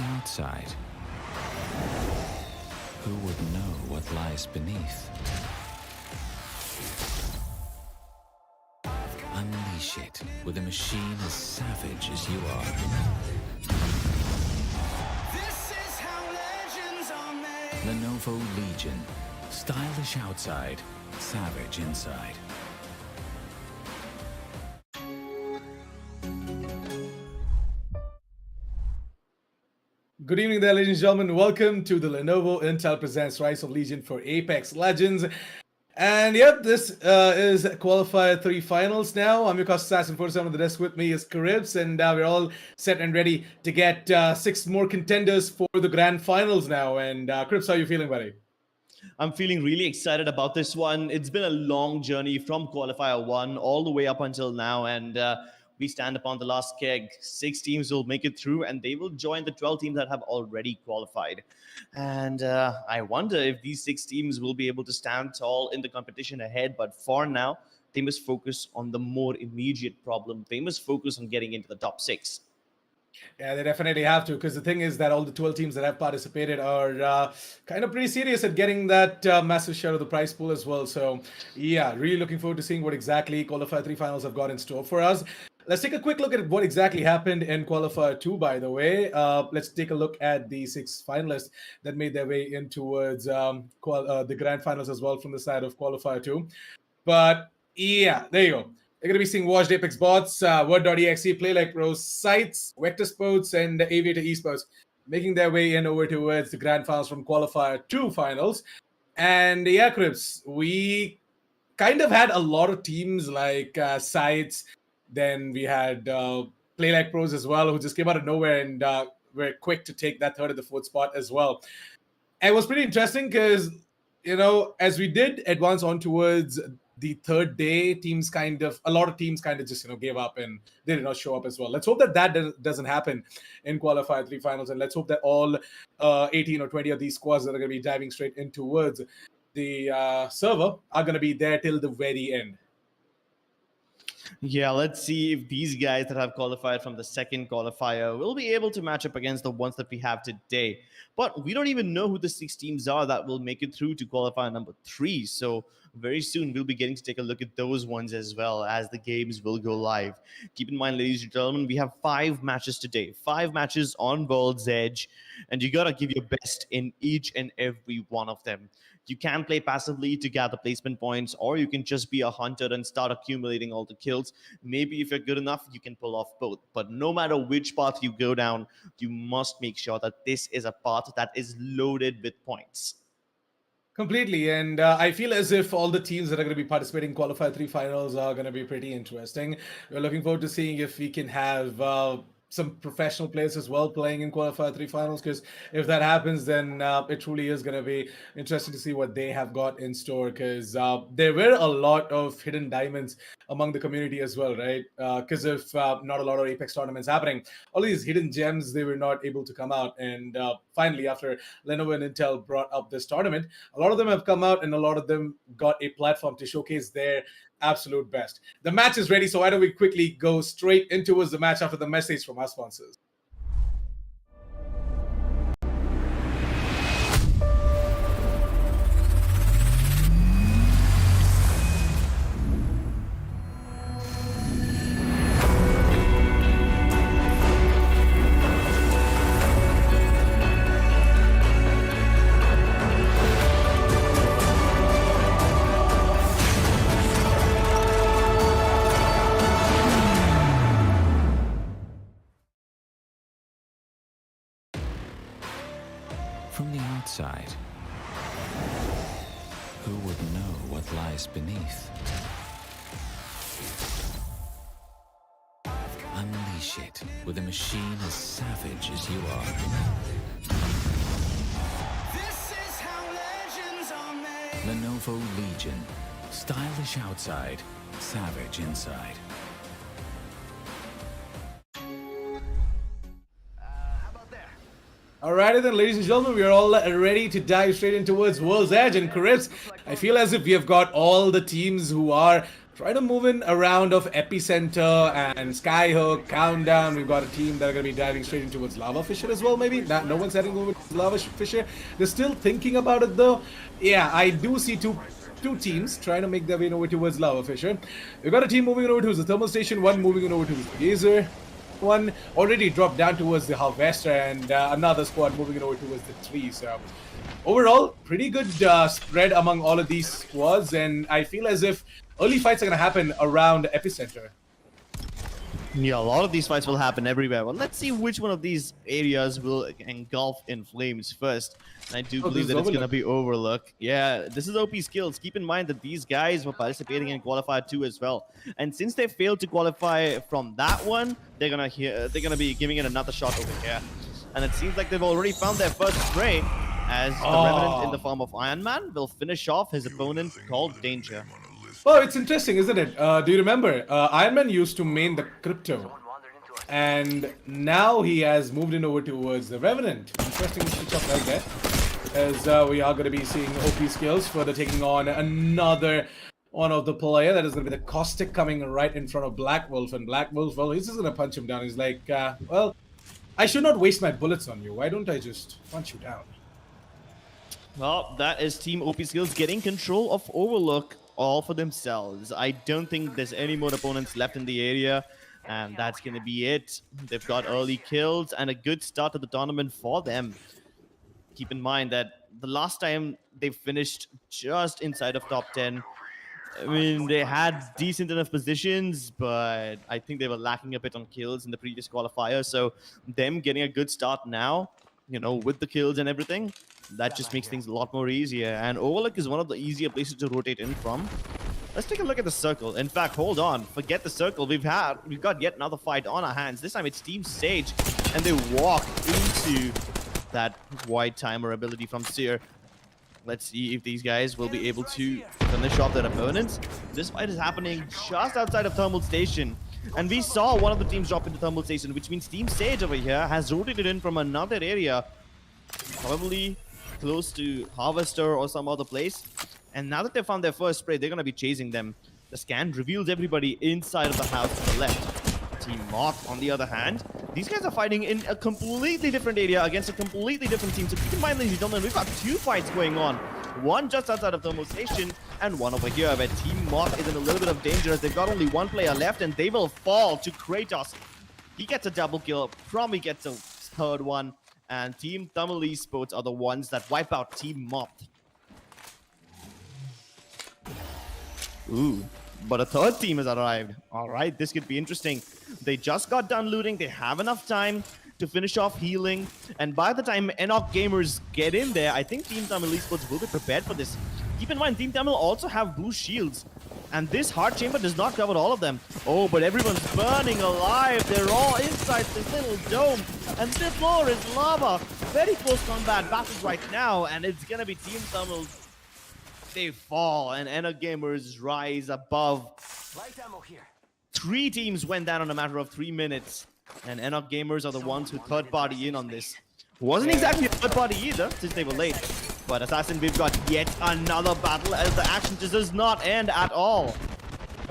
outside, who would know what lies beneath? Unleash it with a machine as savage as you are. This is how legends are made. Lenovo Legion. Stylish outside, savage inside. Good evening there, ladies and gentlemen. Welcome to the Lenovo Intel Presents Rise of Legion for Apex Legends. And yep, this is Qualifier 3 Finals now. I'm your host, Assassin47. On the desk with me is Caribs, and we're all set and ready to get 6 more contenders for the Grand Finals now. And Caribs, how are you feeling, buddy? I'm feeling really excited about this one. It's been a long journey from Qualifier 1 all the way up until now, and we stand upon the last keg. 6 teams will make it through, and they will join the 12 teams that have already qualified. And I wonder if these 6 teams will be able to stand tall in the competition ahead, but for now, they must focus on the more immediate problem. They must focus on getting into the top 6. Yeah, they definitely have to, because the thing is that all the 12 teams that have participated are kind of pretty serious at getting that massive share of the prize pool as well. So, yeah, really looking forward to seeing what exactly Qualifier 3 Finals have got in store for us. Let's take a quick look at what exactly happened in Qualifier 2, by the way. Let's take a look at the 6 finalists that made their way in towards the Grand Finals as well from the side of Qualifier 2. But, yeah, there you go. They're going to be seeing Watched Apex Bots, Word.exe, Play Like Pros, Sites, Vector Sports, and Aviator Esports making their way in over towards the Grand Finals from Qualifier 2 Finals. And yeah, Crips, we kind of had a lot of teams like Sites, then we had Play Like Pros as well, who just came out of nowhere and were quick to take that 3rd and the 4th spot as well. And it was pretty interesting because, you know, as we did advance on towards the 3rd day, a lot of teams kind of just, gave up and they did not show up as well. Let's hope that doesn't happen in Qualifier 3 Finals, and let's hope that all 18 or 20 of these squads that are going to be diving straight in towards the server are going to be there till the very end. Yeah, let's see if these guys that have qualified from the 2nd qualifier will be able to match up against the ones that we have today. But we don't even know who the 6 teams are that will make it through to qualifier number 3. So very soon we'll be getting to take a look at those ones as well, as the games will go live. Keep in mind, ladies and gentlemen, we have 5 matches today. 5 matches on World's Edge, and you got to give your best in each and every one of them. You can play passively to gather placement points, or you can just be a hunter and start accumulating all the kills. Maybe if you're good enough, you can pull off both. But no matter which path you go down, you must make sure that this is a path that is loaded with points. Completely, and I feel as if all the teams that are going to be participating in Qualifier 3 Finals are going to be pretty interesting. We're looking forward to seeing if we can have some professional players as well playing in Qualifier 3 Finals, because if that happens, then it truly is going to be interesting to see what they have got in store, because there were a lot of hidden diamonds among the community as well, right? Because of not a lot of Apex tournaments happening, all these hidden gems, they were not able to come out. And finally, after Lenovo and Intel brought up this tournament, a lot of them have come out, and a lot of them got a platform to showcase their absolute best. The match is ready, so why don't we quickly go straight into the match after the message from our sponsors. From the outside, who would know what lies beneath? Unleash it with a machine as savage as you are. This is how legends are made. Lenovo Legion. Stylish outside, savage inside. Alrighty then, ladies and gentlemen, we are all ready to dive straight in towards World's Edge. And Caribs, I feel as if we have got all the teams who are try to move in around of Epicenter and Skyhook, Countdown. We've got a team that are going to be diving straight in towards Lava Fisher as well, maybe. No one's heading over to Lava Fisher. They're still thinking about it, though. Yeah, I do see two teams trying to make their way over towards Lava Fisher. We've got a team moving over towards the Thermal Station, one moving over towards the Gazer. One already dropped down towards the Harvester, and another squad moving over towards the tree. So overall, pretty good spread among all of these squads, and I feel as if early fights are going to happen around Epicenter. Yeah, a lot of these fights will happen everywhere. Well, let's see which one of these areas will engulf in flames first. And I do believe that it's going to be Overlook. Yeah, this is OP Skills. Keep in mind that these guys were participating in Qualifier 2 as well. And since they failed to qualify from that one, they're gonna be giving it another shot over here. And it seems like they've already found their first spray, as the Revenant in the form of Iron Man will finish off his opponent called Danger. Well, it's interesting, isn't it? Do you remember? Iron Man used to main the Crypto, and now he has moved in over towards the Revenant. Interesting switch up like that, as we are going to be seeing OP Skills further taking on another one of the player. That is going to be the Caustic coming right in front of Black Wolf, and Black Wolf, well, he's just going to punch him down. He's like, well, I should not waste my bullets on you. Why don't I just punch you down? Well, that is Team OP Skills getting control of Overlook all for themselves. I don't think there's any more opponents left in the area, and that's going to be it. They've got early kills and a good start to the tournament for them. Keep in mind that the last time they finished just inside of top 10, I mean, they had decent enough positions, but I think they were lacking a bit on kills in the previous qualifier. So them getting a good start now, you know, with the kills and everything, that just makes things a lot more easier. And Overlook is one of the easier places to rotate in from. Let's take a look at the circle. In fact, hold on. Forget the circle. We've got yet another fight on our hands. This time it's Team Sage, and they walk into that wide timer ability from Seer. Let's see if these guys will be able to finish off their opponents. This fight is happening just outside of Thermal Station. And we saw one of the teams drop into Thermal Station, which means Team Sage over here has rotated in from another area, probably close to Harvester or some other place. And now that they found their first spray, they're going to be chasing them. The scan reveals everybody inside of the house to the left. Team Moth, on the other hand, these guys are fighting in a completely different area against a completely different team. So keep in mind, ladies and gentlemen, we've got two fights going on. One just outside of Thermal Station, and one over here where Team Moth is in a little bit of danger as they've got only one player left, and they will fall to Kratos. He gets a double kill, probably gets a third one, and Team Thermal Esports are the ones that wipe out Team Moth. Ooh, but a third team has arrived. All right, this could be interesting. They just got done looting. They have enough time to finish off healing. And by the time Enoch Gamers get in there, I think Team Tamil Esports will be prepared for this. Keep in mind, Team Tamil also have blue shields. And this heart chamber does not cover all of them. Oh, but everyone's burning alive. They're all inside this little dome. And this floor is lava. Very close combat battles right now. And it's going to be Team Tamil. They fall, and Enoch Gamers rise above. Light ammo here. 3 teams went down in a matter of 3 minutes, and Enoch Gamers are the ones who third party in on this. Wasn't exactly a third party either, since they were late. But Assassin, we've got yet another battle as the action just does not end at all.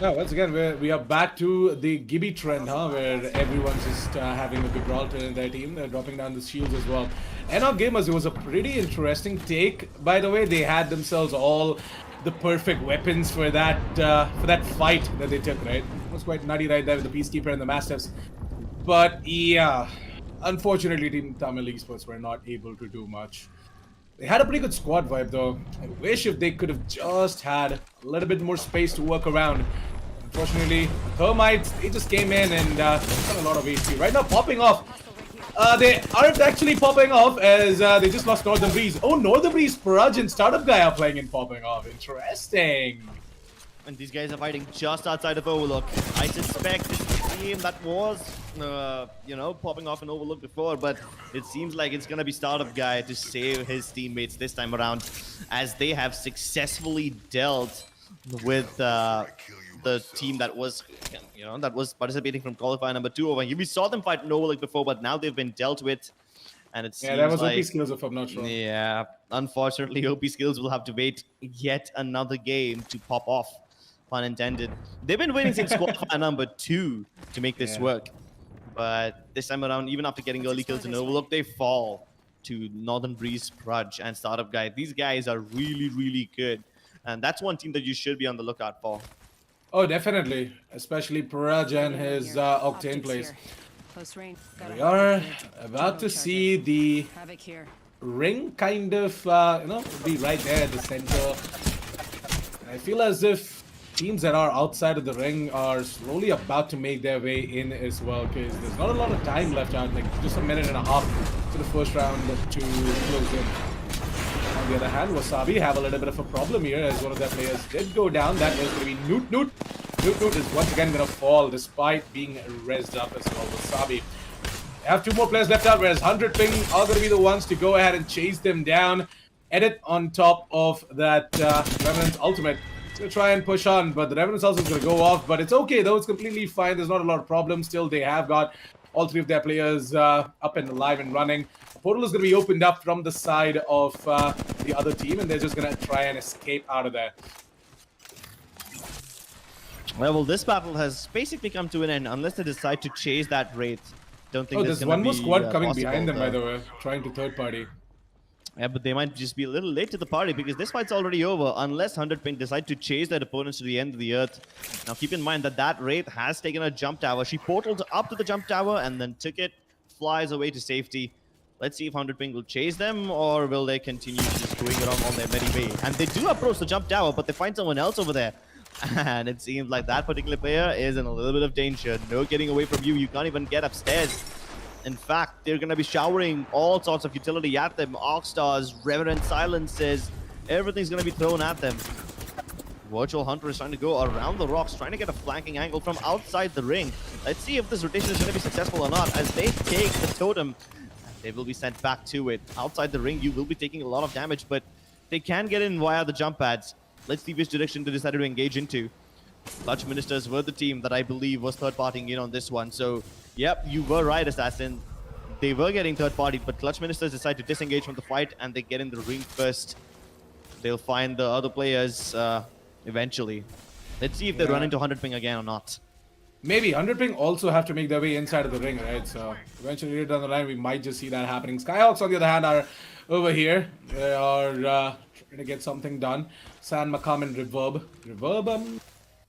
Yeah, once again, we are back to the Gibby trend, huh? Where everyone's just having a Gibraltar in their team. They're dropping down the shields as well. Enoch Gamers, it was a pretty interesting take. By the way, they had themselves all the perfect weapons for that fight that they took, right? It was quite nutty right there with the Peacekeeper and the Mastiffs. But yeah, unfortunately, Team Tamil Esports were not able to do much. They had a pretty good squad vibe though. I wish if they could have just had a little bit more space to work around. Unfortunately, Thermites, they just came in and got a lot of HP. Right now, popping off. They aren't actually popping off as they just lost Northern Breeze. Oh, Northern Breeze, Praj, and Startup Guy are playing and popping off. Interesting. And these guys are fighting just outside of Overlook. I suspect this is a team that was, you know, popping off in Overlook before, but it seems like it's going to be Startup Guy to save his teammates this time around, as they have successfully dealt with the team that was, you know, that was participating from qualifier number 2 over here. We saw them fight in Overlook before, but now they've been dealt with. And it seems that was like, OP Skills, if I'm not wrong. Yeah, unfortunately, OP Skills will have to wait yet another game to pop off. pun intended. They've been waiting since qualifier number 2 to make this work. But this time around, even after getting early kills in Overlook, they fall to Northern Breeze, Prudge, and Startup Guy. These guys are really, really good. And that's one team that you should be on the lookout for. Oh, definitely. Especially Prudge and his Octane plays. We are about to see the ring kind of, be right there at the center. I feel as if teams that are outside of the ring are slowly about to make their way in as well, because there's not a lot of time left out, like just a minute and a half to the first round to close in. On the other hand, Wasabi have a little bit of a problem here as one of their players did go down. That is going to be Noot Noot. Noot Noot is once again going to fall despite being rezzed up as well. Wasabi. They have 2 more players left out, whereas 100 Ping are going to be the ones to go ahead and chase them down. Edit on top of that Revenant's ultimate. It's going to try and push on, but the Revenant's also is going to go off. But it's okay, though. It's completely fine. There's not a lot of problems. Still, they have got all 3 of their players up and alive and running. The portal is going to be opened up from the side of the other team, and they're just going to try and escape out of there. Well, this battle has basically come to an end unless they decide to chase that Wraith. Don't think there's one more squad coming behind them, by the way, trying to third party. Yeah, but they might just be a little late to the party because this fight's already over unless 100 Ping decide to chase their opponents to the end of the earth. Now keep in mind that Wraith has taken a jump tower. She portaled up to the jump tower and then took it, flies away to safety. Let's see if 100 Ping will chase them or will they continue just going around on their merry way. And they do approach the jump tower, but they find someone else over there. And it seems like that particular player is in a little bit of danger. No getting away from you. You can't even get upstairs. In fact, they're going to be showering all sorts of utility at them. Arc Stars, Reverent Silences, everything's going to be thrown at them. Virtual Hunter is trying to go around the rocks, trying to get a flanking angle from outside the ring. Let's see if this rotation is going to be successful or not. As they take the totem, they will be sent back to it. Outside the ring, you will be taking a lot of damage, but they can get in via the jump pads. Let's see which direction they decide to engage into. Clutch Ministers were the team that I believe was third-partying in on this one. So, yep, you were right, Assassin. They were getting third-partied, but Clutch Ministers decide to disengage from the fight and they get in the ring first. They'll find the other players eventually. Let's see if they run into 100 Ping again or not. Maybe 100 Ping also have to make their way inside of the ring, right? So eventually later down the line, we might just see that happening. Skyhawks, on the other hand, are over here. They are trying to get something done. San Makam and Reverb. Reverb, I'm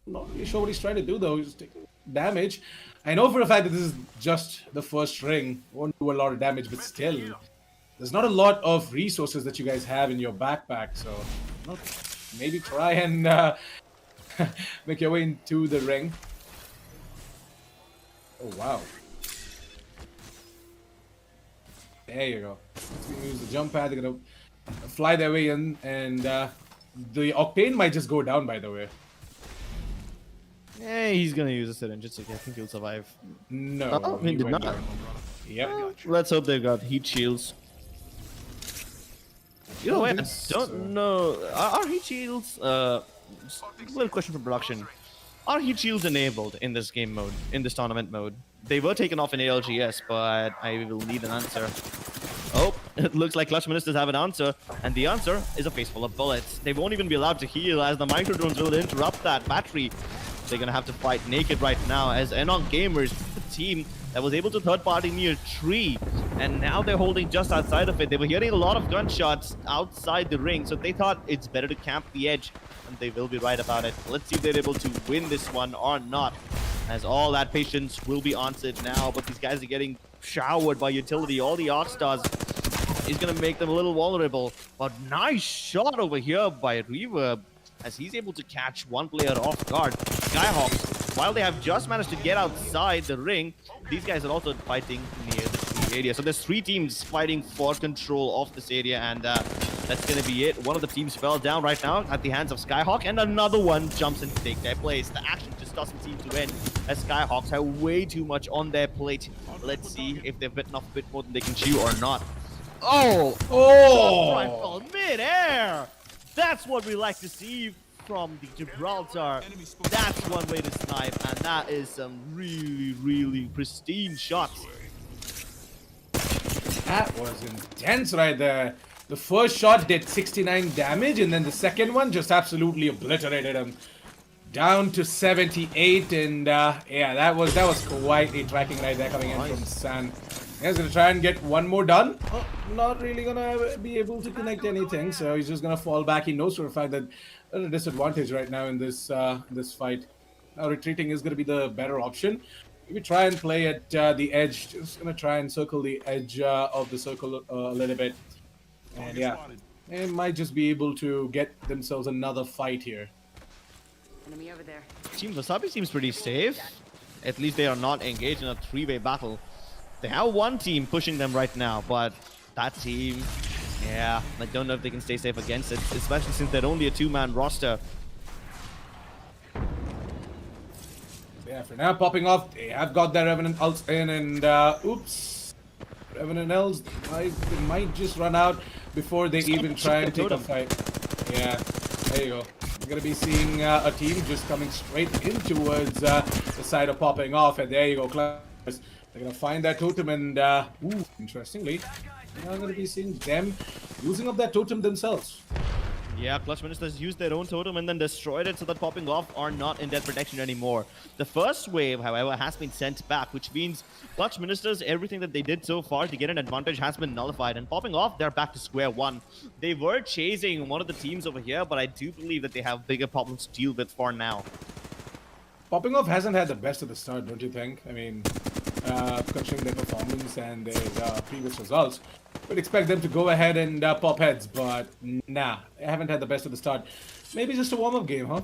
not really sure what he's trying to do, though. He's taking damage. I know for a fact that this is just the first ring. Won't do a lot of damage, but still. There's not a lot of resources that you guys have in your backpack, so maybe try and make your way into the ring. Oh, wow. There you go. Let's use the jump pad. They're going to fly their way in, and the Octane might just go down, by the way. Yeah, he's going to use a syringe. It's okay. I think he'll survive. No. Oh, he did not. Down. Yep. Well, let's hope they've got heat shields. You know, I don't know. Are heat shields... little question from production. Are heat shields enabled in this game mode, in this tournament mode? They were taken off in ALGS, but I will need an answer. Oh, it looks like Clutch Ministers have an answer, and the answer is a face full of bullets. They won't even be allowed to heal as the micro drones will interrupt that battery. They're gonna have to fight naked right now as Enon Gamers, the team that was able to third party near tree, and now they're holding just outside of it. They were hearing a lot of gunshots outside the ring, so they thought it's better to camp the edge, and they will be right about it. Let's see if they're able to win this one or not, as all that patience will be answered now, but these guys are getting showered by utility. All the Arc Stars is gonna make them a little vulnerable, but nice shot over here by Reverb, as he's able to catch one player off guard. Skyhawks, while they have just managed to get outside the ring, these guys are also fighting near the area. So there's 3 teams fighting for control of this area, and that's going to be it. One of the teams fell down right now at the hands of Skyhawk, and another one jumps in to take their place. The action just doesn't seem to end, as Skyhawks have way too much on their plate. Let's see if they've bitten off a bit more than they can chew or not. Oh! Right from mid-air! That's what we like to see from the Gibraltar. That's one way to snipe, and that is some really, really pristine shots. That was intense right there. The first shot did 69 damage, and then the second one just absolutely obliterated him. Down to 78, and yeah, that was quite a tracking right there coming in from San. He's gonna try and get one more done. Oh, not really gonna be able to connect anything, so he's just gonna fall back. He knows for a fact that there's a disadvantage right now in this fight. Now retreating is gonna be the better option. Maybe try and play at the edge. Just gonna try and circle the edge of the circle a little bit, and yeah, they might just be able to get themselves another fight here. Enemy over there. Team Wasabi seems pretty safe. At least they are not engaged in a three-way battle. They have one team pushing them right now, but that team, yeah, I don't know if they can stay safe against it, especially since they're only a two-man roster. Yeah, for now, popping off. They have got their Revenant ults in, and oops. Revenant ults, they might just run out before they even try and take a fight. Yeah, there you go. We're going to be seeing a team just coming straight in towards the side of popping off, and there you go, They're going to find that totem, and ooh, interestingly, we're going to be seeing them using up that totem themselves. Yeah, Clutch Ministers used their own totem and then destroyed it so that popping off are not in death protection anymore. The first wave, however, has been sent back, which means Clutch Ministers, everything that they did so far to get an advantage has been nullified. And popping off, they're back to square one. They were chasing one of the teams over here, but I do believe that they have bigger problems to deal with for now. Popping off hasn't had the best of the start, don't you think? I mean, considering their performance and their previous results, would expect them to go ahead and pop heads, but nah, they haven't had the best of the start. Maybe just a warm-up game, huh?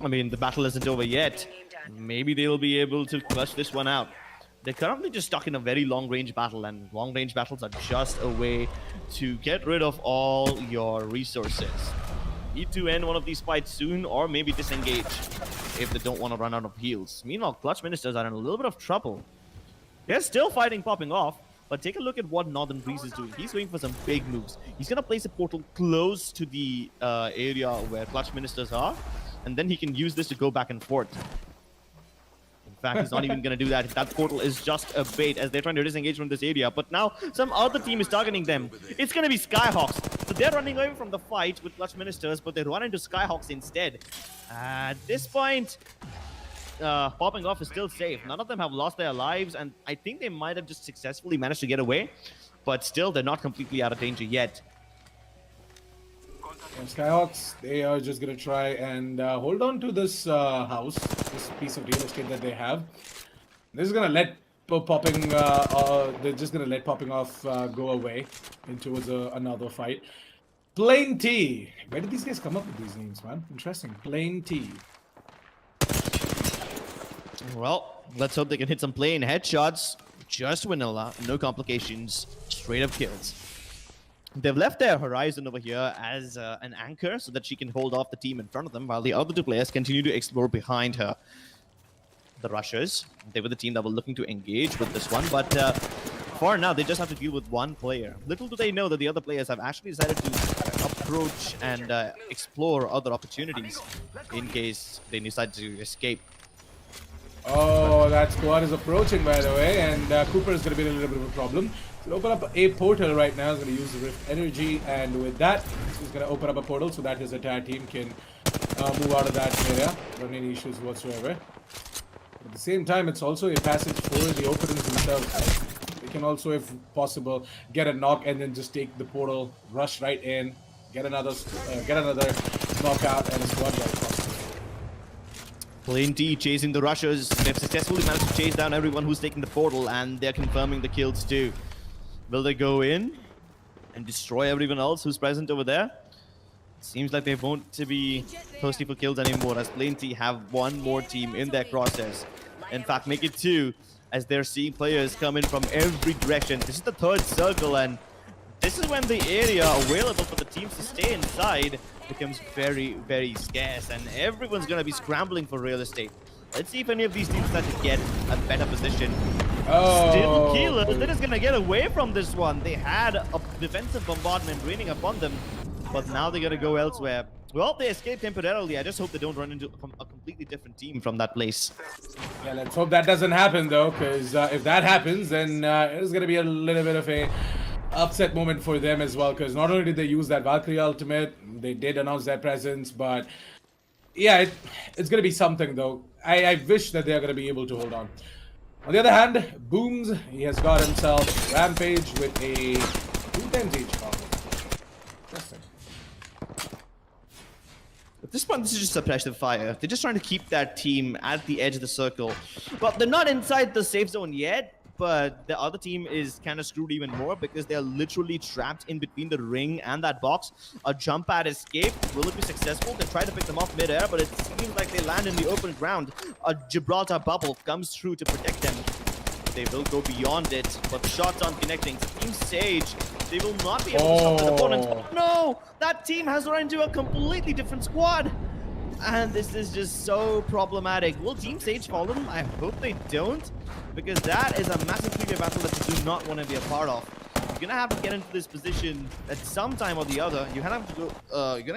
I mean, the battle isn't over yet. Maybe they'll be able to clutch this one out. They're currently just stuck in a very long-range battle, and long-range battles are just a way to get rid of all your resources. Need to end one of these fights soon, or maybe disengage if they don't want to run out of heals. Meanwhile, Clutch Ministers are in a little bit of trouble. They're still fighting popping off, but take a look at what Northern Breeze is doing. He's going for some big moves. He's going to place a portal close to the area where Clutch Ministers are, and then he can use this to go back and forth. In fact, he's not even going to do that. That portal is just a bait as they're trying to disengage from this area. But now some other team is targeting them. It's going to be Skyhawks. So they're running away from the fight with Clutch Ministers, but they run into Skyhawks instead. At this point, popping off is still safe. None of them have lost their lives, and I think they might have just successfully managed to get away. But still, they're not completely out of danger yet. And Skyhawks, they are just going to try and hold on to this house, this piece of real estate that they have. This is going to let popping, they're just going to let popping off go away into another fight. Plain T. Where did these guys come up with these names, man? Interesting. Plain T. Well, let's hope they can hit some plain headshots. Just vanilla, no complications, straight up kills. They've left their Horizon over here as an anchor so that she can hold off the team in front of them while the other two players continue to explore behind her. The Rushers, they were the team that were looking to engage with this one, but for now, they just have to deal with one player. Little do they know that the other players have actually decided to approach and explore other opportunities in case they decide to escape. Oh, that squad is approaching, by the way, and Cooper is going to be a little bit of a problem. He's going to open up a portal right now. He's going to use the Rift Energy, and with that, he's going to open up a portal so that his entire team can move out of that area without any issues whatsoever. At the same time, it's also a passage for the openings themselves. They can also, if possible, get a knock and then just take the portal, rush right in, get another knockout, and a squad right across. Plain T chasing the Rushers. They've successfully managed to chase down everyone who's taking the portal, and they're confirming the kills too. Will they go in and destroy everyone else who's present over there? Seems like they won't to be thirsty for kills anymore, as Plain T have one more team in their crosshairs. In fact, make it two, as they're seeing players come in from every direction. This is the third circle, and this is when the area available for the teams to stay inside becomes very, very scarce, and everyone's going to be scrambling for real estate. Let's see if any of these teams start to get a better position. Oh. Still Keyless, they're just going to get away from this one. They had a defensive bombardment raining upon them, but now they're going to go elsewhere. Well, they escaped temporarily. I just hope they don't run into a completely different team from that place. Yeah, let's hope that doesn't happen, though, because if that happens, then it's going to be a little bit of a upset moment for them as well, because not only did they use that Valkyrie ultimate, they did announce their presence, but yeah, it's going to be something though. I wish that they're going to be able to hold on. On the other hand, Booms, he has got himself Rampage with a 2 times each combo. Interesting. At this point, this is just suppressive fire. They're just trying to keep that team at the edge of the circle. But they're not inside the safe zone yet. But the other team is kind of screwed even more because they're literally trapped in between the ring and that box. A jump pad escape. Will it be successful? They try to pick them off mid-air, but it seems like they land in the open ground. A Gibraltar bubble comes through to protect them. They will go beyond it, but the shots aren't connecting. Team Sage, they will not be able to stop their opponent. Oh no! That team has run into a completely different squad. And this is just so problematic. Will Team Sage follow them? I hope they don't, because that is a massive 3-way battle that you do not want to be a part of. You're gonna have to get into this position at some time or the other. You're gonna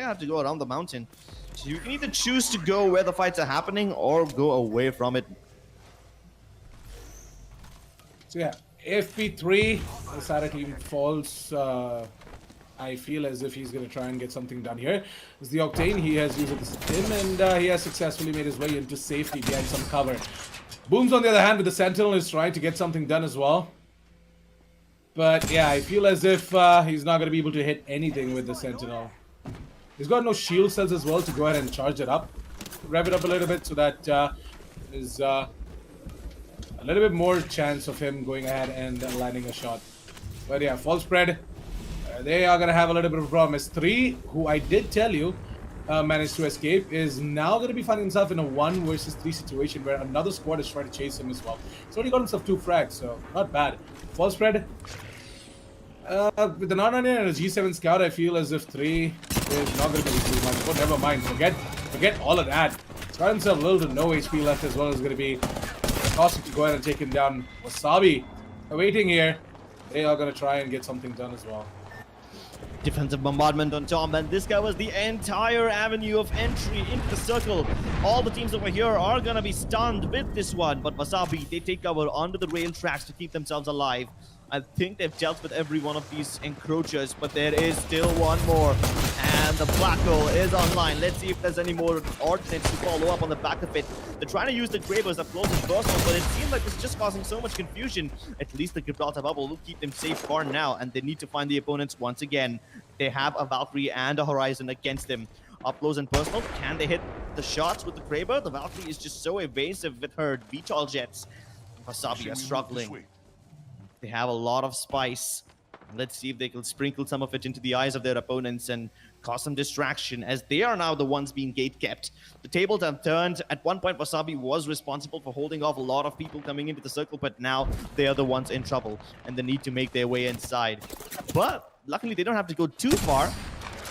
have to go around the mountain. So you can either choose to go where the fights are happening or go away from it. So yeah, FP3, the Sarah team falls. I feel as if he's going to try and get something done here. It's the Octane, he has used this him, and he has successfully made his way into safety behind some cover. Booms, on the other hand, with the Sentinel, is trying to get something done as well. But yeah, I feel as if he's not going to be able to hit anything with the Sentinel. He's got no shield cells as well to go ahead and charge it up. Rev it up a little bit so that there's a little bit more chance of him going ahead and landing a shot. But yeah, false spread. They are going to have a little bit of a problem. S3, who I did tell you managed to escape, is now going to be finding himself in a 1 versus 3 situation where another squad is trying to chase him as well. He's already got himself 2 frags, so not bad. False spread. With the non-9 and a G7 scout, I feel as if 3 is not going to be too much. But never mind. Forget all of that. He's got himself little to no HP left as well. As going to be caustic to go ahead and take him down. Wasabi waiting here. They are going to try and get something done as well. Defensive bombardment on Tom, and this guy was the entire avenue of entry into the circle. All the teams over here are gonna be stunned with this one, but Wasabi, they take cover onto the rail tracks to keep themselves alive. I think they've dealt with every one of these encroachers, but there is still one more. And the black hole is online. Let's see if there's any more ordnance to follow up on the back of it. They're trying to use the Gravers up close and personal, but it seems like it's just causing so much confusion. At least the Gibraltar bubble will keep them safe for now, and they need to find the opponents once again. They have a Valkyrie and a Horizon against them. Up close and personal, can they hit the shots with the Graver? The Valkyrie is just so evasive with her VTOL jets. Wasabi are struggling. They have a lot of spice. Let's see if they can sprinkle some of it into the eyes of their opponents and cause some distraction, as they are now the ones being gate-kept. The tables have turned. At one point, Wasabi was responsible for holding off a lot of people coming into the circle, but now they are the ones in trouble, and they need to make their way inside. But luckily, they don't have to go too far.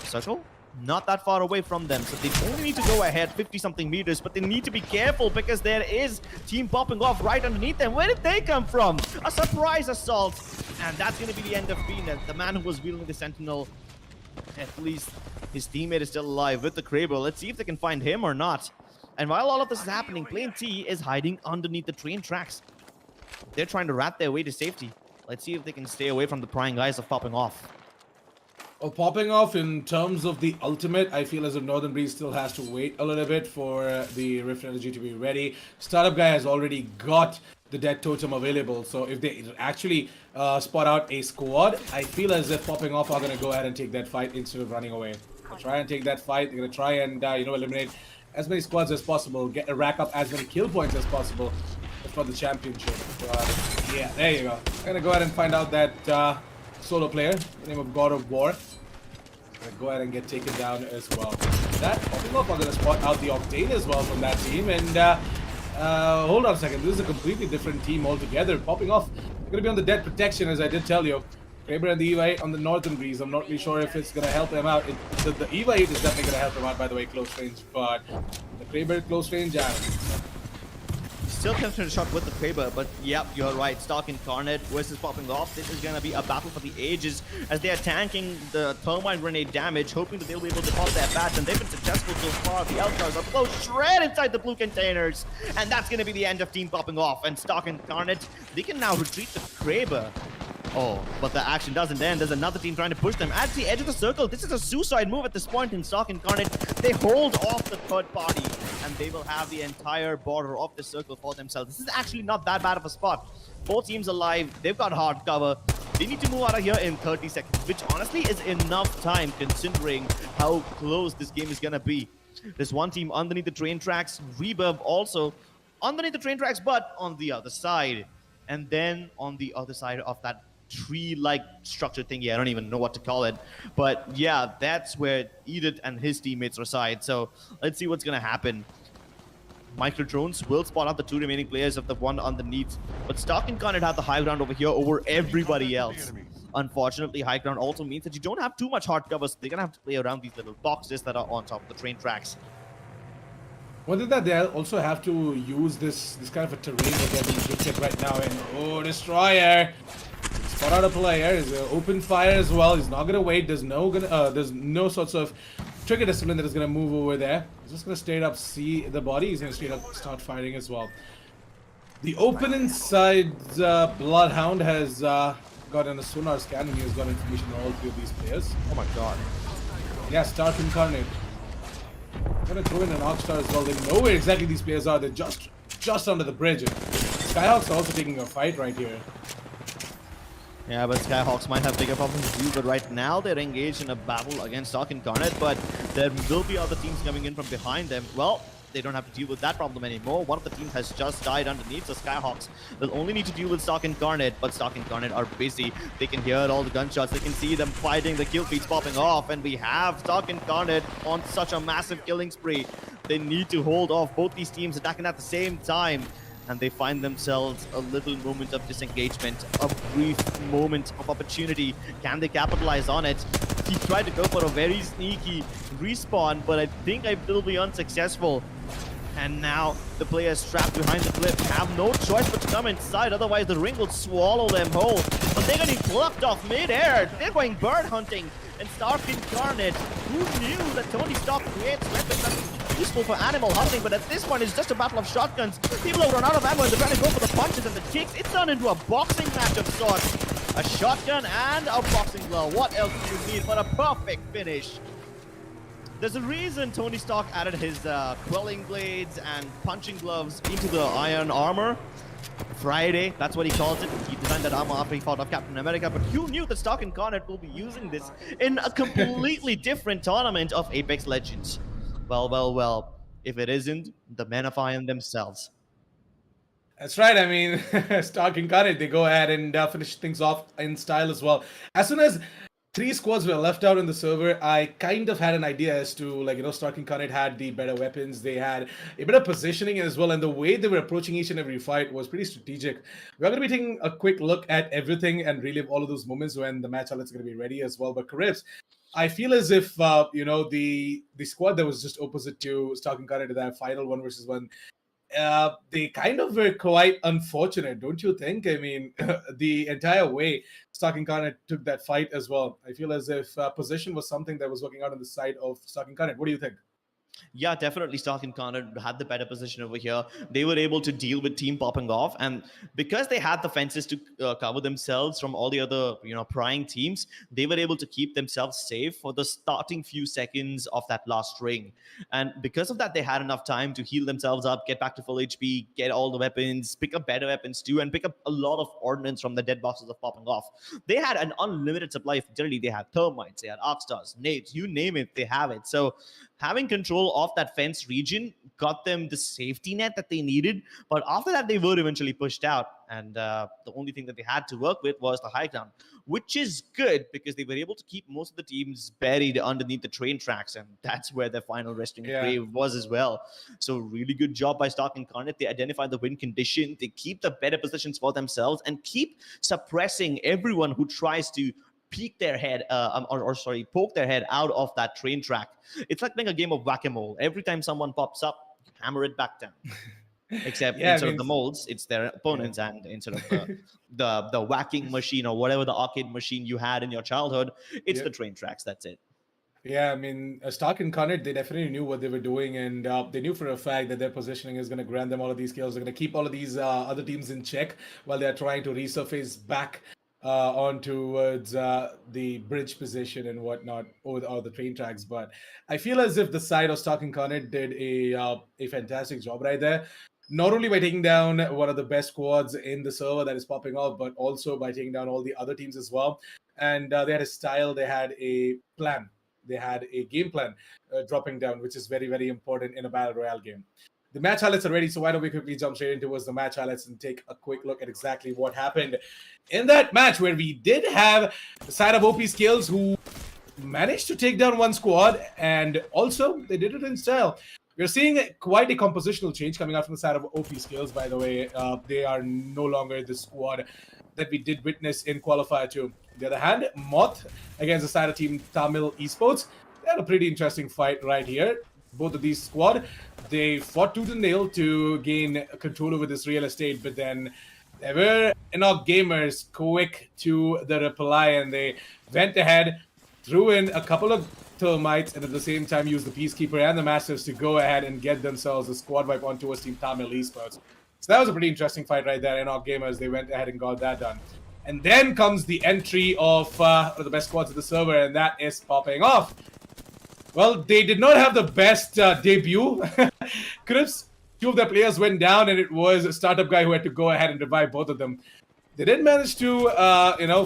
Circle, not that far away from them, so they only need to go ahead 50-something meters, but they need to be careful because there is team popping off right underneath them. Where did they come from? A surprise assault, and that's going to be the end of Phoenix. The man who was wielding the Sentinel, at least his teammate is still alive with the Kraber. Let's see if they can find him or not. And while all of this is happening, Plane T is hiding underneath the train tracks. They're trying to rat their way to safety. Let's see if they can stay away from the prying eyes of popping off. Well, popping off in terms of the ultimate, I feel as if Northern Breeze still has to wait a little bit for the Rift Energy to be ready. Startup guy has already got the Death Totem available, so if they actually spot out a squad, I feel as if popping off are going to go ahead and take that fight instead of running away. They'll try and take that fight. They're going to try and eliminate as many squads as possible, rack up as many kill points as possible for the championship. Yeah, there you go. I'm going to go ahead and find out that solo player, the name of God of War. Go ahead and get taken down as well. That popping off are going to spot out the Octane as well from that team. And hold on a second, this is a completely different team altogether. Popping off, they're going to be on the dead protection, as I did tell you. Kraber and the EVA on the Northern Breeze. I'm not really sure if it's going to help them out. The EVA is definitely going to help them out, by the way, close range. But the Kraber close range, Still capturing a shot with the Kraber, but yep, you're right. Stark Incarnate versus popping off. This is going to be a battle for the ages as they are tanking the thermite grenade damage, hoping that they'll be able to pop their bats, and they've been successful so far. The Outcars are blown shred inside the blue containers, and that's going to be the end of team popping off. And Stark Incarnate, they can now retreat the Kraber. Oh, but the action doesn't end. There's another team trying to push them at the edge of the circle. This is a suicide move at this point in Stark Incarnate. They hold off the third party, and they will have the entire border of the circle for themselves. This is actually not that bad of a spot. 4 teams alive. They've got hard cover. They need to move out of here in 30 seconds, which honestly is enough time considering how close this game is going to be. There's one team underneath the train tracks. Rebirth also underneath the train tracks, but on the other side. And then on the other side of that tree-like structure thingy, I don't even know what to call it. But yeah, that's where Edith and his teammates reside. So let's see what's going to happen. Micro drones will spot out the 2 remaining players of the one underneath. But Stark Incarnate have the high ground over here over everybody else. Unfortunately, high ground also means that you don't have too much hard cover, so they're going to have to play around these little boxes that are on top of the train tracks. One thing that they also have to use this kind of a terrain that they're being gifted right now. And oh, Destroyer! Spot out a player. Is open fire as well. He's not gonna wait. There's no sorts of trigger discipline that is gonna move over there. He's just gonna straight up see the body. He's gonna straight up start firing as well. The open inside Bloodhound has gotten a sonar scan, and he has got information on all 3 of these players. Oh my god. Yeah, Stark Incarnate. Gonna throw in an Arcstar as well. They know where exactly these players are. They're just under the bridge. Skyhawks are also taking a fight right here. Yeah, but Skyhawks might have bigger problems to do, but right now they're engaged in a battle against Stark Incarnate, but there will be other teams coming in from behind them. Well, they don't have to deal with that problem anymore. One of the teams has just died underneath, so Skyhawks will only need to deal with Stark Incarnate, but Stark Incarnate are busy. They can hear all the gunshots, they can see them fighting, the kill feeds popping off, and we have Stark Incarnate on such a massive killing spree. They need to hold off both these teams attacking at the same time, and they find themselves a little moment of disengagement, a brief moment of opportunity. Can they capitalize on it? He tried to go for a very sneaky respawn, but I think I will be unsuccessful. And now the players trapped behind the cliff have no choice but to come inside, otherwise the ring will swallow them whole. But they're getting plucked off mid-air. They're going bird hunting. And Stark Incarnate, who knew that Tony Stark creates weapons that are useful for animal hunting, but at this point it's just a battle of shotguns. People have run out of ammo and they're trying to go for the punches and the kicks. It's turned into a boxing match of sorts. A shotgun and a boxing glove. What else do you need but a perfect finish? There's a reason Tony Stark added his quelling blades and punching gloves into the iron armor. Friday, that's what he calls it. He designed that armor after he fought off Captain America, but who knew that Stark Incarnate will be using this in a completely different tournament of Apex Legends? Well, well, well. If it isn't, the men of Iron themselves. That's right. I mean, Stark Incarnate, they go ahead and finish things off in style as well. As soon as 3 squads were left out in the server, I kind of had an idea as to, like, Stark Incarnate had the better weapons, they had a better positioning as well, and the way they were approaching each and every fight was pretty strategic. We're going to be taking a quick look at everything and relive all of those moments when the match outlets are going to be ready as well. But Caribs, I feel as if, the squad that was just opposite to Stark Incarnate, that final 1v1, they kind of were quite unfortunate, don't you think? I mean, the entire way Stark Incarnate took that fight as well. I feel as if position was something that was working out on the side of Stark Incarnate. What do you think? Yeah, definitely Stark Incarnate had the better position over here. They were able to deal with team popping off, and because they had the fences to cover themselves from all the other, prying teams, they were able to keep themselves safe for the starting few seconds of that last ring. And because of that, they had enough time to heal themselves up, get back to full HP, get all the weapons, pick up better weapons too, and pick up a lot of ordnance from the dead boxes of popping off. They had an unlimited supply of utility. They had thermites, they had arc stars, nades, you name it, they have it. So having control of that fence region got them the safety net that they needed. But after that, they were eventually pushed out. And the only thing that they had to work with was the high ground, which is good because they were able to keep most of the teams buried underneath the train tracks. And that's where their final resting grave was as well. So really good job by Stark Incarnate. They identify the win condition. They keep the better positions for themselves and keep suppressing everyone who tries to poke their head out of that train track. It's like playing a game of whack-a-mole. Every time someone pops up, hammer it back down. Except instead of the molds, it's their opponents, and instead of the whacking machine or whatever the arcade machine you had in your childhood, it's the train tracks. That's it. Yeah, I mean, Stark Incarnate, they definitely knew what they were doing, and they knew for a fact that their positioning is going to grant them all of these kills. They're going to keep all of these other teams in check while they're trying to resurface back on towards the bridge position and whatnot over the train tracks. But I feel as if the side of Stark and Connect did a fantastic job right there. Not only by taking down one of the best squads in the server that is popping off, but also by taking down all the other teams as well. And they had a style, they had a plan, they had a game plan dropping down, which is very, very important in a battle royale game. The match highlights are ready, so why don't we quickly jump straight into the match highlights and take a quick look at exactly what happened in that match, where we did have the side of OP Skills who managed to take down one squad, and also they did it in style. We're seeing quite a compositional change coming out from the side of OP Skills, by the way. They are no longer the squad that we did witness in Qualifier 2. On the other hand, Moth against the side of Team Tamil Esports, they had a pretty interesting fight right here. Both of these squad, they fought tooth and nail to gain control over this real estate, but then there were enough gamers quick to the reply, and they went ahead, threw in a couple of termites, and at the same time used the Peacekeeper and the Masters to go ahead and get themselves a squad wipe on towards Team Tamil Esports. So that was a pretty interesting fight right there. Enoch Gamers, they went ahead and got that done. And then comes the entry of one of the best squads of the server, and that is popping off. Well, they did not have the best debut. Crips, two of their players went down, and it was a startup guy who had to go ahead and revive both of them. They did manage to,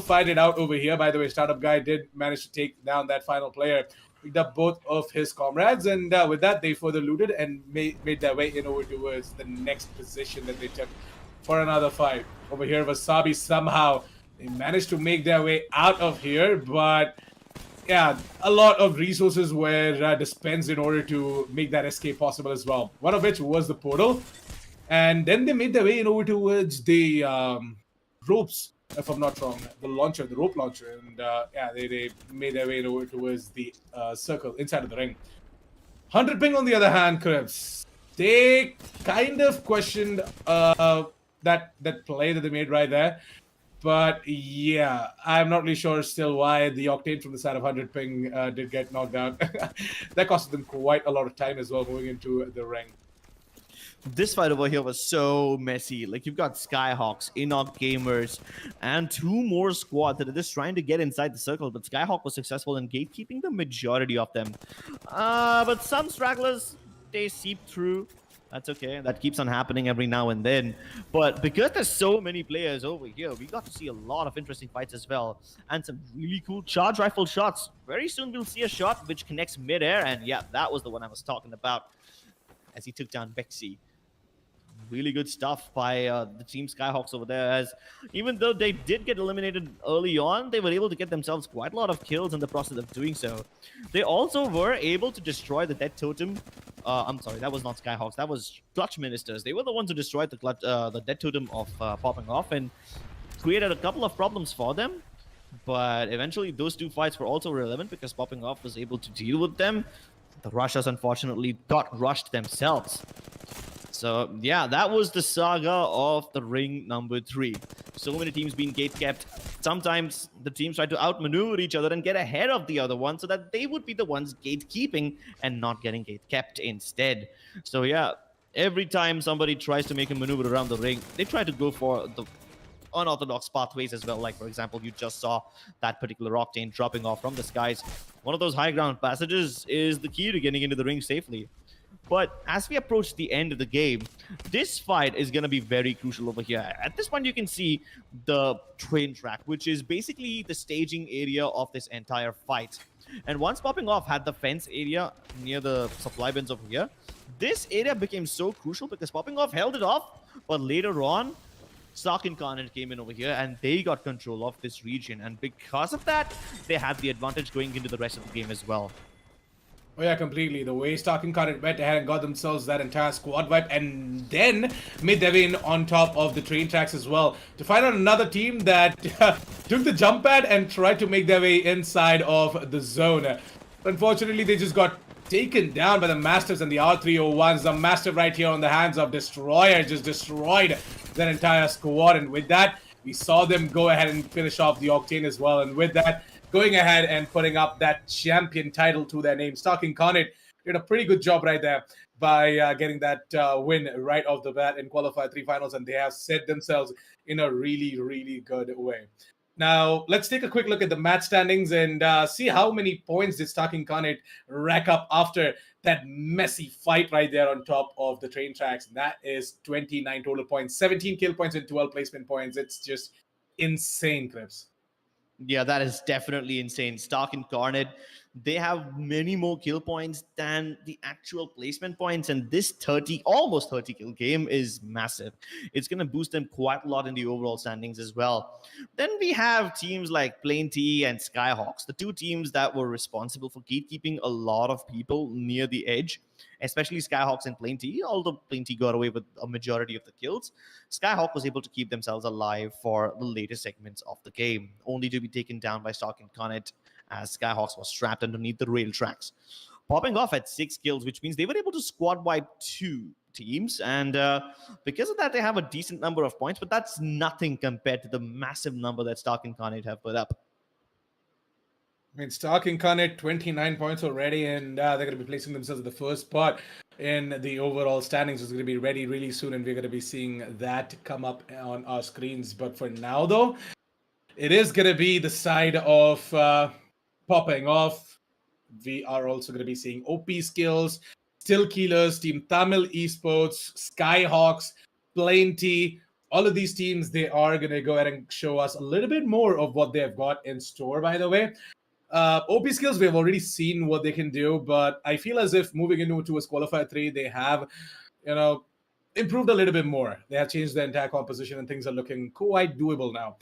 fight it out over here. By the way, startup guy did manage to take down that final player, picked up both of his comrades, and with that, they further looted and made their way in over towards the next position that they took for another fight. Over here, Wasabi somehow they managed to make their way out of here, but yeah, a lot of resources were dispensed in order to make that escape possible as well. One of which was the portal, and then they made their way in over towards the ropes, if I'm not wrong, the rope launcher, and they made their way in over towards the circle inside of the ring. 100 ping, on the other hand, Crips, they kind of questioned that play that they made right there. But yeah, I'm not really sure still why the Octane from the side of 100 ping did get knocked out. That costed them quite a lot of time as well moving into the ring. This fight over here was so messy. Like, you've got Skyhawks, Enoch Gamers, and two more squads that are just trying to get inside the circle. But Skyhawk was successful in gatekeeping the majority of them. But some stragglers, they seep through. That's okay. That keeps on happening every now and then. But because there's so many players over here, we got to see a lot of interesting fights as well. And some really cool charge rifle shots. Very soon we'll see a shot which connects midair. And yeah, that was the one I was talking about as he took down Bexy. Really good stuff by the Team Skyhawks over there, as even though they did get eliminated early on, they were able to get themselves quite a lot of kills in the process of doing so. They also were able to destroy the Dead Totem. I'm sorry, that was not Skyhawks, that was Clutch Ministers. They were the ones who destroyed the Dead Totem of popping off and created a couple of problems for them. But eventually those two fights were also relevant because popping off was able to deal with them. The Russians unfortunately got rushed themselves. So yeah, that was the saga of the ring number 3. So many teams being gate kept. Sometimes the teams try to outmaneuver each other and get ahead of the other one so that they would be the ones gatekeeping and not getting gate kept instead. So yeah, every time somebody tries to make a maneuver around the ring, they try to go for the unorthodox pathways as well. Like, for example, you just saw that particular Octane dropping off from the skies. One of those high ground passages is the key to getting into the ring safely. But as we approach the end of the game, this fight is going to be very crucial over here. At this point, you can see the train track, which is basically the staging area of this entire fight. And once popping off had the fence area near the supply bins over here, this area became so crucial because popping off held it off. But later on, Stark Incarnate came in over here and they got control of this region. And because of that, they had the advantage going into the rest of the game as well. Oh yeah, completely. The way Stark Incarnate went ahead and got themselves that entire squad wipe and then made their way in on top of the train tracks as well to find out another team that took the jump pad and tried to make their way inside of the zone. Unfortunately, they just got taken down by the Masters and the R301s. The Master right here on the hands of Destroyer just destroyed their entire squad, and with that, we saw them go ahead and finish off the Octane as well, and with that, going ahead and putting up that champion title to their name. Stark Incarnate did a pretty good job right there by getting that win right off the bat in Qualifier 3 finals, and they have set themselves in a really, really good way. Now, let's take a quick look at the match standings and see how many points did Starking Connacht rack up after that messy fight right there on top of the train tracks. And that is 29 total points, 17 kill points and 12 placement points. It's just insane, Clips. Yeah, that is definitely insane. Stark and Garnet, they have many more kill points than the actual placement points, and this almost 30 kill game is massive. It's going to boost them quite a lot in the overall standings as well. Then we have teams like Plain T and Skyhawks, the two teams that were responsible for gatekeeping a lot of people near the edge, especially Skyhawks and Plain T. Although Plain T got away with a majority of the kills, Skyhawk was able to keep themselves alive for the later segments of the game, only to be taken down by Stark and Connacht as Skyhawks was trapped underneath the rail tracks. Popping off at 6 kills, which means they were able to squad wipe 2 teams, and because of that, they have a decent number of points, but that's nothing compared to the massive number that Stark and Connacht have put up. I mean, Stark and Connacht, 29 points already, and they're going to be placing themselves in the first spot in the overall standings. It's going to be ready really soon, and we're going to be seeing that come up on our screens. But for now, though, it is going to be the side of popping off. We are also going to be seeing OP skills, Still Killers, Team Tamil Esports, Skyhawks, Plain T. All of these teams, they are going to go ahead and show us a little bit more of what they have got in store, by the way. OP skills, we have already seen what they can do, but I feel as if moving into towards Qualifier 3, they have, improved a little bit more. They have changed the entire composition and things are looking quite doable now.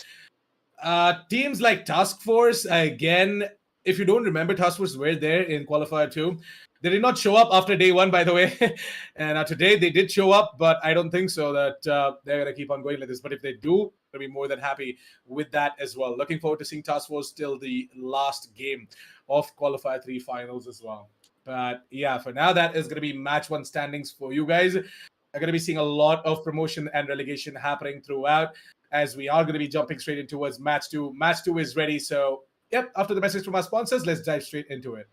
Teams like Task Force, again, if you don't remember, Task Force were there in Qualifier 2. They did not show up after day 1, by the way. And today they did show up, but I don't think so that they're going to keep on going like this. But if they do, I'll be more than happy with that as well. Looking forward to seeing Task Force till the last game of Qualifier 3 finals as well. But yeah, for now, that is going to be match 1 standings for you guys. I'm going to be seeing a lot of promotion and relegation happening throughout, as we are going to be jumping straight into towards match 2. Match 2 is ready. So, yep, after the message from our sponsors, let's dive straight into it.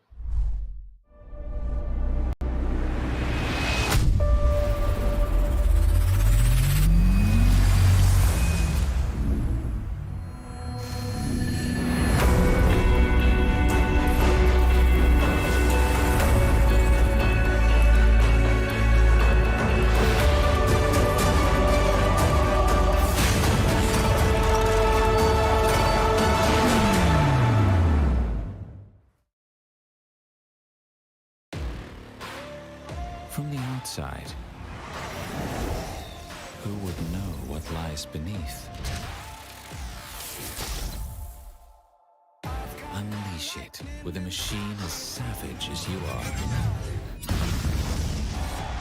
From the outside, who would know what lies beneath? Unleash it with a machine as savage as you are.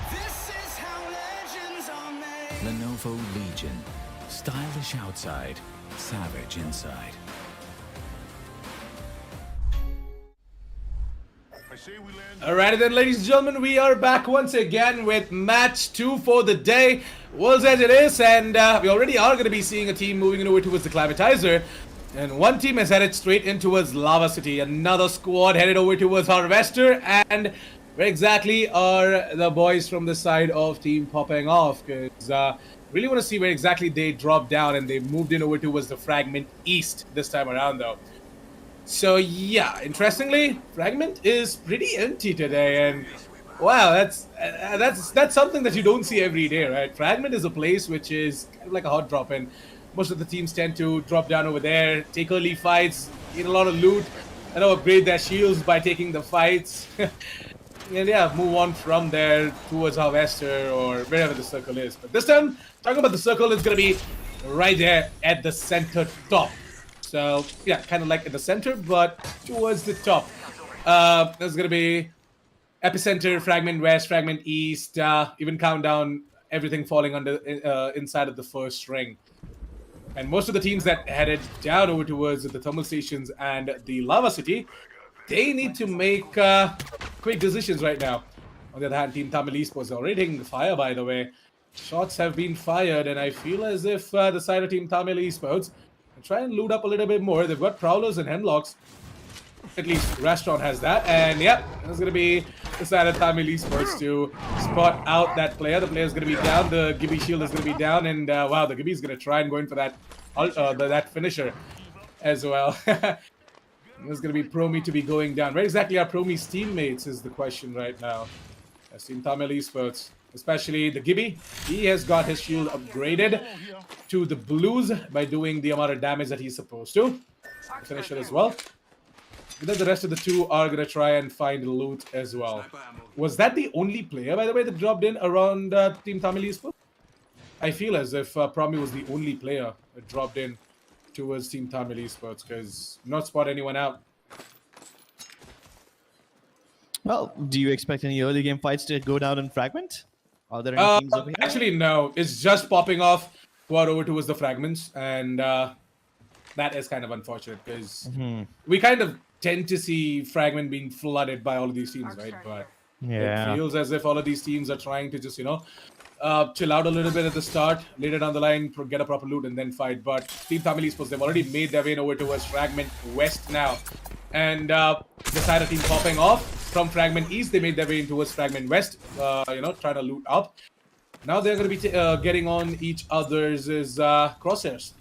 This is how legends are made. Lenovo Legion. Stylish outside, savage inside. Alrighty then, ladies and gentlemen, we are back once again with match 2 for the day. World's as it is, and we already are going to be seeing a team moving over towards the Climatizer. And one team is headed straight in towards Lava City. Another squad headed over towards Harvester. And where exactly are the boys from the side of Team Popping Off? Because really want to see where exactly they dropped down, and they moved in over towards the Fragment East this time around, though. So yeah, interestingly, Fragment is pretty empty today, and wow, that's something that you don't see every day, right? Fragment is a place which is kind of like a hot drop, and most of the teams tend to drop down over there, take early fights, get a lot of loot, and upgrade their shields by taking the fights, and yeah, move on from there towards Harvester or wherever the circle is. But this time, talking about the circle, it's gonna be right there at the center top. So, yeah, kind of like in the center, but towards the top. There's going to be Epicenter, Fragment West, Fragment East, even Countdown, everything falling under inside of the first ring. And most of the teams that headed down over towards the thermal stations and the Lava City, they need to make quick decisions right now. On the other hand, Team Tamil Esports already taking the fire, by the way. Shots have been fired, and I feel as if the side of Team Tamil Esports try and loot up a little bit more. They've got Prowlers and Hemlocks. At least Restaurant has that. And yep, it's going to be the side of Tamil Esports to spot out that player. The player is going to be down. The Gibby shield is going to be down. And wow, the Gibby is going to try and go in for that that finisher. as well. There's going to be Promi to be going down. Where exactly are Promi's teammates is the question right now. As Team Tamil Esports, especially the Gibby, he has got his shield upgraded to the blues by doing the amount of damage that he's supposed to. Finish it as well. And then the rest of the two are going to try and find loot as well. Was that the only player, by the way, that dropped in around Team Tamil Esports? I feel as if Promi was the only player that dropped in towards Team Tamil Esports, because not spot anyone out. Well, do you expect any early game fights to go down in Fragment? Are there any teams over here? Actually, no. It's just popping off quad over towards the fragments, and that is kind of unfortunate because we kind of tend to see fragment being flooded by all of these teams, right? But Yeah. it feels as if all of these teams are trying to just, chill out a little bit at the start, later down the line, get a proper loot, and then fight. But Team Tamil Esports, they've already made their way over towards Fragment West now. And the side of team popping off from Fragment East, they made their way towards Fragment West, trying to loot up. Now they're going to be getting on each other's crosshairs.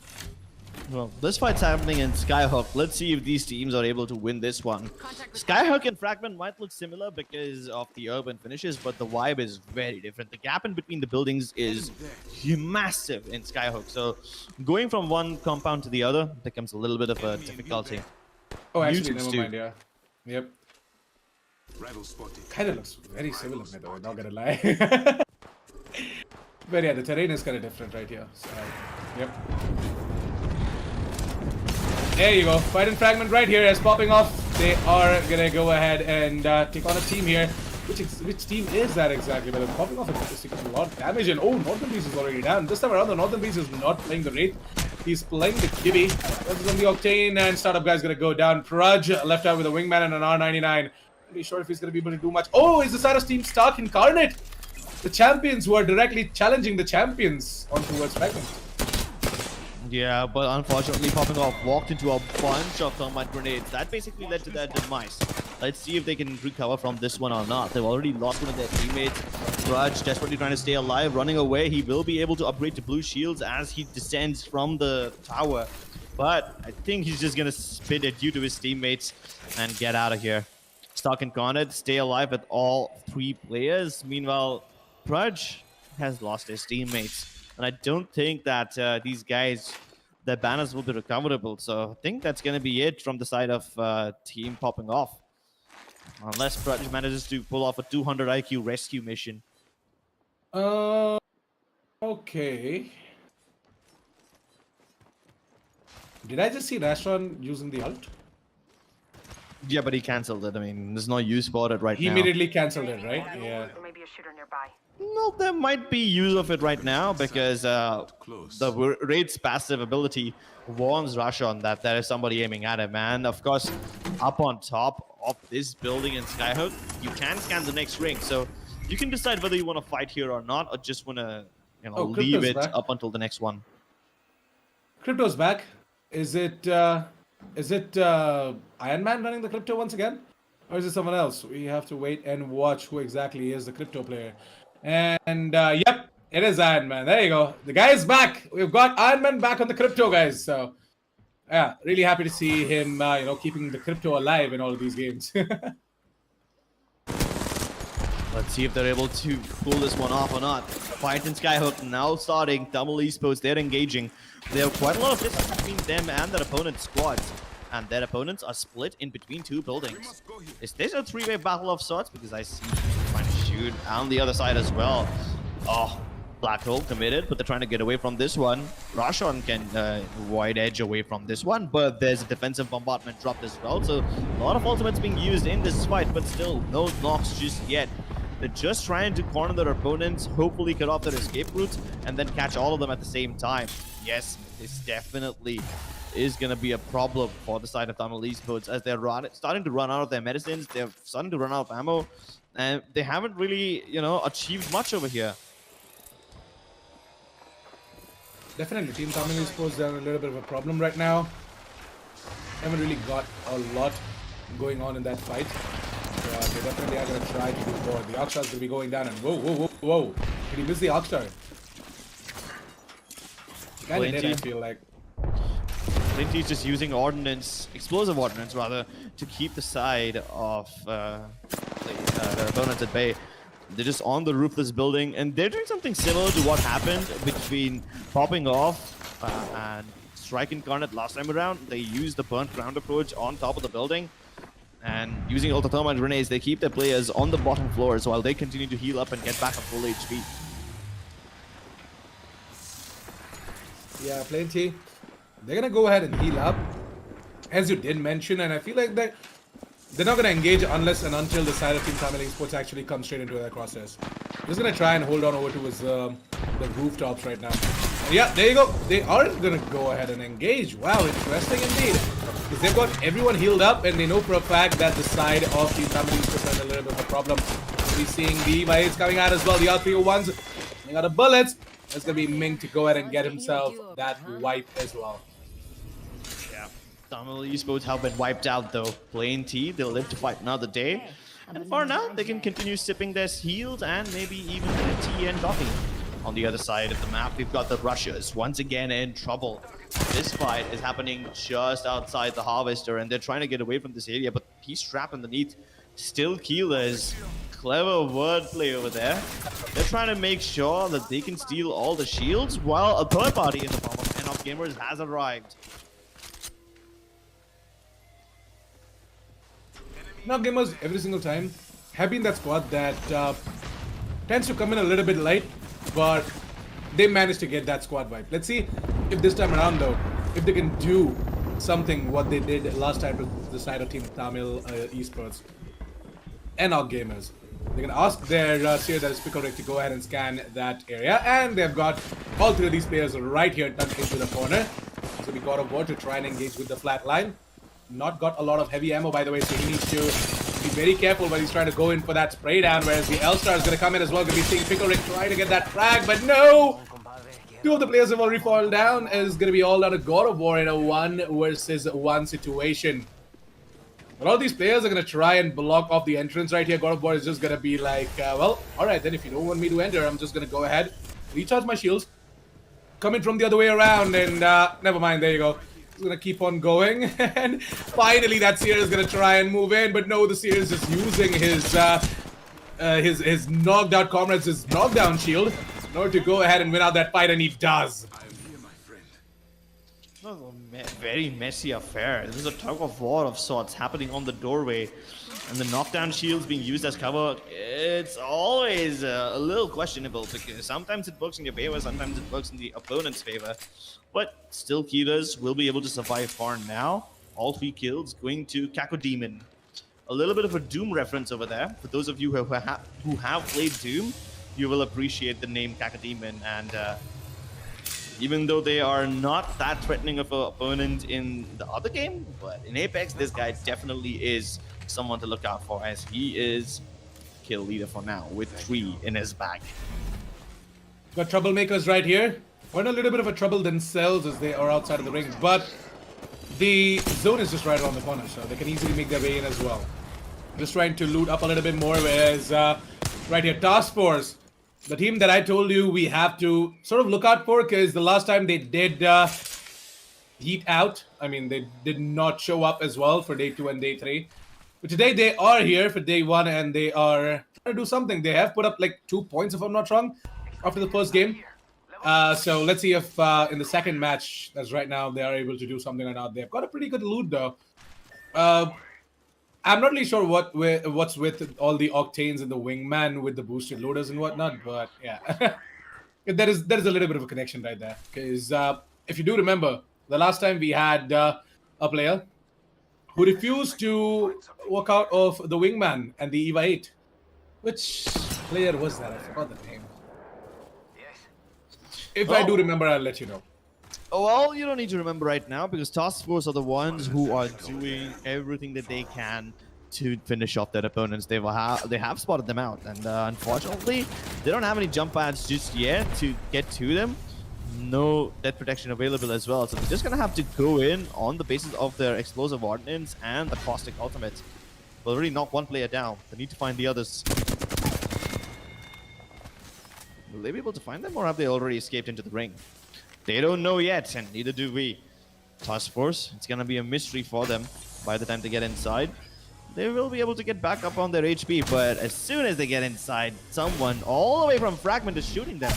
Well, this fight's happening in Skyhook. Let's see if these teams are able to win this one. Skyhook and Fragment might look similar because of the urban finishes, but the vibe is very different. The gap in between the buildings is massive in Skyhook. So going from one compound to the other becomes a little bit of a difficulty. Oh, actually, Mutants never too. mind, yeah. Yep. Kind of looks very similar, though, not gonna lie. But yeah, the terrain is kind of different right here. So, yep. There you go. Fight and Fragment right here as popping off. They are gonna go ahead and take on a team here. Which team is that exactly? But they're popping off a lot of damage. And oh, Northern Beast is already down. This time around, the Northern Beast is not playing the Wraith. He's playing the Gibby. This is on the Octane, and Startup Guy's gonna go down. Praj left out with a Wingman and an R99. Not sure if he's gonna be able to do much. Oh, is the Cyrus team Stark Incarnate? The champions who are directly challenging the champions on towards Fragment. Yeah, but unfortunately, popping off walked into a bunch of thermite grenades. That basically led to their demise. Let's see if they can recover from this one or not. They've already lost one of their teammates. Grudge desperately trying to stay alive, running away. He will be able to upgrade to blue shields as he descends from the tower. But I think he's just going to spit adieu to his teammates and get out of here. Stark Incarnate, stay alive with all three players. Meanwhile, Grudge has lost his teammates. And I don't think that these guys, their banners will be recoverable. So I think that's going to be it from the side of team popping off. Unless Praj manages to pull off a 200 IQ rescue mission. Okay. Did I just see Rashon using the ult? Yeah, but he cancelled it. I mean, there's no use for it right He now. immediately cancelled it, right? Yeah. Maybe a shooter nearby. No, there might be use of it right now because the Raid's passive ability warns Rashon that there is somebody aiming at him. And of course, up on top of this building in Skyhook, you can scan the next ring. So you can decide whether you want to fight here or not, or just want to leave Crypto's it back. up until the next one. Crypto's back. Is it Iron Man running the Crypto once again? Or is it someone else? We have to wait and watch who exactly is the Crypto player. And yep, it is Iron Man. There you go. The guy is back. We've got Iron Man back on the Crypto, guys. So yeah, really happy to see him, keeping the Crypto alive in all of these games. Let's see if they're able to pull this one off or not. Fight in Skyhook now starting. Tamil Esports, they're engaging. There are quite a lot of distance between them and their opponent's squads. And their opponents are split in between two buildings. Is this a three-way battle of sorts? Because I see people trying to shoot on the other side as well. Oh, Black Hole committed, but they're trying to get away from this one. Rashon can wide edge away from this one, but there's a defensive bombardment dropped as well. So a lot of ultimates being used in this fight, but still no knocks just yet. They're just trying to corner their opponents, hopefully cut off their escape routes, and then catch all of them at the same time. Yes, this definitely is going to be a problem for the side of Tamil Esports as they're starting to run out of their medicines. They're starting to run out of ammo, and they haven't really, achieved much over here. Definitely, Team Tamil Esports are a little bit of a problem right now. Haven't really got a lot going on in that fight. They definitely are going to try to do more. The Arcstar is going to be going down, and whoa. Did he miss the Arcstar? Kind of did, I feel like. Plenty is just using ordnance, explosive ordnance rather, to keep the side of the opponents at bay. They're just on the roof of this building, and they're doing something similar to what happened between popping off and Strike Incarnate last time around. They used the burnt ground approach on top of the building, and using Ultra Thermite grenades, they keep their players on the bottom floors while they continue to heal up and get back on full HP. Yeah, Plenty. They're gonna go ahead and heal up, as you did mention, and I feel like that they're not gonna engage unless and until the side of Team Tamil Esports actually comes straight into their crosshairs. Just gonna try and hold on over to his the rooftops right now. And yeah, there you go. They are gonna go ahead and engage. Wow, interesting indeed. Because they've got everyone healed up, and they know for a fact that the side of Team Tamil Esports has a little bit of a problem. We're seeing the E-Viates coming out as well. The R301s, they got the bullets. That's gonna be Ming to go ahead and get himself that wipe as well. Tamil Esports have been wiped out though. Plain T, they'll live to fight another day. And for now, they can continue sipping their heals and maybe even their tea and coffee. On the other side of the map, we've got the Russians once again in trouble. This fight is happening just outside the Harvester, and they're trying to get away from this area, but he's trapped underneath. Still Keylers. Clever wordplay over there. They're trying to make sure that they can steal all the shields, while a third party in the form of Enoch Gamers has arrived. Now gamers every single time have been that squad that tends to come in a little bit late, but they managed to get that squad vibe. Let's see if this time around though, if they can do something what they did last time with the side of Team Tamil Esports and our gamers. They're gonna ask their seer, that is Pickle Rick, to go ahead and scan that area, and they've got all three of these players right here tucked into the corner. So we got a board to try and engage with the flat line. Not got a lot of heavy ammo, by the way, so he needs to be very careful when he's trying to go in for that spray down, whereas the L-Star is going to come in as well. Going to be seeing Pickle Rick trying to get that frag, but no! Two of the players have already fallen down. Is going to be all out of God of War in a 1 versus 1 situation. But all these players are going to try and block off the entrance right here. God of War is just going to be like, well, alright, then if you don't want me to enter, I'm just going to go ahead, recharge my shields, come in from the other way around, and never mind, there you go. He's gonna keep on going, and finally that Seer is gonna try and move in, but no, the Seer is just using his knocked out comrades, his knockdown shield, in order to go ahead and win out that fight, and he does. Very messy affair. This is a tug of war of sorts happening on the doorway, and the knockdown shields being used as cover. It's always a little questionable, because sometimes it works in your favor, sometimes it works in the opponent's favor. But still, Keylers will be able to survive for now. All 3 kills going to Cacodemon. A little bit of a Doom reference over there. For those of you who have played Doom, you will appreciate the name Cacodemon. And even though they are not that threatening of an opponent in the other game, but in Apex, this guy definitely is someone to look out for, as he is kill leader for now with 3 in his bag. Got troublemakers right here. We're in a little bit of a trouble themselves as they are outside of the ring, but the zone is just right around the corner, so they can easily make their way in as well. Just trying to loot up a little bit more, whereas right here, Task Force, the team that I told you we have to sort of look out for, because the last time they did heat out, I mean, they did not show up as well for day 2 and day 3. But today they are here for day 1, and they are trying to do something. They have put up like 2 points, if I'm not wrong, after the first game. So let's see if in the second match, as right now, they are able to do something or not. They've got a pretty good loot though. I'm not really sure what's with all the octanes and the wingman with the boosted loaders and whatnot, but yeah, there is a little bit of a connection right there. Because if you do remember, the last time we had a player who refused to walk out of the wingman and the EVA 8. Which player was that? I forgot the name. If I do remember, I'll let you know. Well, you don't need to remember right now, because Task Force are the ones who are doing everything that they can to finish off their opponents. They have spotted them out, and unfortunately, they don't have any jump pads just yet to get to them. No death protection available as well, so they're just gonna have to go in on the basis of their explosive ordnance and the caustic ultimate. They'll already knock 1 player down. They need to find the others. Will they be able to find them, or have they already escaped into the ring? They don't know yet, and neither do we. Task Force, it's gonna be a mystery for them by the time they get inside. They will be able to get back up on their HP, but as soon as they get inside, someone all the way from Fragment is shooting them.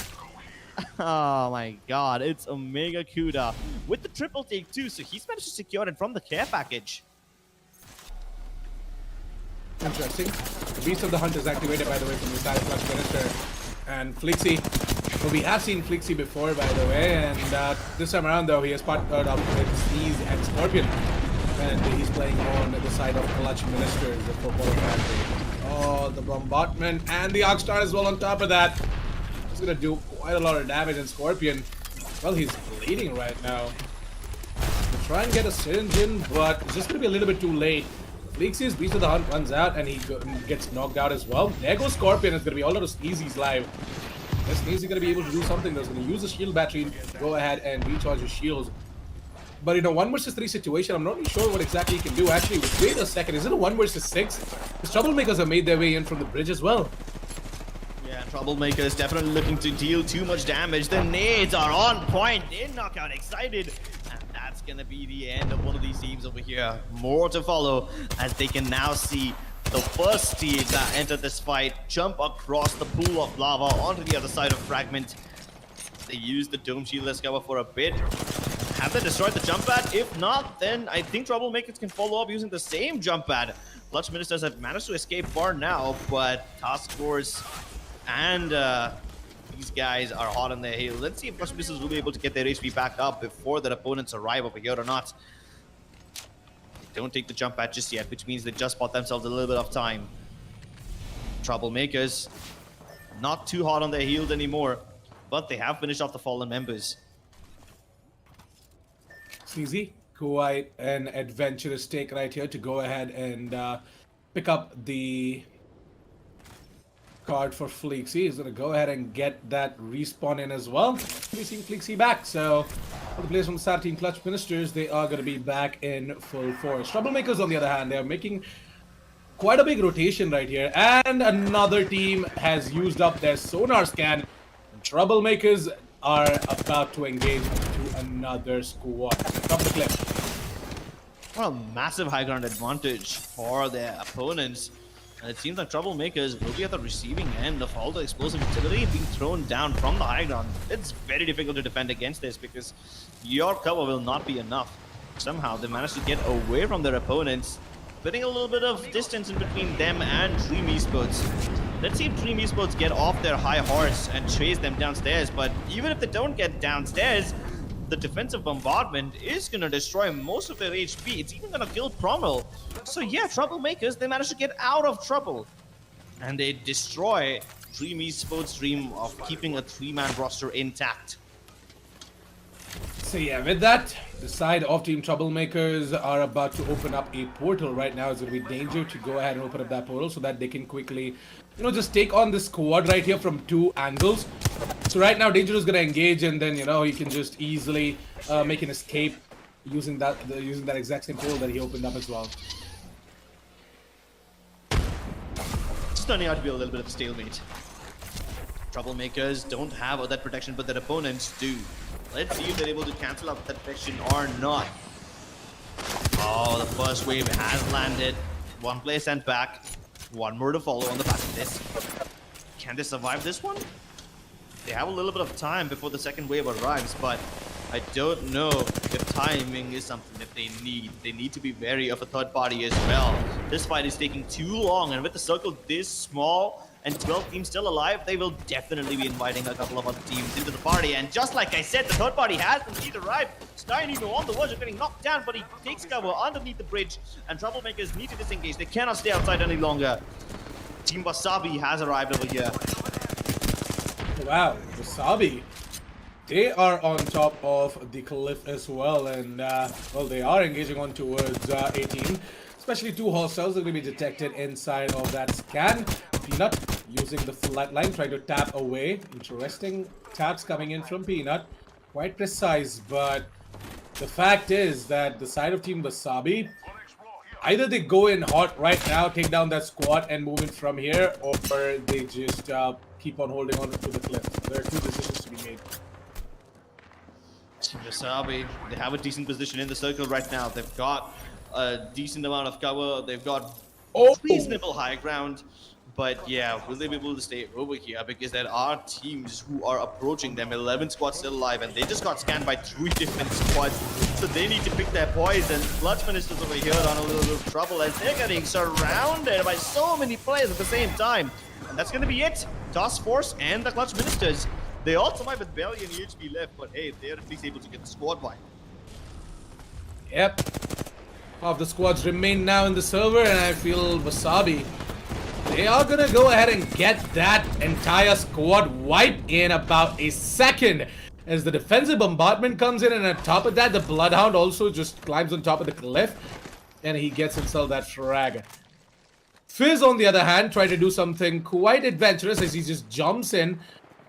Oh my god, it's Omega Kuda with the triple take too, so he's managed to secure it from the care package. Interesting. The Beast of the Hunt is activated, by the way, from the side of Clutch Minister. And Flixie, well, we have seen Flixie before, by the way, and this time around, though, he has partnered up with Sneeze and Scorpion. And he's playing on the side of Clutch Ministers for Qualifier. Oh, the bombardment and the Arcstar as well on top of that. He's gonna do quite a lot of damage, and Scorpion, well, he's bleeding right now. He'll try and get a syringe in, but it's just gonna be a little bit too late. Flixie's Beast of the Hunt runs out and he gets knocked out as well. There goes Scorpion. It's going to be all out of Sneezy's live. Is Sneezy going to be able to do something? That's going to use the shield battery to go ahead and recharge his shields. But in a 1 versus 3 situation, I'm not really sure what exactly he can do. Actually, wait a second. Is it a 1 versus 6? His Troublemakers have made their way in from the bridge as well. Yeah, Troublemakers definitely looking to deal too much damage. The nades are on point. They knock out excited. And that's going to be the end of one of these teams over here. More to follow as they can now see the first team that entered this fight jump across the pool of lava onto the other side of Fragment. They use the Dome Shield as cover for a bit. Have they destroyed the jump pad? If not, then I think Troublemakers can follow up using the same jump pad. Clutch Ministers have managed to escape far now, but Task Force and these guys are hot on their heels. Let's see if Clutch Ministers will be able to get their HP back up before their opponents arrive over here or not. They don't take the jump pad just yet, which means they just bought themselves a little bit of time. Troublemakers not too hot on their heels anymore, but they have finished off the fallen members. Sneezy, quite an adventurous take right here to go ahead and pick up the card for Flixie. He's going to go ahead and get that respawn in as well. We're seeing Flixie back, so for the players from the Star Team Clutch Ministers, they are going to be back in full force. Troublemakers, on the other hand, they are making quite a big rotation right here, and another team has used up their sonar scan. Troublemakers are about to engage into another squad. From the clip. What a massive high ground advantage for their opponents. And it seems like Troublemakers will be at the receiving end of all the explosive utility being thrown down from the high ground. It's very difficult to defend against this because your cover will not be enough. Somehow they managed to get away from their opponents, putting a little bit of distance in between them and Dream Esports. Let's see if Dream Esports get off their high horse and chase them downstairs, but even if they don't get downstairs, the defensive bombardment is going to destroy most of their HP. It's even going to kill Prommel. So yeah, Troublemakers, they managed to get out of trouble. And they destroy Dream Esports' dream of keeping a 3-man roster intact. So yeah, with that, the side of Team Troublemakers are about to open up a portal right now. It's going to be Danger to go ahead and open up that portal so that they can quickly, just take on this squad right here from 2 angles. So right now, Danger is going to engage, and then, he can just easily make an escape using that exact same portal that he opened up as well. It's turning out to be a little bit of a stalemate. Troublemakers don't have that protection, but their opponents do. Let's see if they're able to cancel out that protection or not. Oh, the first wave has landed. 1 player sent back. 1 more to follow on the back of this. Can they survive this one? They have a little bit of time before the second wave arrives, but I don't know if timing is something that they need. They need to be wary of a third party as well. This fight is taking too long, and with the circle this small and 12 teams still alive, they will definitely be inviting a couple of other teams into the party. And just like I said, the third party has indeed arrived. Steinino on the verge of getting knocked down, but he takes cover underneath the bridge, and Troublemakers need to disengage. They cannot stay outside any longer. Team Wasabi has arrived over here. Wow, Wasabi. They are on top of the cliff as well, and they are engaging on towards 18. Especially 2 hostiles are going to be detected inside of that scan. Peanut using the flatline, trying to tap away. Interesting taps coming in from Peanut. Quite precise, but the fact is that the side of Team Wasabi, either they go in hot right now, take down that squad and move in from here, or they just keep on holding on to the cliff. There are 2 decisions to be made. Wasabi, they have a decent position in the circle right now. They've got a decent amount of cover. They've got reasonable high ground. But yeah, will they be able to stay over here? Because there are teams who are approaching them. 11 squads still alive, and they just got scanned by 3 different squads. So they need to pick their poison. Clutch Ministers over here are on a little bit of trouble as they're getting surrounded by so many players at the same time. And that's going to be it. Task Force and the Clutch Ministers. They all survive with barely any HP left, but hey, they're at least able to get the squad wipe. Yep. Half the squads remain now in the server, and I feel Wasabi, they are gonna go ahead and get that entire squad wiped in about a second. As the defensive bombardment comes in, and on top of that, the Bloodhound also just climbs on top of the cliff, and he gets himself that frag. Fizz, on the other hand, tried to do something quite adventurous as he just jumps in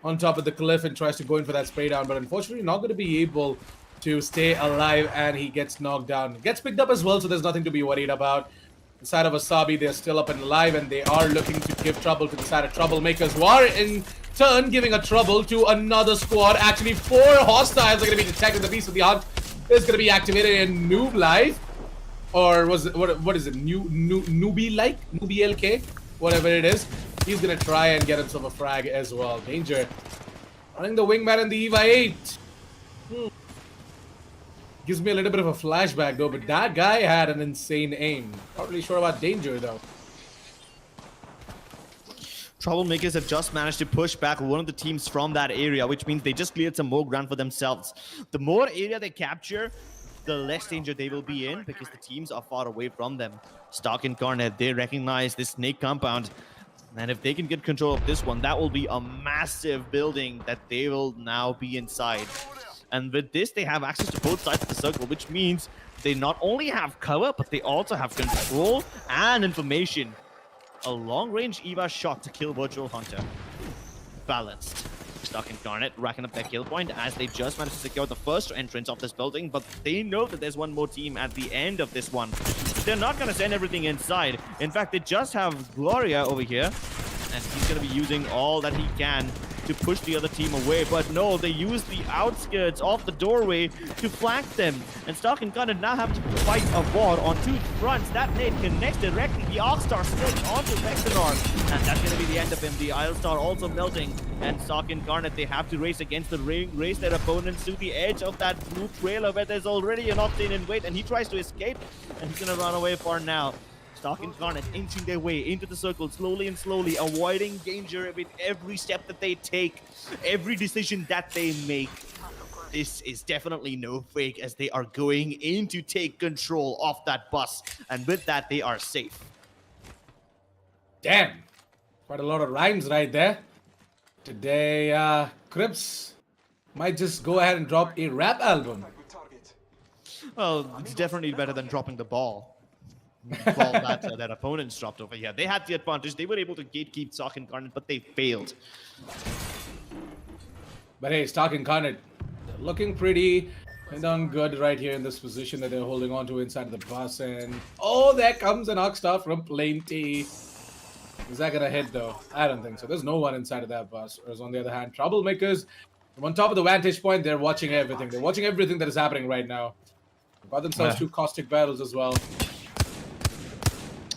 on top of the cliff and tries to go in for that spray down, but unfortunately not going to be able to stay alive, and he gets knocked down. Gets picked up as well, so there's nothing to be worried about. The side of Wasabi, they're still up and alive, and they are looking to give trouble to the side of Troublemakers, who are in turn giving a trouble to another squad. Actually, 4 hostiles are going to be detected. The Beast of the Hunt is going to be activated in Noob Life. Or was it, what is it? Newbie LK? Whatever it is. He's going to try and get himself a frag as well. Danger. Running the Wingman and the EVA 8. Gives me a little bit of a flashback though, but that guy had an insane aim. Not really sure about Danger though. Troublemakers have just managed to push back one of the teams from that area, which means they just cleared some more ground for themselves. The more area they capture, the less danger they will be in because the teams are far away from them. Stark Incarnate, they recognize this snake compound. And if they can get control of this one, that will be a massive building that they will now be inside. And with this, they have access to both sides of the circle, which means they not only have cover, but they also have control and information. A long-range EVA shot to kill Virtual Hunter. Balanced. Stark Incarnate racking up their kill point as they just managed to secure the first entrance of this building, but they know that there's one more team at the end of this one. They're not going to send everything inside. In fact, they just have Gloria over here, and he's going to be using all that he can to push the other team away, but no, they use the outskirts of the doorway to flank them. And Stark and Gunner now have to fight a war on 2 fronts. That nade connects directly the Arcstar straight onto Vexenor, and that's going to be the end of him. The Isle-Star also melting, and Stark Incarnate, they have to race against the ring, race their opponents to the edge of that blue trailer where there's already an Octane in wait, and he tries to escape, and he's going to run away for now. Stark Incarnate inching their way into the circle slowly and slowly, avoiding danger with every step that they take, every decision that they make. This is definitely no fake as they are going in to take control of that bus, and with that they are safe. Damn, quite a lot of rhymes right there. Today, Crips might just go ahead and drop a rap album. Well, it's definitely better than dropping the ball. Ball that their opponents dropped over here. They had the advantage. They were able to gatekeep Stark Incarnate, but they failed. But hey, Stark Incarnate, they're looking pretty darn good right here in this position that they're holding on to inside of the bus. And oh, there comes an Arcstar from Plane T. Is that gonna hit though? I don't think so. There's no one inside of that bus. Whereas on the other hand, Troublemakers, from on top of the vantage point, they're watching everything. They're watching everything that is happening right now. They've got themselves 2 caustic battles as well.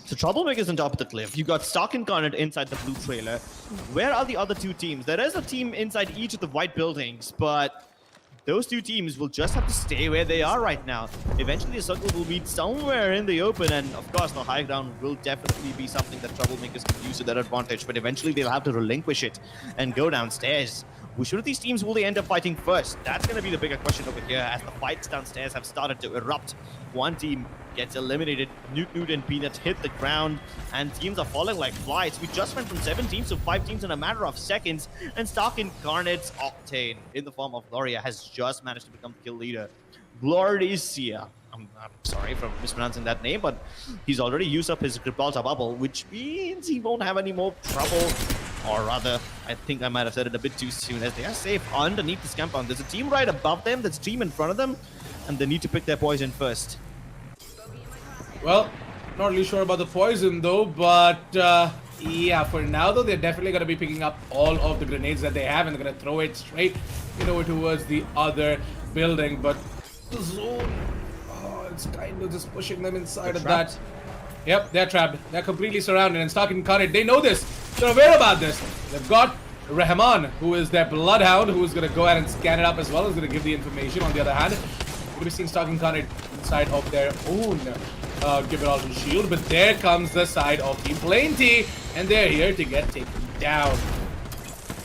So Troublemakers on top of the cliff. You got Stark Incarnate inside the blue trailer. Where are the other 2 teams? There is a team inside each of the white buildings, but those 2 teams will just have to stay where they are right now. Eventually the circle will meet somewhere in the open, and of course the high ground will definitely be something that Troublemakers can use to their advantage, but eventually they'll have to relinquish it and go downstairs. Which one of these teams will they end up fighting first? That's going to be the bigger question over here as the fights downstairs have started to erupt. One team gets eliminated. Newt and Peanuts hit the ground, and teams are falling like flies. We just went from 7 teams to 5 teams in a matter of seconds, and Stark Incarnate's Octane, in the form of Gloria, has just managed to become kill leader. Gloricia. I'm sorry for mispronouncing that name, but he's already used up his Gibraltar bubble, which means he won't have any more trouble. Or rather, I think I might have said it a bit too soon, as they are safe underneath this compound. There's a team right above them, there's a team in front of them, and they need to pick their poison first. Well, not really sure about the poison though, but yeah, for now though, they're definitely going to be picking up all of the grenades that they have, and they're going to throw it straight over towards the other building, but the zone, oh, it's kind of just pushing them inside of trapped. that. Yep, they're trapped. They're completely surrounded, and Stark Incarnate, they know this. They're aware about this. They've got Rahman, who is their bloodhound, who is going to go ahead and scan it up as well. Is going to give the information. On the other hand, we're going to be seeing Stark Incarnate inside of their own give it all to shield, but there comes the side of Team Plenty, and they're here to get taken down.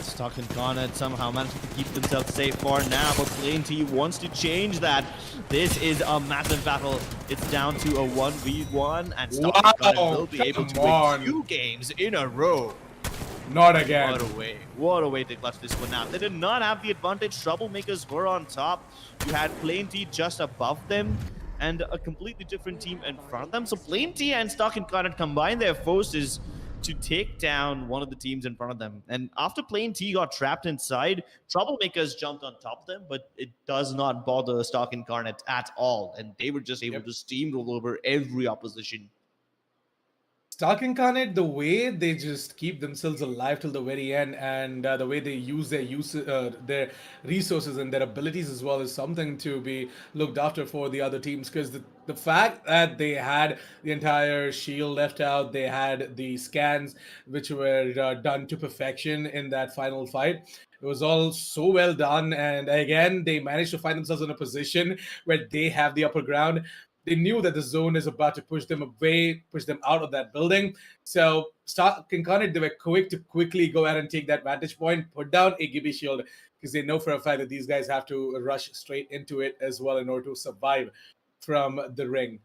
Stark Incarnate somehow managing to keep themselves safe for now, but Plenty wants to change that. This is a massive battle. It's down to a 1v1, and Stark Incarnate will be able to win 2 games in a row. Not again. What a way to clutch this one out. They did not have the advantage. Troublemakers were on top. You had Plenty just above them, and a completely different team in front of them. So Plenty and Stark Incarnate combine their forces to take down one of the teams in front of them. And after Plenty got trapped inside, Troublemakers jumped on top of them, but it does not bother Stark Incarnate at all. And they were just able to steamroll over every opposition. Stark Incarnate, the way they just keep themselves alive till the very end, and the way they use their resources and their abilities as well, is something to be looked after for the other teams. Because the fact that they had the entire shield left out, they had the scans which were done to perfection in that final fight. It was all so well done, and again they managed to find themselves in a position where they have the upper ground. They knew that the zone is about to push them away, push them out of that building. So Stark Incarnate, they were quick to quickly go ahead and take that vantage point, put down a Gibby shield, because they know for a fact that these guys have to rush straight into it as well in order to survive from the ring.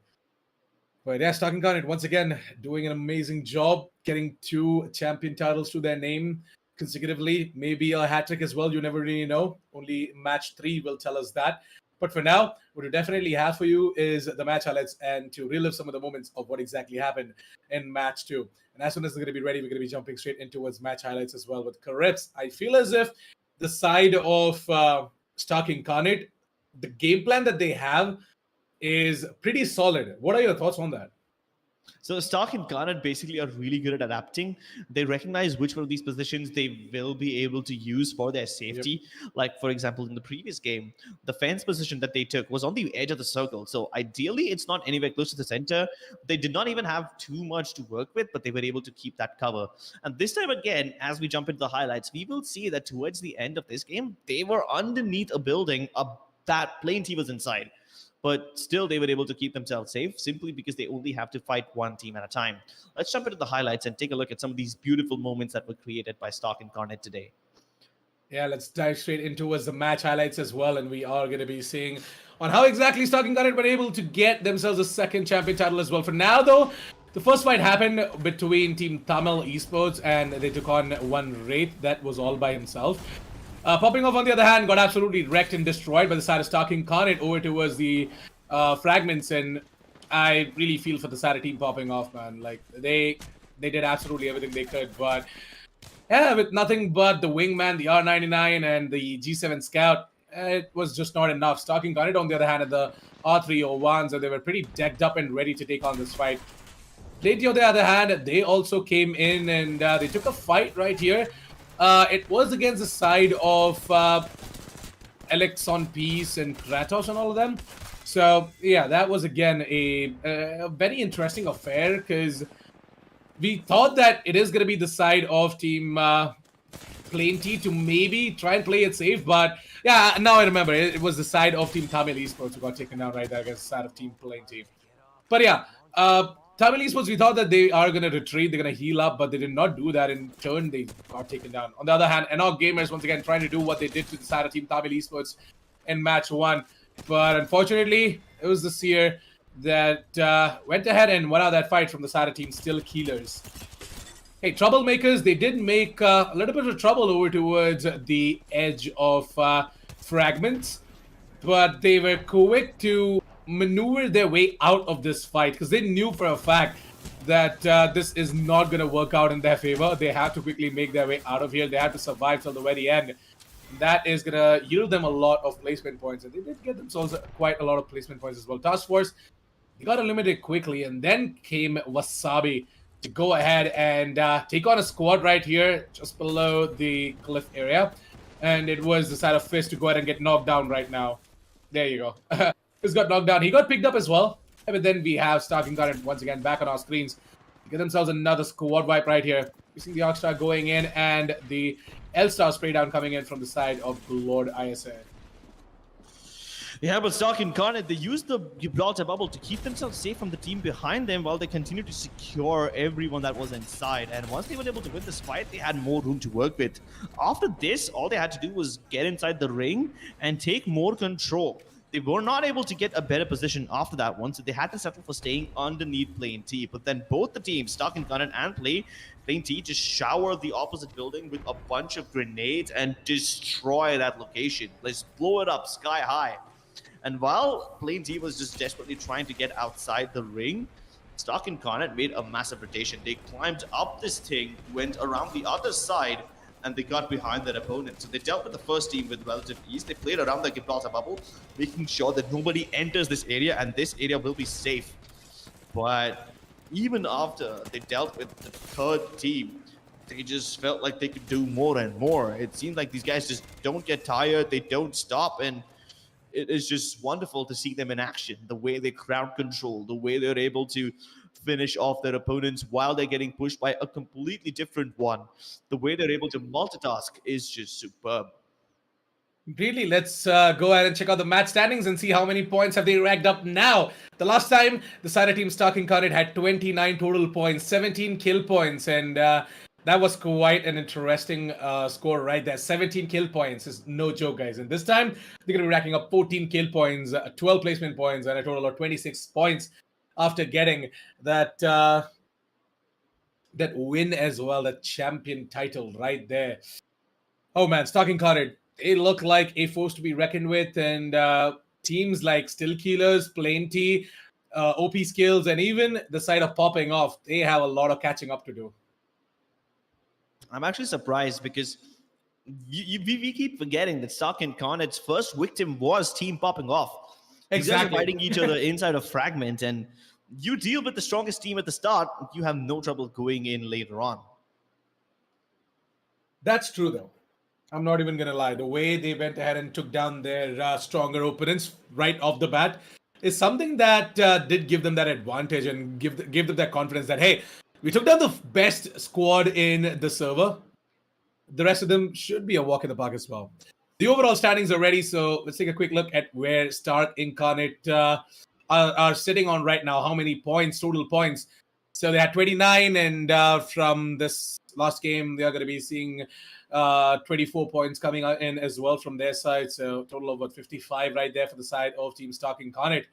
But yeah, Stark Incarnate, once again, doing an amazing job, getting 2 champion titles to their name consecutively. Maybe a hat-trick as well, you never really know. Only match 3 will tell us that. But for now, what we definitely have for you is the match highlights and to relive some of the moments of what exactly happened in match 2. And as soon as they're going to be ready, we're going to be jumping straight into towards match highlights as well with Caribs. I feel as if the side of Stark Incarnate, the game plan that they have is pretty solid. What are your thoughts on that? So Stark and Garnet basically are really good at adapting. They recognize which one of these positions they will be able to use for their safety. Yep. Like, for example, in the previous game, the fence position that they took was on the edge of the circle. So ideally, it's not anywhere close to the center. They did not even have too much to work with, but they were able to keep that cover. And this time again, as we jump into the highlights, we will see that towards the end of this game, they were underneath a building that Plenty was inside. But still, they were able to keep themselves safe simply because they only have to fight one team at a time. Let's jump into the highlights and take a look at some of these beautiful moments that were created by Stark Incarnate today. Yeah, let's dive straight into the match highlights as well. And we are going to be seeing on how exactly Stark Incarnate were able to get themselves a second champion title as well. For now, though, the first fight happened between Team Tamil Esports, and they took on one Wraith that was all by himself. Popping off, on the other hand, got absolutely wrecked and destroyed by the side of Stark Incarnate over towards the fragments, and I really feel for the side team Popping off, man. Like, they did absolutely everything they could, but yeah, with nothing but the Wingman, the R99, and the G7 Scout, it was just not enough. Stark Incarnate, on the other hand, at the R301s, so they were pretty decked up and ready to take on this fight. Plenty, on the other hand, they also came in and they took a fight right here. It was against the side of Alex on Peace and Kratos and all of them. So, yeah, that was, again, a very interesting affair, because we thought that it is going to be the side of Team Plenty to maybe try and play it safe. But, yeah, now I remember. It was the side of Team Tamil Esports who got taken down right there against the side of Team Plenty. But, yeah, Tamil Esports, we thought that they are going to retreat, they're going to heal up, but they did not do that. In turn, they got taken down. On the other hand, Enoch Gamers, once again, trying to do what they did to the side of Team Tamil Esports in match 1. But unfortunately, it was the Seer that went ahead and won out that fight from the side of Team Still Killers. Hey, Troublemakers, they did make a little bit of trouble over towards the edge of fragments, but they were quick to maneuver their way out of this fight, because they knew for a fact that this is not going to work out in their favor. They have to quickly make their way out of here. They have to survive till the very end. That is going to yield them a lot of placement points, and they did get themselves quite a lot of placement points as well. Task Force, they got eliminated quickly, and then came Wasabi to go ahead and take on a squad right here just below the cliff area, and it was the side of Fist to go ahead and get knocked down right now. There you go. He's got knocked down. He got picked up as well. But then we have Stark Incarnate once again back on our screens. Get themselves another squad wipe right here. You see the Arcstar going in and the L-Star spray down coming in from the side of Lord ISA. Yeah, but Stark Incarnate, they used the Gibraltar bubble to keep themselves safe from the team behind them while they continued to secure everyone that was inside. And once they were able to win this fight, they had more room to work with. After this, all they had to do was get inside the ring and take more control. They were not able to get a better position after that one, so they had to settle for staying underneath Plane T. But then both the teams, Stark Incarnate and Plane T, just shower the opposite building with a bunch of grenades and destroy that location. Let's blow it up sky high. And while Plane T was just desperately trying to get outside the ring, Stark Incarnate made a massive rotation. They climbed up this thing, went around the other side, and they got behind their opponent. So they dealt with the first team with relative ease. They played around the Gibraltar bubble, making sure that nobody enters this area, and this area will be safe. But even after they dealt with the third team, they just felt like they could do more and more. It seemed like these guys just don't get tired, they don't stop, and it is just wonderful to see them in action. The way they crowd control, the way they're able to finish off their opponents while they're getting pushed by a completely different one. The way they're able to multitask is just superb. Really, let's go ahead and check out the match standings and see how many points have they racked up now. The last time, the Side team Stark Incarnate had 29 total points, 17 kill points, and that was quite an interesting score right there. 17 kill points is no joke, guys. And this time, they're going to be racking up 14 kill points, 12 placement points, and a total of 26 points after getting that that win as well, that champion title right there. Oh man, Stark Incarnate, they look like a force to be reckoned with, and teams like Still Killers, Plane T, OP Skills, and even the side of Popping Off, they have a lot of catching up to do. I'm actually surprised because we keep forgetting that Stark Incarnate's first victim was Team Popping Off. These guys are Exactly. fighting each other inside of Fragment, and you deal with the strongest team at the start, you have no trouble going in later on. That's true, though. I'm not even going to lie. The way they went ahead and took down their stronger opponents right off the bat is something that did give them that advantage and give them that confidence that, hey, we took down the best squad in the server. The rest of them should be a walk in the park as well. The overall standings are ready, so let's take a quick look at where Stark Incarnate are sitting on right now. How many points, total points? So they had 29, and from this last game, they are going to be seeing 24 points coming in as well from their side. So total of about 55 right there for the side of Team Stark Incarnate.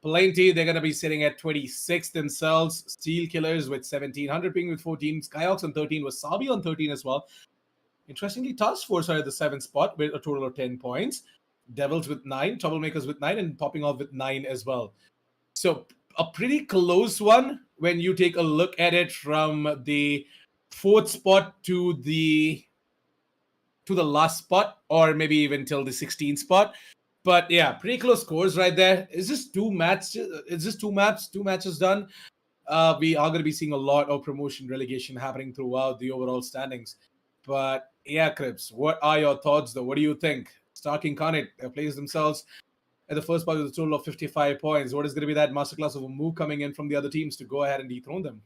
Plenty, they're going to be sitting at 26 themselves. Steel Killers with 1700 ping with 14. Skyhawks on 13. Wasabi on 13 as well. Interestingly, Task Force are at the 7th spot with a total of 10 points. Devils with 9, Troublemakers with 9, and Popping Off with 9 as well. So a pretty close one when you take a look at it from the 4th spot to the last spot, or maybe even till the 16th spot. But yeah, pretty close scores right there. It's just two matches. It's just two matches done. We are going to be seeing a lot of promotion relegation happening throughout the overall standings. But yeah, Crips, what are your thoughts though? What do you think? Stark Incarnate plays themselves at the first part with a total of 55 points. What is going to be that masterclass of a move coming in from the other teams to go ahead and dethrone them?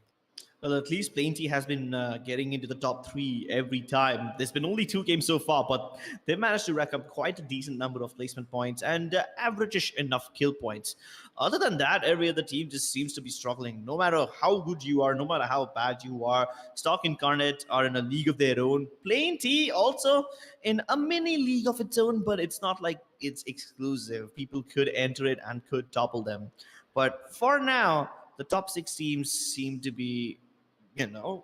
Well, at least Plane T has been getting into the top 3 every time. There's been only 2 games so far, but they've managed to rack up quite a decent number of placement points and average-ish enough kill points. Other than that, every other team just seems to be struggling. No matter how good you are, no matter how bad you are, Stark Incarnate are in a league of their own. Plane T also in a mini league of its own, but it's not like it's exclusive. People could enter it and could topple them. But for now, the top 6 teams seem to be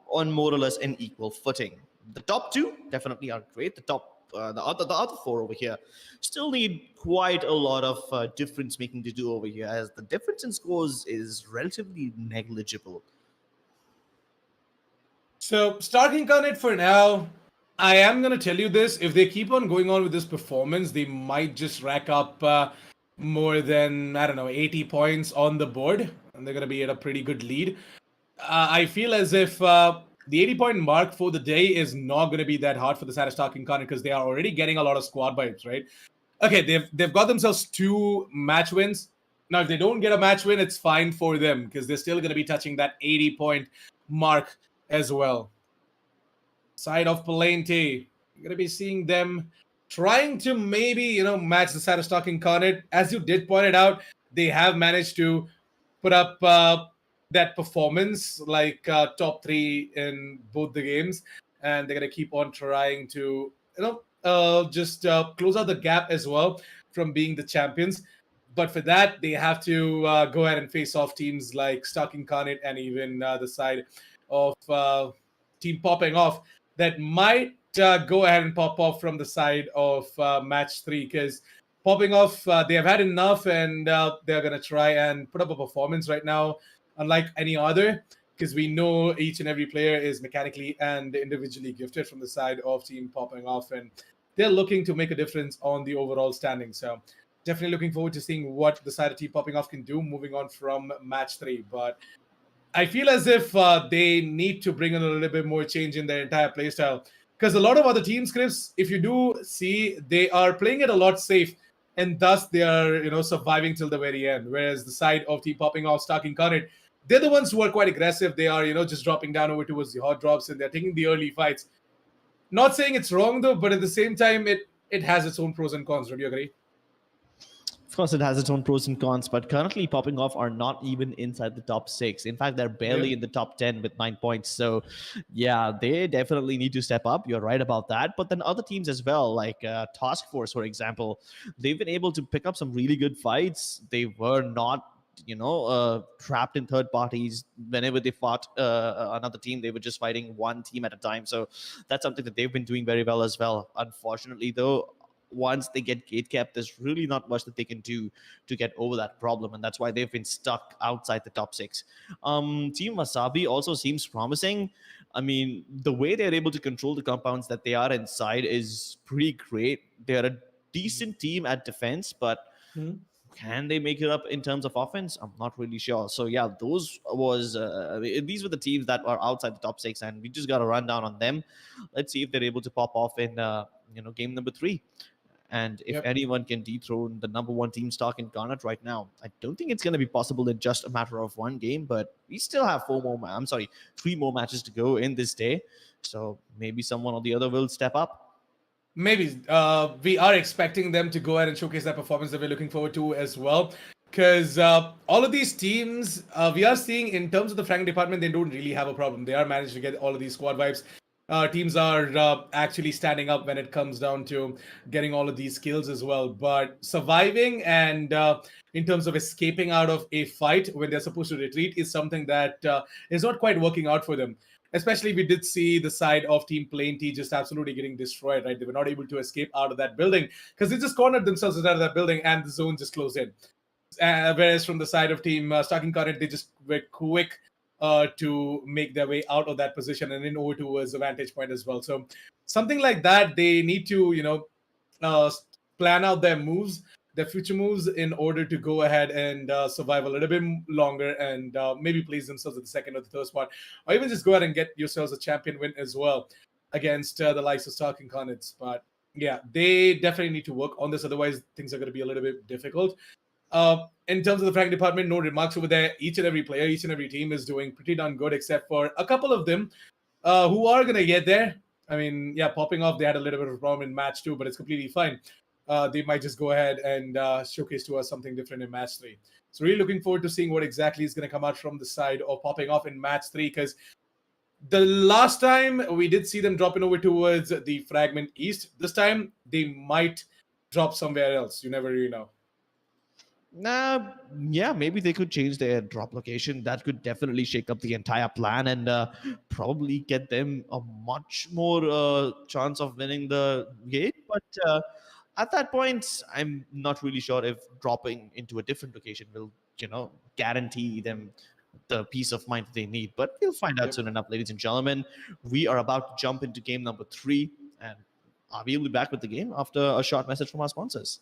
on more or less an equal footing. The top 2 definitely are great. The other 4 over here still need quite a lot of difference making to do over here, as the difference in scores is relatively negligible. So Stark Incarnate for now, I am going to tell you this. If they keep on going on with this performance, they might just rack up more than, 80 points on the board. And they're going to be at a pretty good lead. I feel as if the 80-point mark for the day is not going to be that hard for the Stark Incarnate because they are already getting a lot of squad vibes, right? okay, they've got themselves 2 match wins. Now, if they don't get a match win, it's fine for them because they're still going to be touching that 80-point mark as well. Side of Palente, you're going to be seeing them trying to maybe, match the side of Stock Incarnate. As you did point it out, they have managed to put up that performance like top 3 in both the games. And they're going to keep on trying to, just close out the gap as well from being the champions. But for that, they have to go ahead and face off teams like Stock Incarnate and even the side of Team Popping Off that might go ahead and pop off from the side of match 3 because Popping Off, they have had enough and they're going to try and put up a performance right now, unlike any other, because we know each and every player is mechanically and individually gifted from the side of Team Popping Off, and they're looking to make a difference on the overall standing. So definitely looking forward to seeing what the side of Team Popping Off can do moving on from match 3. But I feel as if they need to bring in a little bit more change in their entire playstyle. Because a lot of other team scripts, if you do see, they are playing it a lot safe. And thus they are, surviving till the very end. Whereas the side of Team Popping Off, Stock Incarnate, they're the ones who are quite aggressive. They are, just dropping down over towards the hot drops and they're taking the early fights. Not saying it's wrong though, but at the same time, it has its own pros and cons. Would you agree? Of course, it has its own pros and cons, but currently Popping Off are not even inside the top 6. In fact, they're barely in the top 10 with 9 points. So, yeah, they definitely need to step up. You're right about that. But then other teams as well, like Task Force, for example, they've been able to pick up some really good fights. They were not trapped in third parties. Whenever they fought another team, they were just fighting one team at a time. So that's something that they've been doing very well as well. Unfortunately, though, once they get gate capped, there's really not much that they can do to get over that problem, and that's why they've been stuck outside the top 6. Team Wasabi also seems promising. I mean, the way they're able to control the compounds that they are inside is pretty great. They're a decent team at defense, but can they make it up in terms of offense? I'm not really sure. So yeah, these were the teams that are outside the top 6, and we just got to run down on them. Let's see if they're able to pop off in game number 3. And if anyone can dethrone the number 1 team Stock Incarnate right now, I don't think it's going to be possible in just a matter of one game, but we still have 3 more matches to go in this day. So maybe someone or the other will step up. Maybe. We are expecting them to go ahead and showcase that performance that we're looking forward to as well. Because all of these teams, we are seeing in terms of the frank department, they don't really have a problem. They are managed to get all of these squad vibes. Teams are actually standing up when it comes down to getting all of these skills as well. But surviving and in terms of escaping out of a fight when they're supposed to retreat is something that is not quite working out for them. Especially, we did see the side of Team Plainty just absolutely getting destroyed, right? They were not able to escape out of that building because they just cornered themselves out of that building and the zone just closed in. Whereas from the side of Team Stock Incarnate, they just were quick to make their way out of that position and then over towards the vantage point as well. So something like that, they need to, plan out their moves, their future moves in order to go ahead and survive a little bit longer and maybe place themselves at the second or the third spot, or even just go ahead and get yourselves a champion win as well against the likes of Stock Incarnates. But yeah, they definitely need to work on this. Otherwise, things are going to be a little bit difficult. In terms of the frank department, no remarks over there. Each and every player, each and every team is doing pretty darn good, except for a couple of them who are going to get there. I mean, yeah, Popping Off, they had a little bit of a problem in match 2, but it's completely fine. They might just go ahead and showcase to us something different in match 3. So really looking forward to seeing what exactly is going to come out from the side of Popping Off in match 3, because the last time we did see them dropping over towards the Fragment East. This time, they might drop somewhere else. You never really know. Yeah, maybe they could change their drop location. That could definitely shake up the entire plan and probably get them a much more chance of winning the game. But at that point, I'm not really sure if dropping into a different location will, guarantee them the peace of mind they need. But we'll find out soon enough, ladies and gentlemen. We are about to jump into game number 3, and we'll be back with the game after a short message from our sponsors.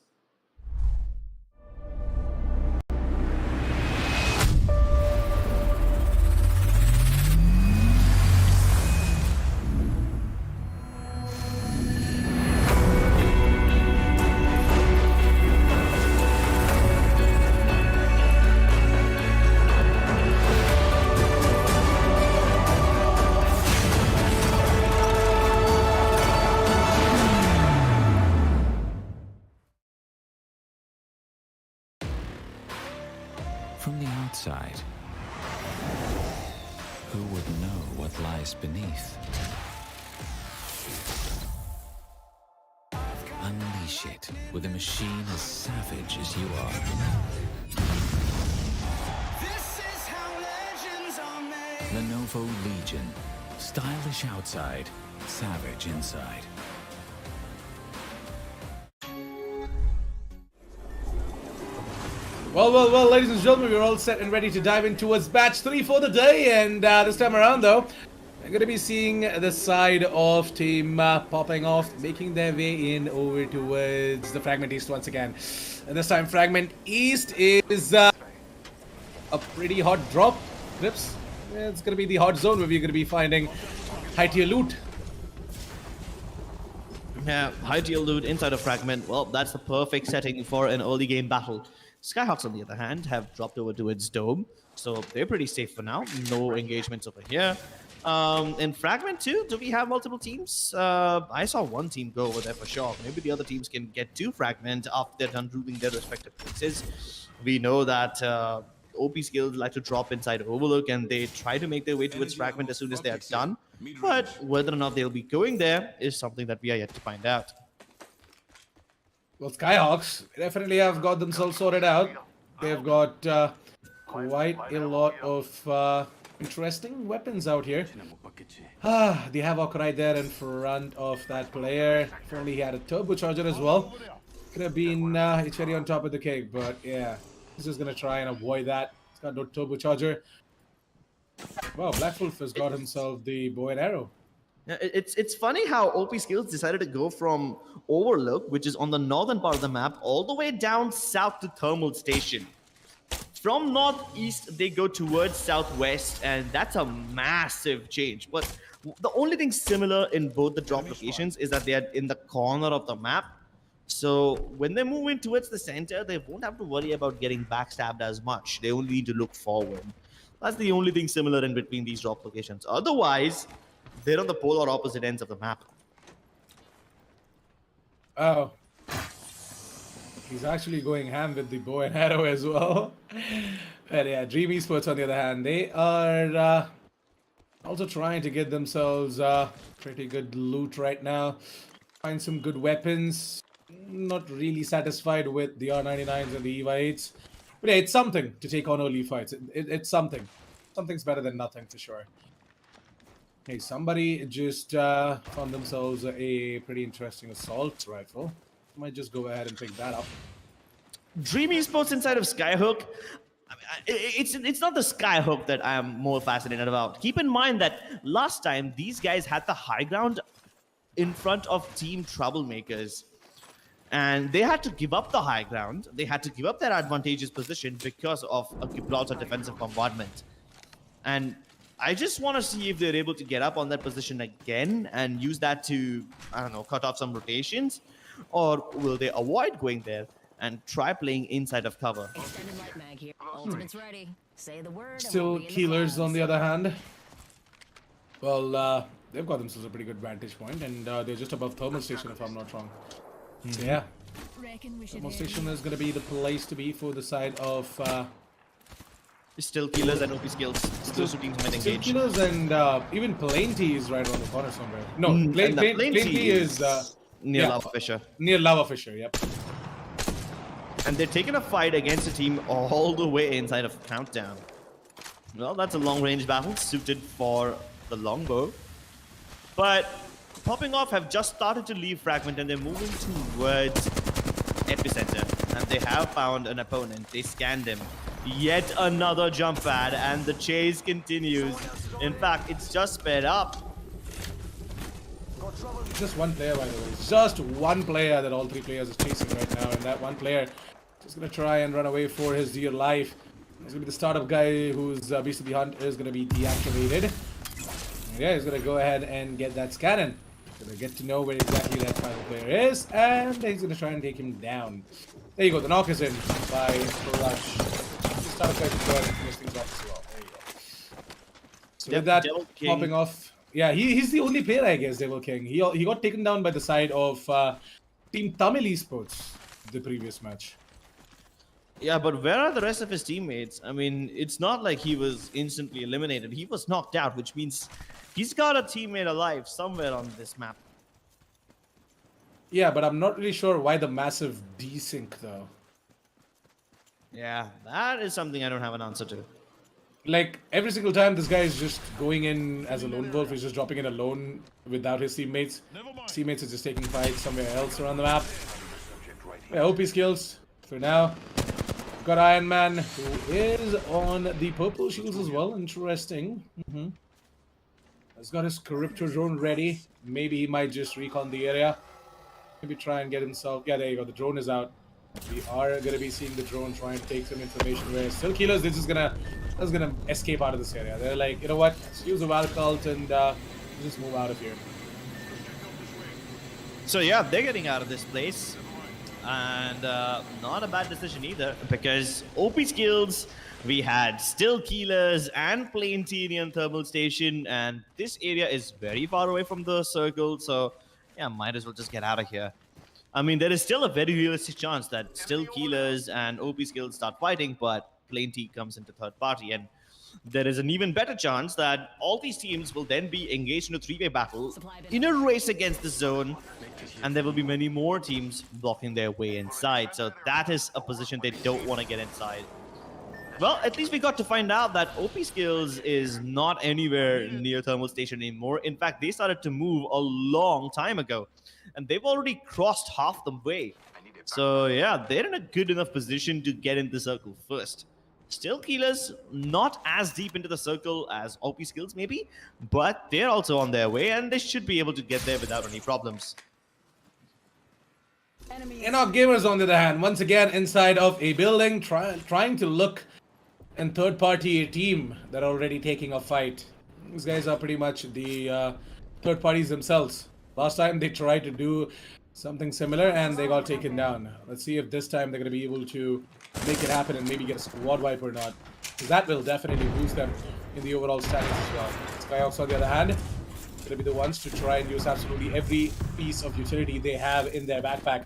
outside. Who would know what lies beneath? Unleash it with a machine as savage as you are. This is how legends are made. Lenovo Legion. Stylish outside, savage inside. Well, ladies and gentlemen, we're all set and ready to dive in towards batch 3 for the day. And this time around, though, we're going to be seeing the side of team popping off, making their way in over towards the Fragment East once again. And this time, Fragment East is a pretty hot drop. Grips. It's going to be the hot zone where we're going to be finding high tier loot. Yeah, high tier loot inside of Fragment. Well, that's the perfect setting for an early game battle. Skyhawks, on the other hand, have dropped over to its dome, so they're pretty safe for now. No engagements over here. In Fragment 2, do we have multiple teams? I saw one team go over there for sure. Maybe the other teams can get to Fragment after they're done ruling their respective places. We know that OP skills like to drop inside Overlook, and they try to make their way towards Fragment as soon as they are done. But whether or not they'll be going there is something that we are yet to find out. Well, Skyhawks definitely have got themselves sorted out. They've got quite a lot of interesting weapons out here. The Havoc right there in front of that player. If only he had a turbocharger as well. Could have been a cherry on top of the cake, but yeah. He's just going to try and avoid that. He's got no turbocharger. Wow, Black Wolf has got himself the bow and arrow. Yeah, it's funny how OP Skills decided to go from Overlook, which is on the northern part of the map, all the way down south to Thermal Station. From northeast, they go towards southwest, and that's a massive change. But the only thing similar in both the drop locations is that they are in the corner of the map. So when they move in towards the center, they won't have to worry about getting backstabbed as much. They only need to look forward. That's the only thing similar in between these drop locations. Otherwise, they're on the polar opposite ends of the map. Oh. He's actually going ham with the bow and arrow as well. But yeah, Dream Esports on the other hand, they are also trying to get themselves pretty good loot right now. Find some good weapons. Not really satisfied with the R99s and the EVA 8s. But yeah, it's something to take on early fights. It's something. Something's better than nothing for sure. Hey, somebody just found themselves a pretty interesting assault rifle. Might just go ahead and pick that up. Dream Esports inside of Skyhook. It's not the Skyhook that I am more fascinated about. Keep in mind that last time these guys had the high ground in front of Team Troublemakers. And they had to give up the high ground. They had to give up their advantageous position because of a Gibraltar defensive bombardment. And I just want to see if they're able to get up on that position again and use that to, I don't know, cut off some rotations. Or will they avoid going there and try playing inside of cover? Extended light mag here. Ultimate's ready. Say the word. and Still we'll be in the Keelers on clouds. the other hand. Well, they've got themselves a pretty good vantage point, and they're just above Thermal Station if I'm not wrong. So yeah, Thermal Station is going to be the place to be for the side of... Still Killers and OP Skills. Those two teams might Still engage. Keelers and even Plain T is right on the corner somewhere. No, Plain Plain T is near yeah. Lava Fisher. near Lava Fisher, yep. And they're taking a fight against a team all the way inside of Countdown. Well, that's a long-range battle suited for the longbow. But Popping Off have just started to leave Fragment and they're moving towards Epicenter. And they have found an opponent. They scanned him. Yet another jump pad, and the chase continues. In fact, it's just sped up. Just one player, by the way. Just one player that all three players are chasing right now, and that one player is going to try and run away for his dear life. He's going to be the startup guy whose BCB Hunt is going to be deactivated. Yeah, he's going to go ahead and get that cannon. Going to get to know where exactly that final player is, and he's going to try and take him down. There you go, the knock is in by Rush. The startup guy should go ahead and finish things off as well. There you go. So with that Devil King. popping off, yeah, he's the only player, I guess, Devil King. He got taken down by the side of Team Tamil Esports the previous match. Yeah, but where are the rest of his teammates? I mean, it's not like he was instantly eliminated. He was knocked out, which means he's got a teammate alive somewhere on this map. Yeah, but I'm not really sure why the massive desync though. Yeah, that is something I don't have an answer to. Like every single time this guy is just going in as a lone wolf, he's just dropping in alone without his teammates. His teammates are just taking fights somewhere else around the map. Yeah, OP skills for now. Got Iron Man, who is on the purple shields as well. Interesting. Has got his crypto drone ready. Maybe he might just recon the area. Maybe try and get himself. Yeah, there you go. The drone is out. We are gonna be seeing the drone try and take some information. Where still killers, they're just gonna escape out of this area. They're like, you know what? Let's use a wild cult and just move out of here. So yeah, they're getting out of this place. And not a bad decision either, because OP skills, we had still killers and plain Tinian thermal station, and this area is very far away from the circle, so yeah, might as well just get out of here. I mean, there is still a very realistic chance that still killers and OP skills start fighting, but plain T comes into third party, and there is an even better chance that all these teams will then be engaged in a three-way battle in a race against the zone, and there will be many more teams blocking their way inside. So that is a position they don't want to get inside. Well, at least we got to find out that OP skills is not anywhere near thermal station anymore. In fact, they started to move a long time ago, and they've already crossed half the way. So yeah, they're in a good enough position to get in the circle first. Still killers, not as deep into the circle as OP skills maybe, but they're also on their way, and they should be able to get there without any problems. Enoch Gamers, on the other hand, once again inside of a building, trying to look in third-party team that are already taking a fight. These guys are pretty much the third parties themselves. Last time they tried to do something similar and they got taken down. Let's see if this time they're going to be able to make it happen and maybe get a squad wipe or not. Because that will definitely boost them in the overall standings as well. Skyhawks, on the other hand, going to be the ones to try and use absolutely every piece of utility they have in their backpack.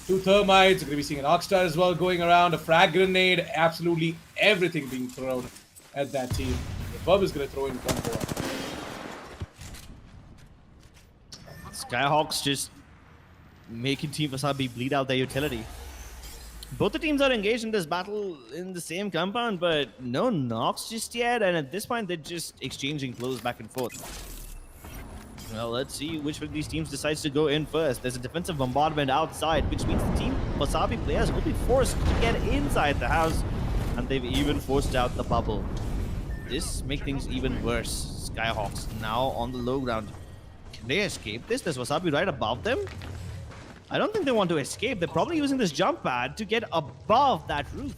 2 thermites, you're going to be seeing an Oxstar as well going around, a frag grenade, absolutely everything being thrown at that team. The Bub is going to throw in one more. Skyhawks just making Team Wasabi bleed out their utility. Both the teams are engaged in this battle in the same compound, but no knocks just yet, and at this point they're just exchanging blows back and forth. Well, let's see which of these teams decides to go in first. There's a defensive bombardment outside, which means the Team Wasabi players will be forced to get inside the house, and they've even forced out the bubble. This makes things even worse. Skyhawks now on the low ground. Can they escape this? There's Wasabi right above them. I don't think they want to escape. They're probably using this jump pad to get above that roof.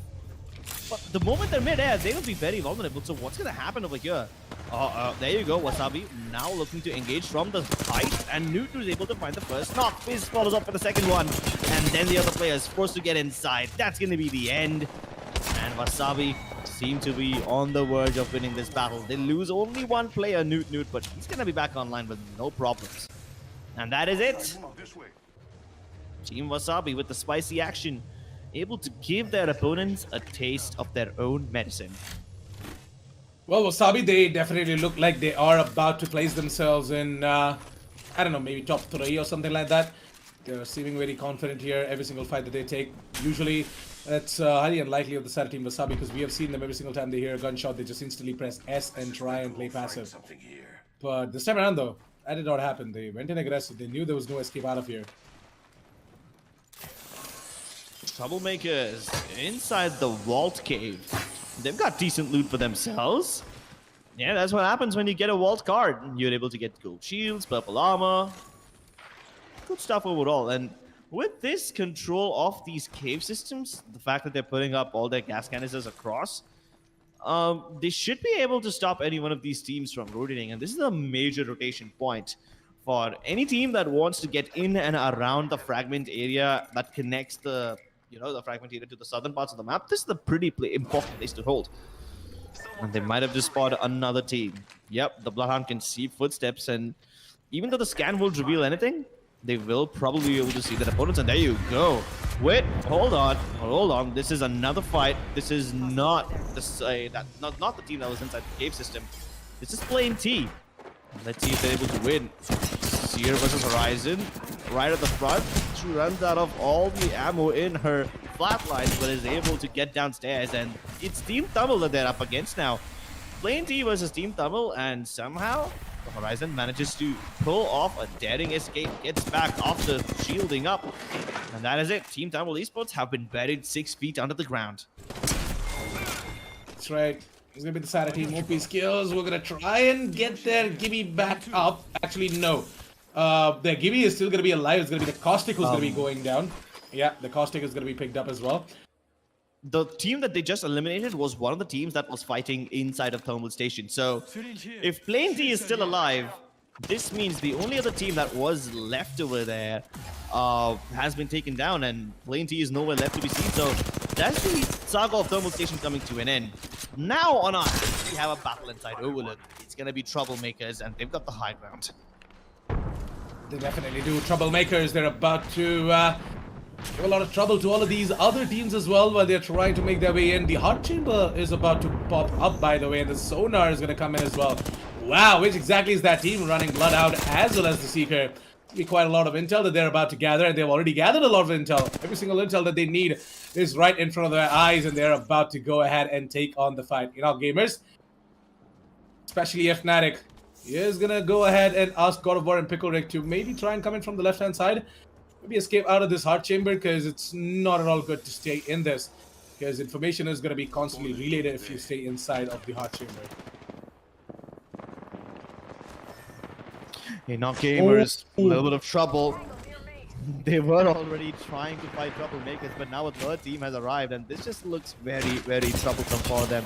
But the moment they're mid-air, they will be very vulnerable. So what's going to happen over here? There you go, Wasabi now looking to engage from the height, and Newt is able to find the first knock. Fizz follows up for the second one, and then the other player is forced to get inside. That's going to be the end. And Wasabi seem to be on the verge of winning this battle. They lose only one player, Newt, but he's going to be back online with no problems. And that is it. Team Wasabi with the spicy action, able to give their opponents a taste of their own medicine. Well, Wasabi, they definitely look like they are about to place themselves in, I don't know, maybe top 3 or something like that. They're seeming very confident here every single fight that they take. Usually, it's highly unlikely of the side of Team Wasabi, because we have seen them every single time they hear a gunshot, they just instantly press S and try and play passive. But this time around, though, that did not happen. They went in aggressive. They knew there was no escape out of here. Troublemakers inside the vault cave. They've got decent loot for themselves. Yeah, that's what happens when you get a vault card. You're able to get gold shields, purple armor. Good stuff overall. And with this control of these cave systems, the fact that they're putting up all their gas canisters across, they should be able to stop any one of these teams from rotating. And this is a major rotation point for any team that wants to get in and around the fragment area that connects the the fragment area to the southern parts of the map. This is a pretty important place to hold. And they might have just spotted another team. Yep, the Bloodhound can see footsteps, and even though the scan won't reveal anything, they will probably be able to see their opponents. And there you go. Wait, hold on. This is another fight. This is not not the team that was inside the cave system. This is plain T. Let's see if they're able to win. Seer versus Horizon, right at the front. She runs out of all the ammo in her flatlines, but is able to get downstairs. And it's Team Tumble that they're up against now. Plain T versus Team Tumble, and somehow the Horizon manages to pull off a daring escape, gets back after shielding up. And that is it. Team Tumble Esports have been buried 6 feet under the ground. That's right. It's gonna be the side of Team OP skills. We're gonna try and get their Gibby back up. Actually, no. Their Gibby is still gonna be alive. It's gonna be the Caustic who's gonna be going down. Yeah, the Caustic is gonna be picked up as well. The team that they just eliminated was one of the teams that was fighting inside of Thermal Station. So if Plain T is still alive, this means the only other team that was left over there has been taken down, and Plain T is nowhere left to be seen. So that's the saga of Thermal Station coming to an end. Now on our hands, we have a battle inside Overlook. It's going to be Troublemakers, and they've got the high ground. They definitely do. Troublemakers, they're about to give a lot of trouble to all of these other teams as well while they're trying to make their way in. The Heart Chamber is about to pop up, by the way, and the Sonar is going to come in as well. Wow, which exactly is that team running Blood Out as well as the Seeker? Be quite a lot of intel that they're about to gather, and they've already gathered a lot of intel. Every single intel that they need is right in front of their eyes, and they're about to go ahead and take on the fight. You know, gamers, especially Fnatic, is gonna go ahead and ask God of War and Pickle Rick to maybe try and come in from the left-hand side, maybe escape out of this Heart Chamber, because it's not at all good to stay in this, because information is gonna be constantly relayed if you stay inside of the Heart Chamber. Hey, not gamers, a little bit of trouble. They were already trying to fight Troublemakers, but now a third team has arrived, and this just looks very, very troublesome for them.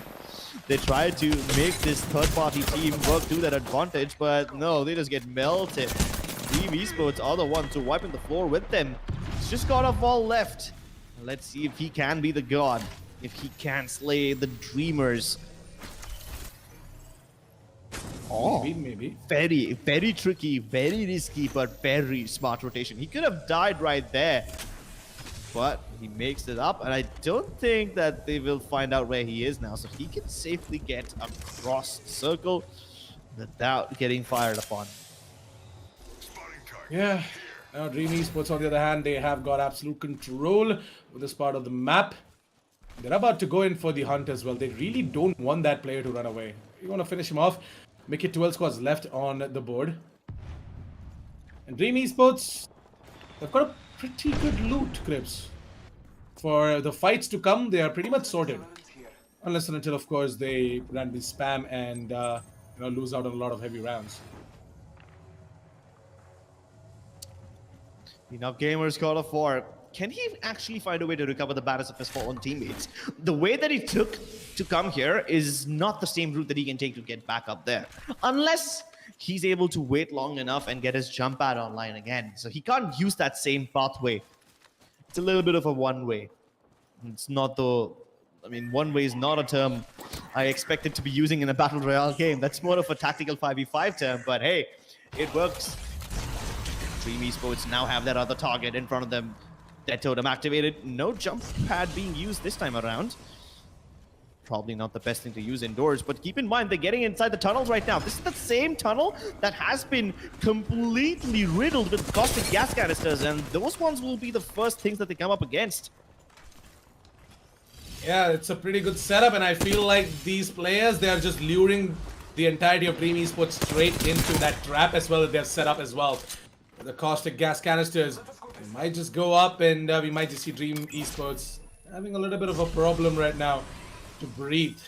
They tried to make this third-party team work to their advantage, but no, they just get melted. Team Esports are the ones who wiping the floor with them. It's just God of War left. Let's see if he can be the god, if he can slay the Dreamers. Oh, Maybe. very, very tricky, very risky, but very smart rotation. He could have died right there, but he makes it up, and I don't think that they will find out where he is now, so he can safely get across the circle without getting fired upon. Yeah. Now Dream Esports, on the other hand, they have got absolute control with this part of the map. They're about to go in for the hunt as well. They really don't want that player to run away. You want to finish him off, make it 12 squads left on the board. And Dream Esports, they've got a pretty good loot, Crips. For the fights to come, they are pretty much sorted. Unless and until, of course, they randomly spam and lose out on a lot of heavy rounds. Enough gamers call of war. Can he actually find a way to recover the banners of his fallen teammates? The way that he took to come here is not the same route that he can take to get back up there. Unless he's able to wait long enough and get his jump pad online again. So he can't use that same pathway. It's a little bit of a one-way. It's not the... I mean, one-way is not a term I expected to be using in a Battle Royale game. That's more of a tactical 5v5 term, but hey, it works. Dream Esports now have that other target in front of them. Dead Totem activated. No jump pad being used this time around. Probably not the best thing to use indoors, but keep in mind they're getting inside the tunnels right now. This is the same tunnel that has been completely riddled with caustic gas canisters, and those ones will be the first things that they come up against. Yeah, it's a pretty good setup, and I feel like these players, they are just luring the entirety of Dream Esports straight into that trap as well that they've set up as well. The caustic gas canisters, they might just go up, and we might just see Dream Esports having a little bit of a problem right now to breathe.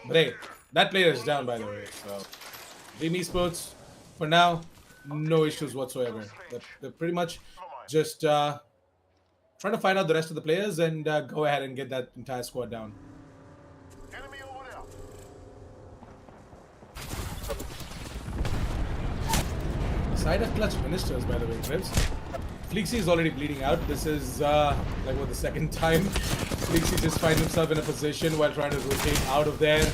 But hey, that player is down, by the way. So Dream Esports, for now, no issues whatsoever. They're pretty much just trying to find out the rest of the players and go ahead and get that entire squad down. Side of clutch ministers, by the way, Crips. Fleeksy is already bleeding out. This is like the second time Fleeksy just finds himself in a position while trying to rotate out of there.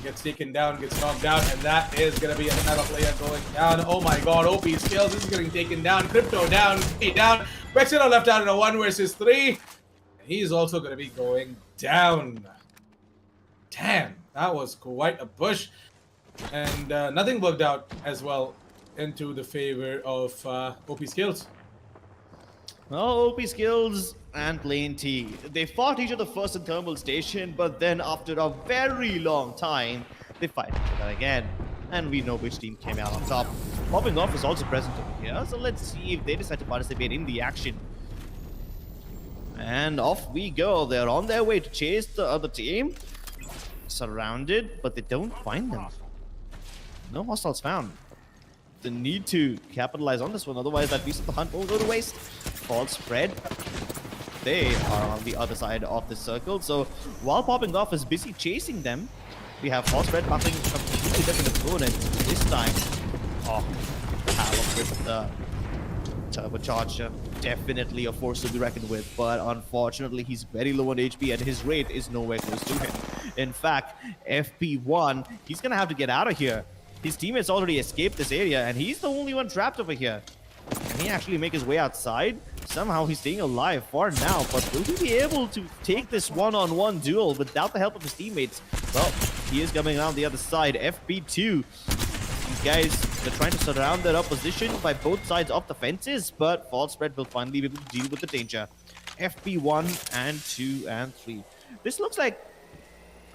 Gets taken down, gets knocked down, and that is going to be another player going down. Oh my god, OP skills. This is getting taken down. Crypto down, P down. Vexino left out in a 1 versus 3. He's also going to be going down. Damn, that was quite a push. And nothing worked out as well into the favor of OP skills. Well, OP skills and Plain T. They fought each other first in Thermal Station, but then after a very long time, they fight each other again. And we know which team came out on top. Popping Off is also present over here, so let's see if they decide to participate in the action. And off we go. They're on their way to chase the other team. Surrounded, but they don't find them. No hostiles found. They need to capitalize on this one, otherwise that piece of the hunt will go to waste. False spread. They are on the other side of the circle, so while Popping Off is busy chasing them, we have false spread battling a completely different opponent this time. Oh, Hallam with the turbocharger. Definitely a force to be reckoned with, but unfortunately he's very low on HP and his rate is nowhere close to him. In fact, FP1, he's gonna have to get out of here. His teammates already escaped this area, and he's the only one trapped over here. Can he actually make his way outside? Somehow he's staying alive for now, but will he be able to take this one-on-one duel without the help of his teammates? Well, he is coming around the other side. FP2. These guys, they're trying to surround their opposition by both sides of the fences, but False Spread will finally be able to deal with the danger. FP1 and 2 and 3. This looks like...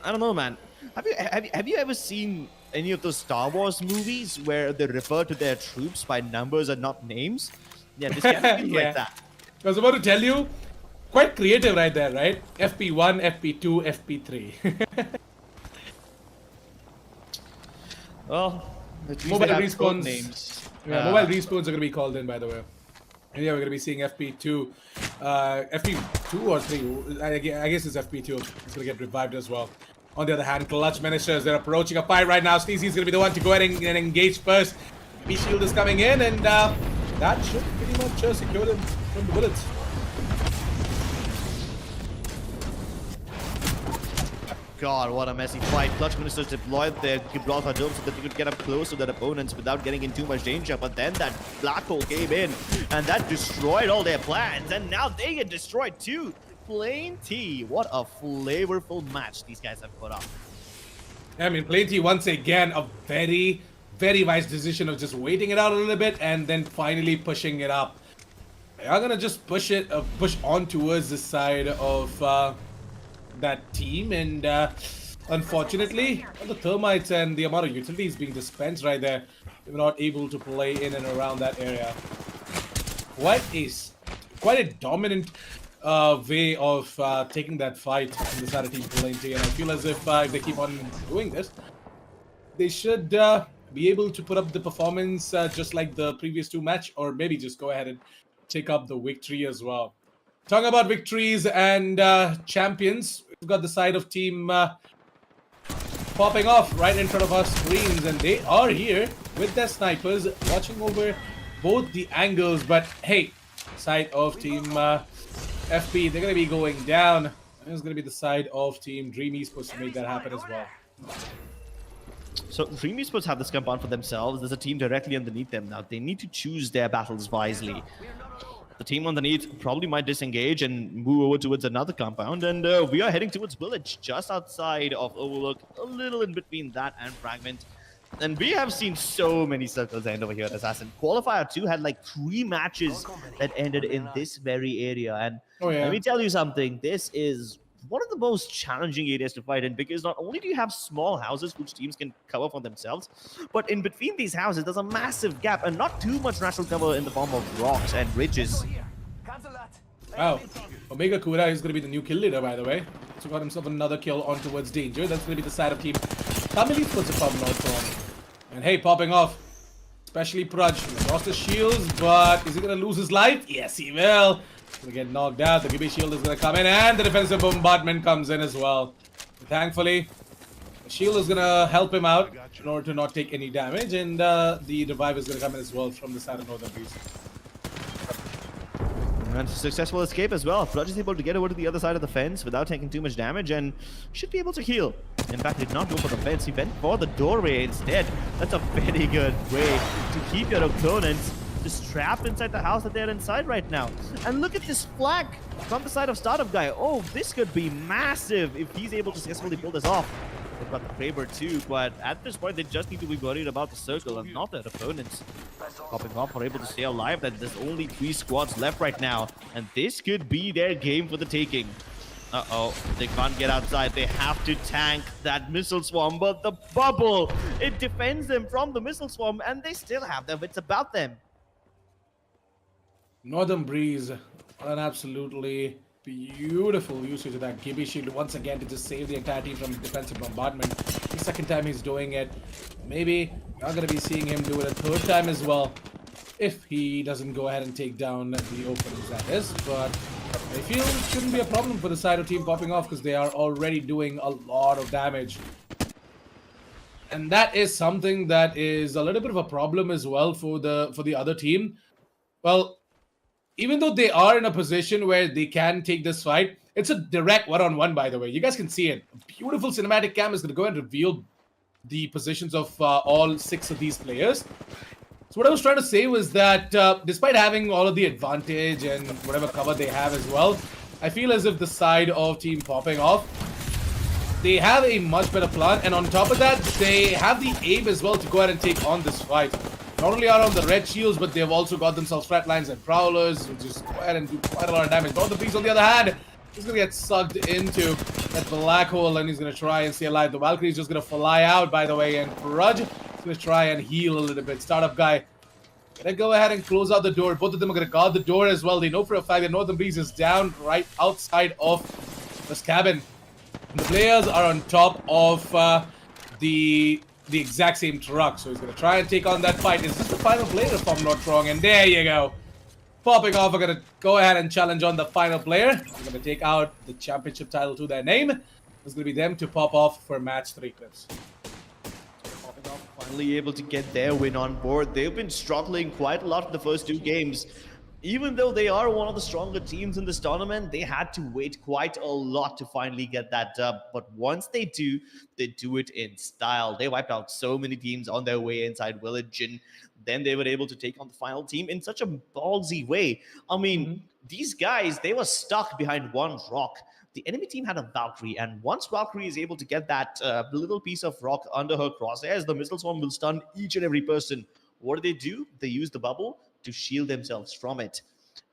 I don't know, man. Have you ever seen any of those Star Wars movies where they refer to their troops by numbers and not names? Yeah, this kind of feels like that. I was about to tell you, quite creative right there, right? FP1, FP2, FP3. Well, at least Mobile they have code respawns. names. Yeah, mobile respawns are going to be called in, by the way. And yeah, we're going to be seeing FP2. FP2 or 3? I guess it's FP2. It's going to get revived as well. On the other hand, Clutch Ministers, they're approaching a fight right now. Sneezy's going to be the one to go ahead and engage first. B-Shield is coming in, and that should pretty much secure them from the bullets. God, what a messy fight. Clutch Ministers deployed their Gibraltar Dome so that they could get up close to their opponents without getting in too much danger. But then that black hole came in, and that destroyed all their plans. And now they get destroyed too. Plain T. What a flavorful match these guys have put up. I mean, Plain T, once again, a very, very wise decision of just waiting it out a little bit and then finally pushing it up. They are going to just push on towards the side of that team, and unfortunately, all the thermites and the amount of utilities being dispensed right there, they were not able to play in and around that area. Quite a dominant way of taking that fight on the side of Team Plain T, and I feel as if they keep on doing this, they should be able to put up the performance just like the previous 2 match, or maybe just go ahead and take up the victory as well. Talking about victories and champions, we've got the side of Team popping off right in front of our screens, and they are here with their snipers watching over both the angles. But hey, side of Team FP, they're going to be going down. It's going to be the side of Team Dream Esports to make that happen as well. So Dream Esports have this compound for themselves. There's a team directly underneath them now. They need to choose their battles wisely. The team underneath probably might disengage and move over towards another compound, and we are heading towards Village, just outside of Overlook, a little in between that and Fragment. And we have seen so many circles end over here at Assassin. Qualifier 2 had like 3 matches that ended in this very area, and let me tell you something, this is one of the most challenging areas to fight in, because not only do you have small houses which teams can cover for themselves, but in between these houses there's a massive gap and not too much natural cover in the form of rocks and ridges. Wow, Omega Kura is going to be the new kill leader, by the way. So got himself another kill on towards Danger. That's going to be the side of Team Family puts a problem also on. And hey, popping off, especially Praj. He lost his shields, but is he going to lose his life? Yes, he will. Gonna get knocked out. The Gibby shield is gonna come in, and the defensive bombardment comes in as well. Thankfully, the shield is gonna help him out in order to not take any damage, and the revive is gonna come in as well from the side of Northern Breeze. And successful escape as well. Praj is able to get over to the other side of the fence without taking too much damage and should be able to heal. In fact, he did not go for the fence. He went for the doorway instead. That's a very good way to keep your opponents just trapped inside the house that they're inside right now. And look at this flag from the side of Startup Guy. Oh, this could be massive if he's able to successfully pull this off. They've got the Kraber too, but at this point, they just need to be worried about the circle and not their opponents. Popping off are able to stay alive. That there's only 3 squads left right now, and this could be their game for the taking. Uh-oh, they can't get outside. They have to tank that missile swarm, but the bubble, it defends them from the missile swarm, and they still have their wits about them. Northern Breeze, an absolutely beautiful usage of that Gibby shield once again to just save the entire team from defensive bombardment. The second time he's doing it. Maybe not going to be seeing him do it a third time as well, if he doesn't go ahead and take down the openings, that is. But I feel it shouldn't be a problem for the Cyto team popping off, because they are already doing a lot of damage. And that is something that is a little bit of a problem as well for the other team. Well, even though they are in a position where they can take this fight, it's a direct one-on-one, by the way. You guys can see it. A beautiful cinematic cam is going to go and reveal the positions of all 6 of these players. So what I was trying to say was that despite having all of the advantage and whatever cover they have as well, I feel as if the side of team popping off, they have a much better plan. And on top of that, they have the aim as well to go ahead and take on this fight. Not only are on the red shields, but they've also got themselves flat lines and prowlers, which is go ahead and do quite a lot of damage. Northern Breeze, on the other hand, he's going to get sucked into that black hole, and he's going to try and stay alive. The Valkyrie is just going to fly out, by the way, and Prudge is going to try and heal a little bit. Startup Guy going to go ahead and close out the door. Both of them are going to guard the door as well. They know for a fact that Northern Breeze is down right outside of this cabin. And the players are on top of the exact same truck. So he's going to try and take on that fight. Is this the final player, if I'm not wrong? And there you go. Popping off are going to go ahead and challenge on the final player. They're going to take out the championship title to their name. It's going to be them to pop off for match 3 clips. Popping off finally able to get their win on board. They've been struggling quite a lot in the first 2 games. Even though they are one of the stronger teams in this tournament, they had to wait quite a lot to finally get that dub. But once they do it in style. They wiped out so many teams on their way inside Village, and then they were able to take on the final team in such a ballsy way. I mean, these guys, they were stuck behind one rock. The enemy team had a Valkyrie, and once Valkyrie is able to get that little piece of rock under her crosshairs, the missile swarm will stun each and every person. What do? They use the bubble to shield themselves from it.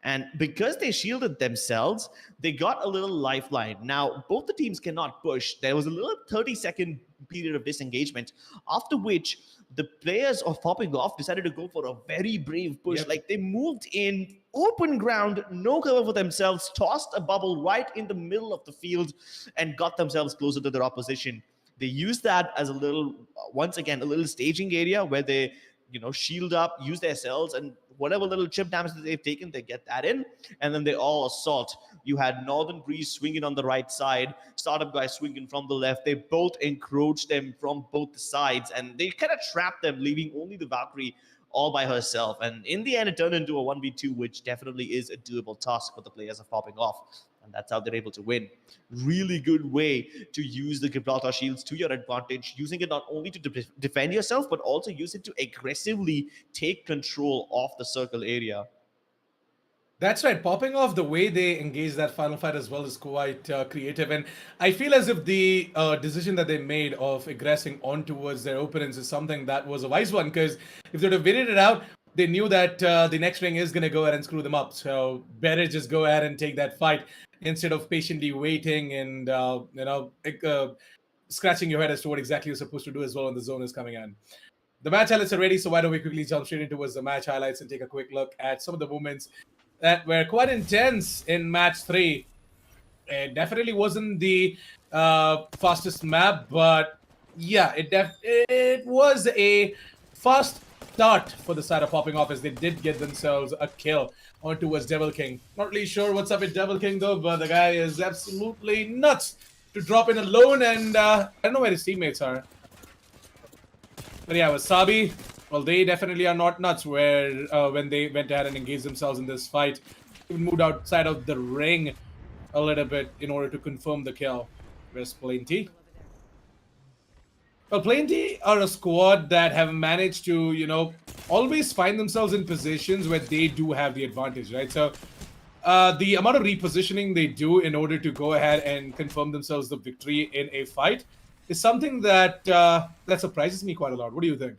And because they shielded themselves, they got a little lifeline. Now, both the teams cannot push. There was a little 30-second period of disengagement, after which the players of Popping Off decided to go for a very brave push. Like, they moved in open ground, no cover for themselves, tossed a bubble right in the middle of the field, and got themselves closer to their opposition. They used that as a little, once again, a little staging area where they, shield up, use their cells, and whatever little chip damage that they've taken, they get that in, and then they all assault. You had Northern Breeze swinging on the right side, Startup Guy swinging from the left. They both encroached them from both sides, and they kind of trapped them, leaving only the Valkyrie all by herself. And in the end, it turned into a 1v2, which definitely is a doable task for the players of Popping Off. And that's how they're able to win. Really good way to use the Gibraltar shields to your advantage, using it not only to defend yourself, but also use it to aggressively take control of the circle area. That's right. Popping Off, the way they engage that final fight as well is quite creative. And I feel as if the decision that they made of aggressing on towards their opponents is something that was a wise one, because if they'd have waited it out, they knew that the next ring is going to go ahead and screw them up. So better just go ahead and take that fight instead of patiently waiting and, scratching your head as to what exactly you're supposed to do as well when the zone is coming in. The match highlights are ready, so why don't we quickly jump straight into the match highlights and take a quick look at some of the moments that were quite intense in match 3. It definitely wasn't the fastest map, but yeah, it was a fast start for the side of Popping Off, as they did get themselves a kill on towards Devil King. Not really sure what's up with Devil King though, but the guy is absolutely nuts to drop in alone, and I don't know where his teammates are. But yeah, Wasabi, well, they definitely are not nuts where when they went ahead and engaged themselves in this fight. Even moved outside of the ring a little bit in order to confirm the kill. Where's Plenty? Well, Plenty are a squad that have managed to, always find themselves in positions where they do have the advantage, right? So the amount of repositioning they do in order to go ahead and confirm themselves the victory in a fight is something that surprises me quite a lot. What do you think?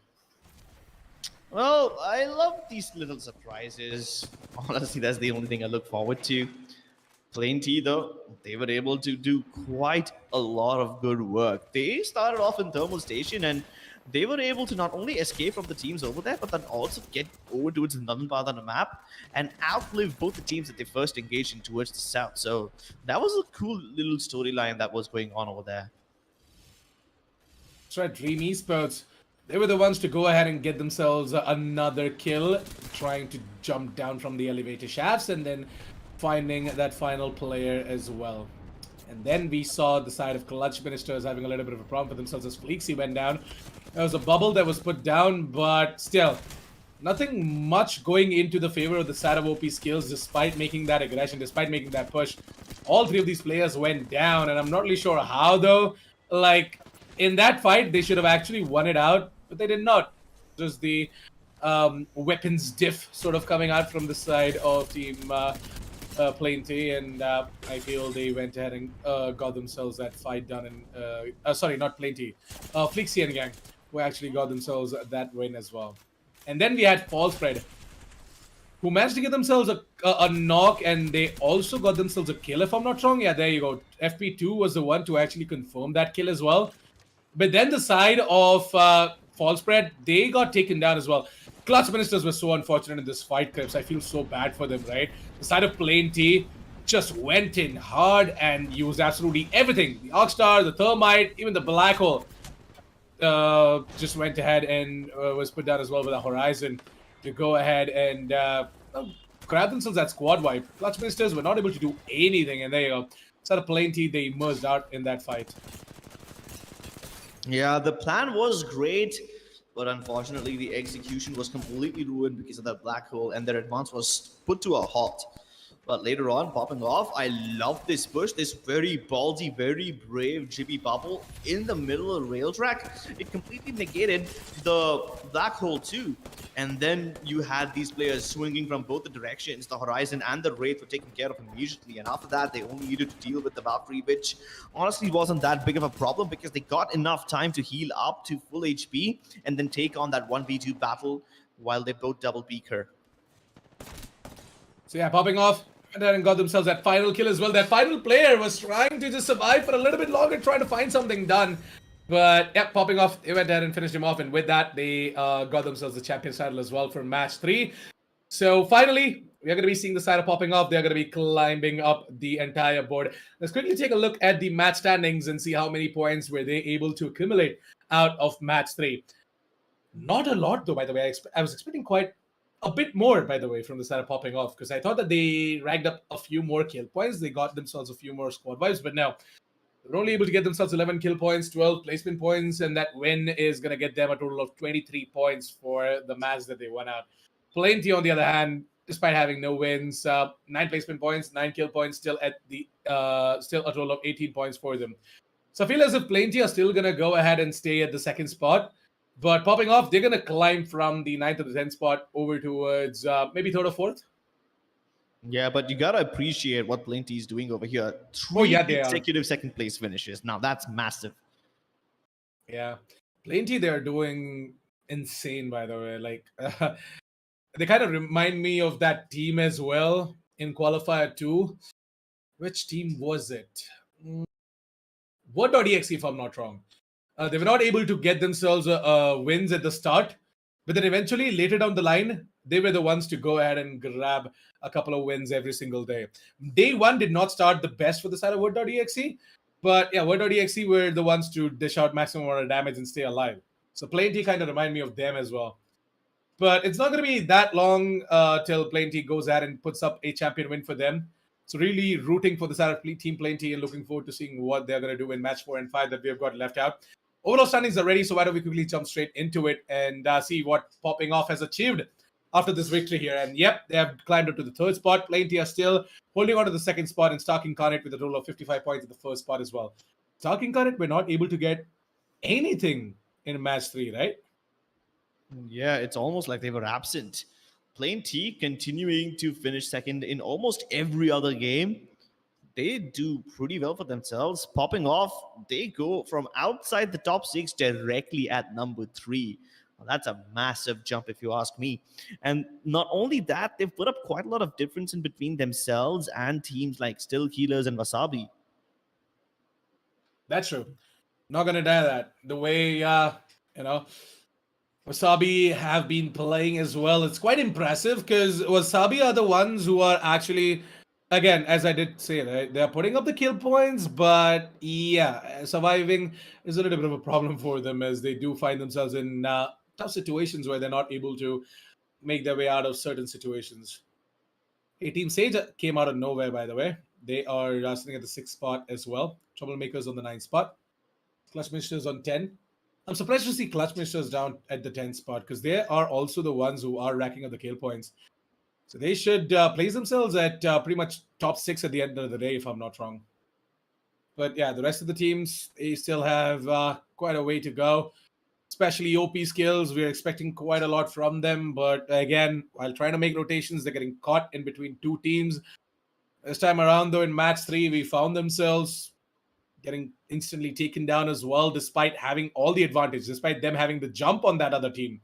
Well, I love these little surprises. Honestly, that's the only thing I look forward to. Plain T, though, they were able to do quite a lot of good work. They started off in Thermal Station and they were able to not only escape from the teams over there, but then also get over towards the northern part of the map and outlive both the teams that they first engaged in towards the south. So that was a cool little storyline that was going on over there. That's right, Dream Esports. They were the ones to go ahead and get themselves another kill, trying to jump down from the elevator shafts and then finding that final player as well. And then we saw the side of Clutch Ministers having a little bit of a problem for themselves as Fleeksy went down. There was a bubble that was put down, but still, nothing much going into the favor of the side of OP skills despite making that aggression, despite making that push. All three of these players went down, and I'm not really sure how though. Like, in that fight, they should have actually won it out, but they did not. Just the weapons diff sort of coming out from the side of Team Plenty, and I feel they went ahead and got themselves that fight done. And sorry, not Plenty, Flixie and Gang, who actually got themselves that win as well. And then we had Fall Spread, who managed to get themselves a knock, and they also got themselves a kill, if I'm not wrong. Yeah, there you go. FP2 was the one to actually confirm that kill as well. But then the side of Fall Spread, they got taken down as well. Clutch Ministers were so unfortunate in this fight, Crips. I feel so bad for them, right? The side of Plenty just went in hard and used absolutely everything. The Arcstar, the Thermite, even the Black Hole just went ahead and was put down as well with a Horizon to go ahead and grab themselves that squad wipe. Clutch Ministers were not able to do anything, and there you go. Side of Plenty, they emerged out in that fight. Yeah, the plan was great, but unfortunately the execution was completely ruined because of that black hole and their advance was put to a halt. But later on, popping off, I love this push, this very ballsy, very brave Jibby bubble in the middle of the rail track. It completely negated the black hole too. And then you had these players swinging from both the directions. The Horizon and the Wraith were taken care of immediately. And after that, they only needed to deal with the Valkyrie, which honestly wasn't that big of a problem because they got enough time to heal up to full HP and then take on that 1v2 battle while they both double peak her. So yeah, popping off and got themselves that final kill as well. That final player was trying to just survive for a little bit longer, trying to find something done. But yeah, popping off, they went ahead and finished him off. And with that, they got themselves the champion title as well for match 3. So finally, we're going to be seeing the side of popping off. They're going to be climbing up the entire board. Let's quickly take a look at the match standings and see how many points were they able to accumulate out of match 3. Not a lot though, by the way. I was expecting quite a bit more, by the way, from the side of popping off, because I thought that they racked up a few more kill points. They got themselves a few more squad vibes, but no. They're only able to get themselves 11 kill points, 12 placement points, and that win is going to get them a total of 23 points for the match that they won out. Plenty, on the other hand, despite having no wins, 9 placement points, 9 kill points, still at the still a total of 18 points for them. So I feel as if Plenty are still going to go ahead and stay at the 2nd spot. But popping off, they're going to climb from the 9th to the 10th spot over towards maybe 3rd or 4th. Yeah, but you gotta appreciate what Plenty is doing over here. 3 consecutive 2nd place finishes. Now that's massive. Yeah, Plenty, they're doing insane, by the way. Like, they kind of remind me of that team as well in Qualifier 2. Which team was it? What.exe, if I'm not wrong. They were not able to get themselves wins at the start, but then eventually, later down the line, they were the ones to go ahead and grab a couple of wins every single day. Day 1 did not start the best for the side of Word.exe, but yeah, Word.exe were the ones to dish out maximum amount of damage and stay alive. So Plenty kind of remind me of them as well. But it's not going to be that long till Plenty goes ahead and puts up a champion win for them. So really rooting for the side of Team Plenty and looking forward to seeing what they're going to do in match 4 and 5 that we have got left out. Overall standings are ready, so why don't we quickly jump straight into it and see what popping off has achieved after this victory here. And yep, they have climbed up to the 3rd spot. Plenty are still holding on to the 2nd spot and Stark Incarnate with a total of 55 points at the 1st spot as well. Stark Incarnate were not able to get anything in match 3, right? Yeah, it's almost like they were absent. Plain T continuing to finish second in almost every other game. They do pretty well for themselves. Popping off, they go from outside the top 6 directly at number 3. Well, that's a massive jump, if you ask me. And not only that, they've put up quite a lot of difference in between themselves and teams like Still Healers and Wasabi. That's true. Not gonna deny that. The way you know Wasabi have been playing as well, it's quite impressive because Wasabi are the ones who are actually, again, as I did say, right, they're putting up the kill points, but yeah, surviving is a little bit of a problem for them as they do find themselves in tough situations where they're not able to make their way out of certain situations. Hey, Team Sage came out of nowhere, by the way. They are sitting at the 6th spot as well. Troublemakers on the 9th spot. Clutch Ministers on 10. I'm surprised to see Clutch Ministers down at the 10th spot because they are also the ones who are racking up the kill points. So they should place themselves at pretty much top 6 at the end of the day, if I'm not wrong. But yeah, the rest of the teams, they still have quite a way to go. Especially OP skills, we're expecting quite a lot from them. But again, while trying to make rotations, they're getting caught in between 2 teams. This time around, though, in match 3, we found themselves getting instantly taken down as well, despite having all the advantage, despite them having the jump on that other team.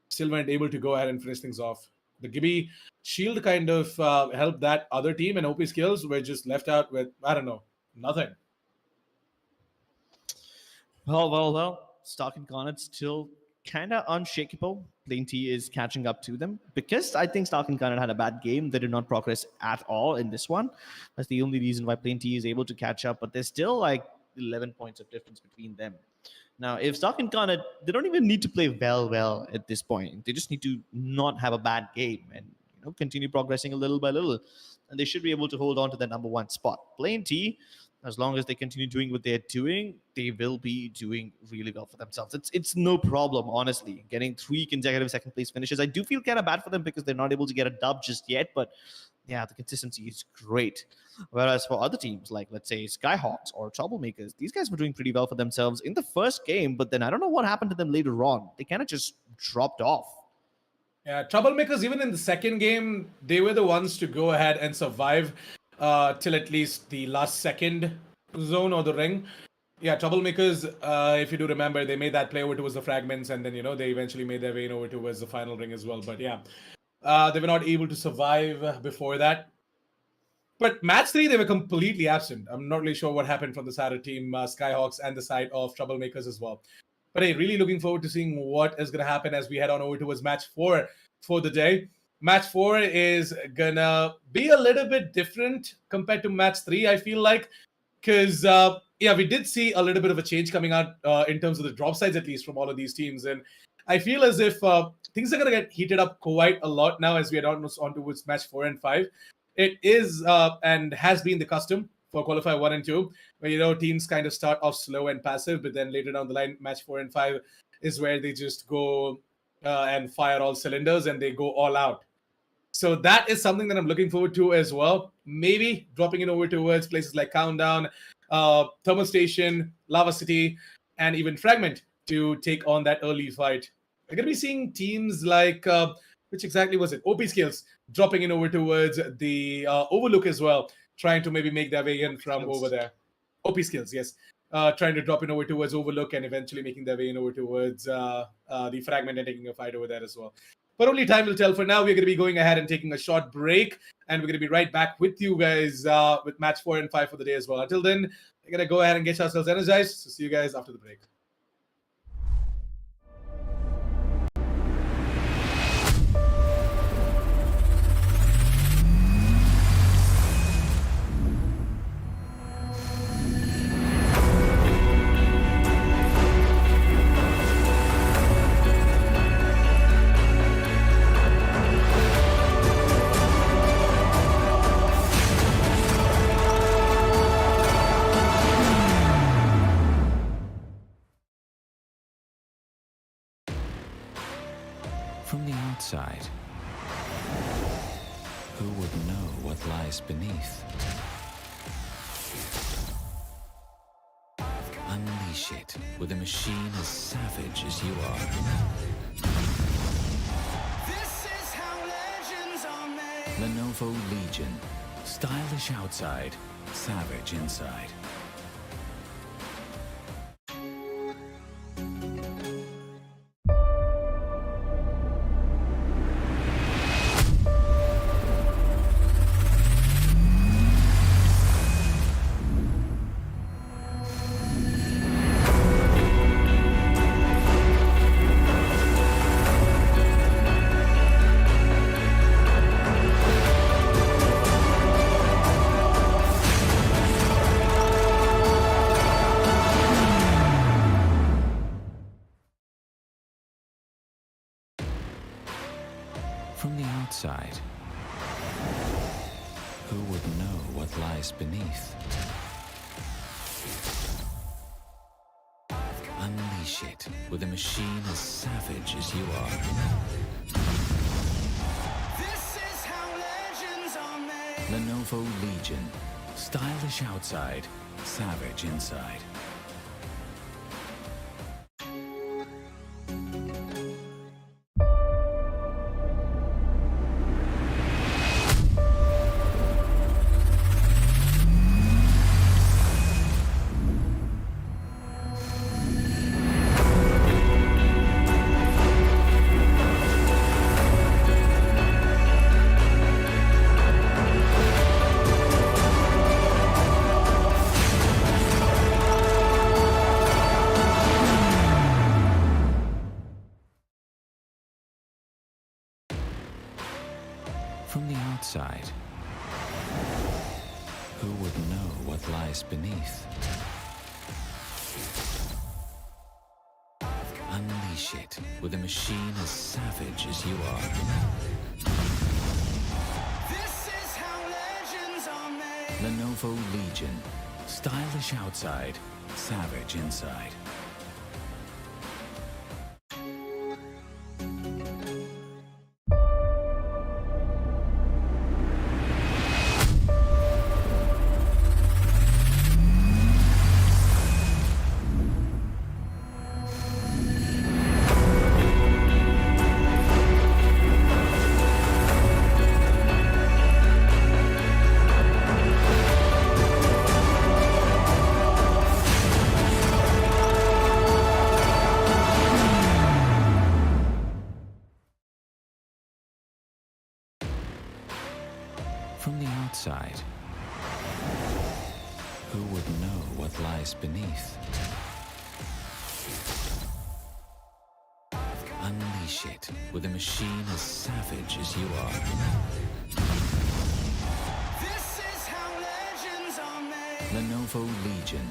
Still weren't able to go ahead and finish things off. The Gibby shield kind of helped that other team, and OP skills were just left out with, I don't know, nothing. Well. Stark and Garnet still kind of unshakable. Plain T is catching up to them because I think Stark and Garnet had a bad game. They did not progress at all in this one. That's the only reason why Plain T is able to catch up, but there's still like 11 points of difference between them. Now, if Stark and Garnet, they don't even need to play well at this point. They just need to not have a bad game and continue progressing a little by little. And they should be able to hold on to the number 1 spot. Plain T, as long as they continue doing what they're doing, they will be doing really well for themselves. It's no problem, honestly. Getting 3 consecutive second place finishes. I do feel kind of bad for them because they're not able to get a dub just yet, but yeah, the consistency is great. Whereas for other teams, like let's say Skyhawks or Troublemakers, these guys were doing pretty well for themselves in the first game, but then I don't know what happened to them later on. They kind of just dropped off. Yeah, Troublemakers, even in the second game, they were the ones to go ahead and survive till at least the last second zone or the ring. Yeah, Troublemakers, if you do remember, they made that play over towards the fragments, and then, they eventually made their way over towards the final ring as well. But yeah, they were not able to survive before that. But match 3, they were completely absent. I'm not really sure what happened from the side of team Skyhawks and the side of Troublemakers as well. But hey, really looking forward to seeing what is going to happen as we head on over towards match 4 for the day. Match 4 is going to be a little bit different compared to match 3, I feel like. Because, we did see a little bit of a change coming out in terms of the drop sides, at least, from all of these teams. And I feel as if things are going to get heated up quite a lot now as we head on towards match 4 and 5. It is and has been the custom for Qualifier 1 and 2, where, teams kind of start off slow and passive, but then later down the line, match 4 and 5 is where they just go and fire all cylinders and they go all out. So that is something that I'm looking forward to as well. Maybe dropping it over towards places like Countdown, Thermal Station, Lava City, and even Fragment to take on that early fight. We're going to be seeing teams like, which exactly was it? OP Skills dropping in over towards the Overlook as well, trying to maybe make their way in from over there. OP Skills, yes. Trying to drop in over towards Overlook and eventually making their way in over towards the Fragment and taking a fight over there as well. But only time will tell. For now, we're going to be going ahead and taking a short break, and we're going to be right back with you guys with match 4 and 5 for the day as well. Until then, we're going to go ahead and get ourselves energized. So see you guys after the break. From the outside, who would know what lies beneath? Unleash Unleash it with a machine as savage as you are. This is how legends are made. Lenovo Legion. Stylish outside, savage inside. From the outside, who would know what lies beneath? Unleash it with a machine as savage as you are. This is how legends are made. Lenovo Legion. Stylish outside, savage inside. From the outside, who would know what lies beneath? Unleash it with a machine as savage as you are. This is how legends are made. Lenovo Legion. Stylish outside, savage inside. From the outside, who would know what lies beneath? Unleash it with a machine as savage as you are. This is how legends are made. Lenovo Legion.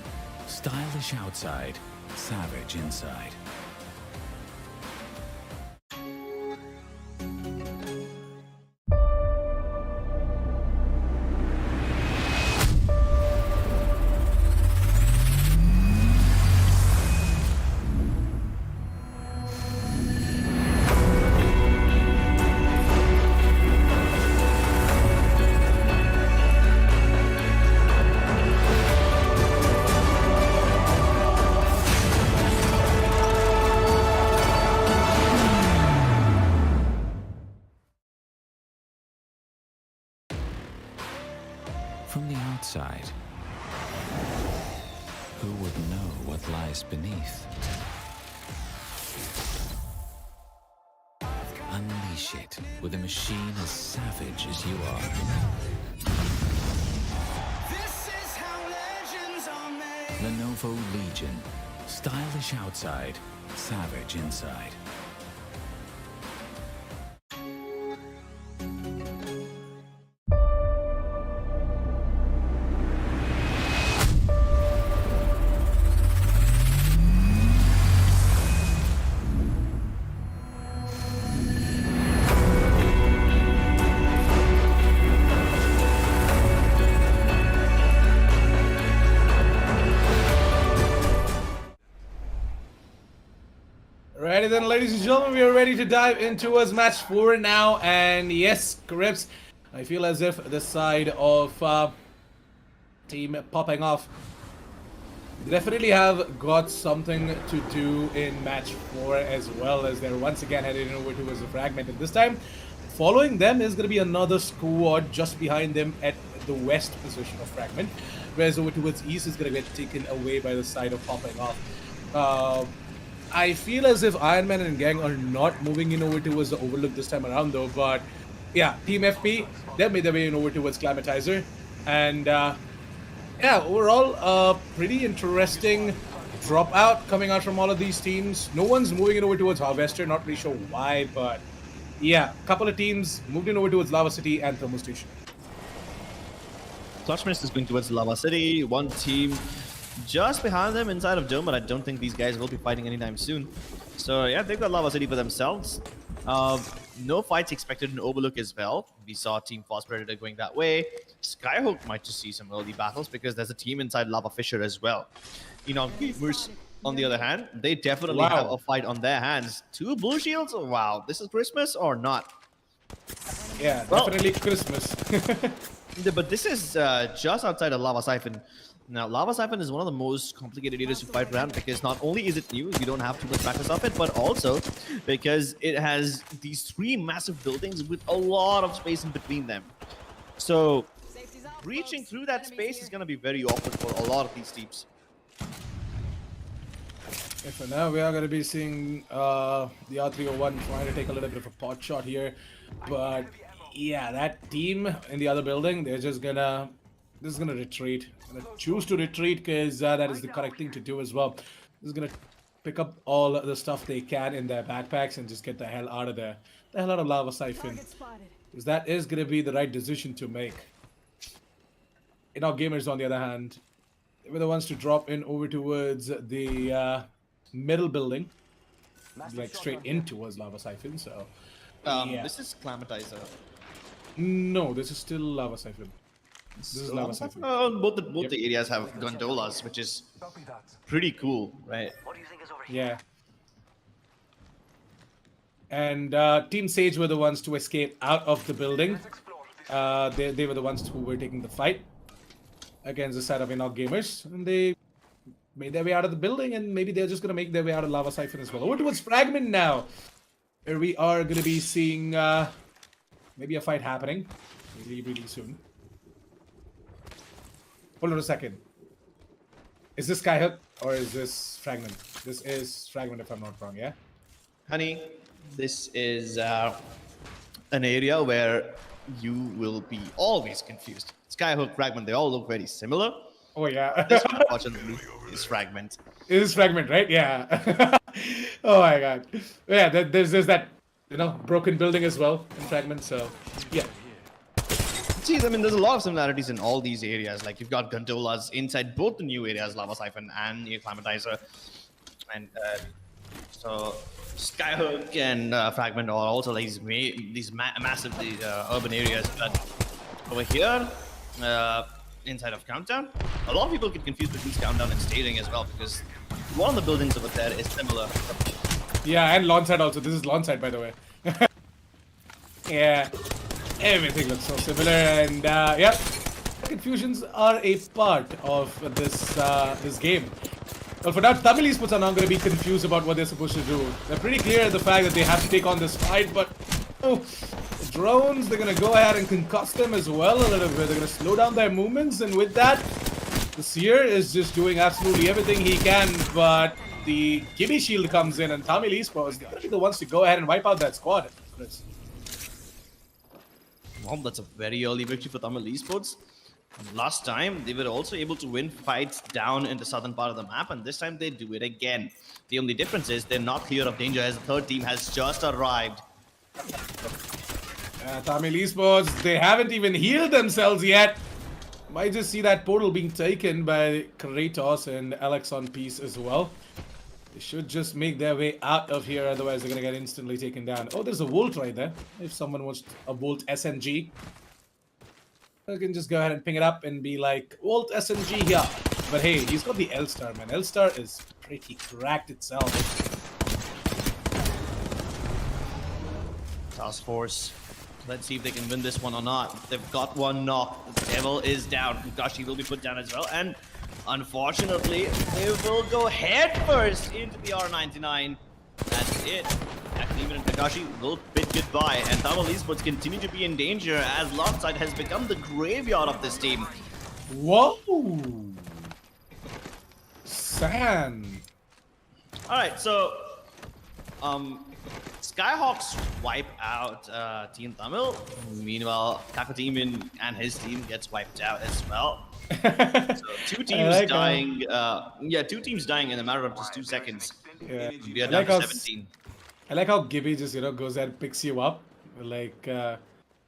Stylish outside, savage inside. From the outside, who would know what lies beneath? Unleash it with a machine as savage as you are. This is how legends are made. Lenovo Legion. Stylish outside, savage inside. Righty then, ladies and gentlemen, we are ready to dive into us match 4 now. And yes, Crips, I feel as if the side of team popping off They definitely have got something to do in match 4 as well, as they're once again heading over towards the fragment. And this time, following them is going to be another squad just behind them at the west position of fragment, whereas over towards east is going to get taken away by the side of popping off. I feel as if Iron Man and gang are not moving in over towards the Overlook this time around though, but yeah, Team FP, they made their way in over towards Climatizer, and yeah, overall, pretty interesting dropout coming out from all of these teams. No one's moving in over towards Harvester, not really sure why, but yeah, a couple of teams moved in over towards Lava City and Thermal Station. Clutchmist is going towards Lava City. One team just behind them inside of Dome, but I don't think these guys will be fighting anytime soon. So yeah, they've got Lava City for themselves. No fights expected in Overlook as well. We saw Team Fast Predator going that way. Skyhook might just see some early battles because there's a team inside Lava Fisher as well. Gamers, on the other hand, they definitely have a fight on their hands. 2 blue shields? Oh, wow. This is Christmas or not? Yeah, definitely Christmas. But this is just outside of Lava Siphon. Now, Lava Siphon is one of the most complicated areas to fight around because not only is it new, you don't have too much practice of it, but also because it has these 3 massive buildings with a lot of space in between them. So, breaching through that space is going to be very awkward for a lot of these teams. Okay, for now, we are going to be seeing the R301 trying to take a little bit of a pot shot here, but yeah, that team in the other building, they're just gonna retreat. Gonna choose to retreat because that is the correct thing to do as well. Just gonna pick up all the stuff they can in their backpacks and just get the hell out of there. The hell out of Lava Siphon. Because that is gonna be the right decision to make. Gamers, on the other hand, they were the ones to drop in over towards the middle building, like straight in towards Lava Siphon. So yeah. This is Climatizer. No, this is still Lava Siphon. This is Lava Siphon. Both the areas have gondolas, which is pretty cool, right? Yeah. And Team Sage were the ones to escape out of the building. They were the ones who were taking the fight against the side of Gamers, and they made their way out of the building, and maybe they're just gonna make their way out of Lava Siphon as well. Over towards Fragment now, where we are gonna be seeing maybe a fight happening really soon. Hold on a second. Is this Skyhook or is this Fragment? This is Fragment if I'm not wrong, yeah? Honey, this is an area where you will be always confused. Skyhook, Fragment, they all look very similar. Oh yeah. This one, unfortunately, is Fragment. It is Fragment, right? Yeah. Oh my god. Yeah, there's that, broken building as well in Fragment, so yeah. See, I mean, there's a lot of similarities in all these areas. Like, you've got gondolas inside both the new areas, Lava Siphon and Climatizer. And so, Skyhook and Fragment are also like these massive urban areas. But over here, inside of Countdown, a lot of people get confused between Countdown and Staging as well, because one of the buildings over there is similar. Yeah, and launch side also. This is launch side, by the way. Yeah. Everything looks so similar, and yeah, confusions are a part of this game. Well, for now, Tamil Esports are not going to be confused about what they're supposed to do. They're pretty clear at the fact that they have to take on this fight, but the drones, they're going to go ahead and concuss them as well a little bit. They're going to slow down their movements, and with that, the Seer is just doing absolutely everything he can, but the Gibby Shield comes in, and Tamil Esports, they're going to be the ones to go ahead and wipe out that squad. Well, that's a very early victory for Tamil Esports. Last time, they were also able to win fights down in the southern part of the map, and this time they do it again. The only difference is they're not clear of danger as the third team has just arrived. Tamil Esports, they haven't even healed themselves yet. Might just see that portal being taken by Kratos and Alex on piece as well. They should just make their way out of here, otherwise they're going to get instantly taken down. Oh, there's a Volt right there. If someone wants a Volt SMG, I can just go ahead and ping it up and be like, Volt SMG here. But hey, he's got the L-Star, man. L-Star is pretty cracked itself. Task Force. Let's see if they can win this one or not. They've got one knock. The Devil is down. Mukashi will be put down as well. And Unfortunately, they will go head first into the R99. That's it. Actually, even Takashi will bid goodbye, and Tamil Esports continue to be in danger as Lopside has become the graveyard of this team. Whoa! San. Alright, so Skyhawks wipe out Team Tamil. Meanwhile, Kakatimin and his team gets wiped out as well. So two teams like dying. Two teams dying in a matter of just 2 seconds. Yeah. We are I down like to how 17. I like how Gibby just goes there and picks you up like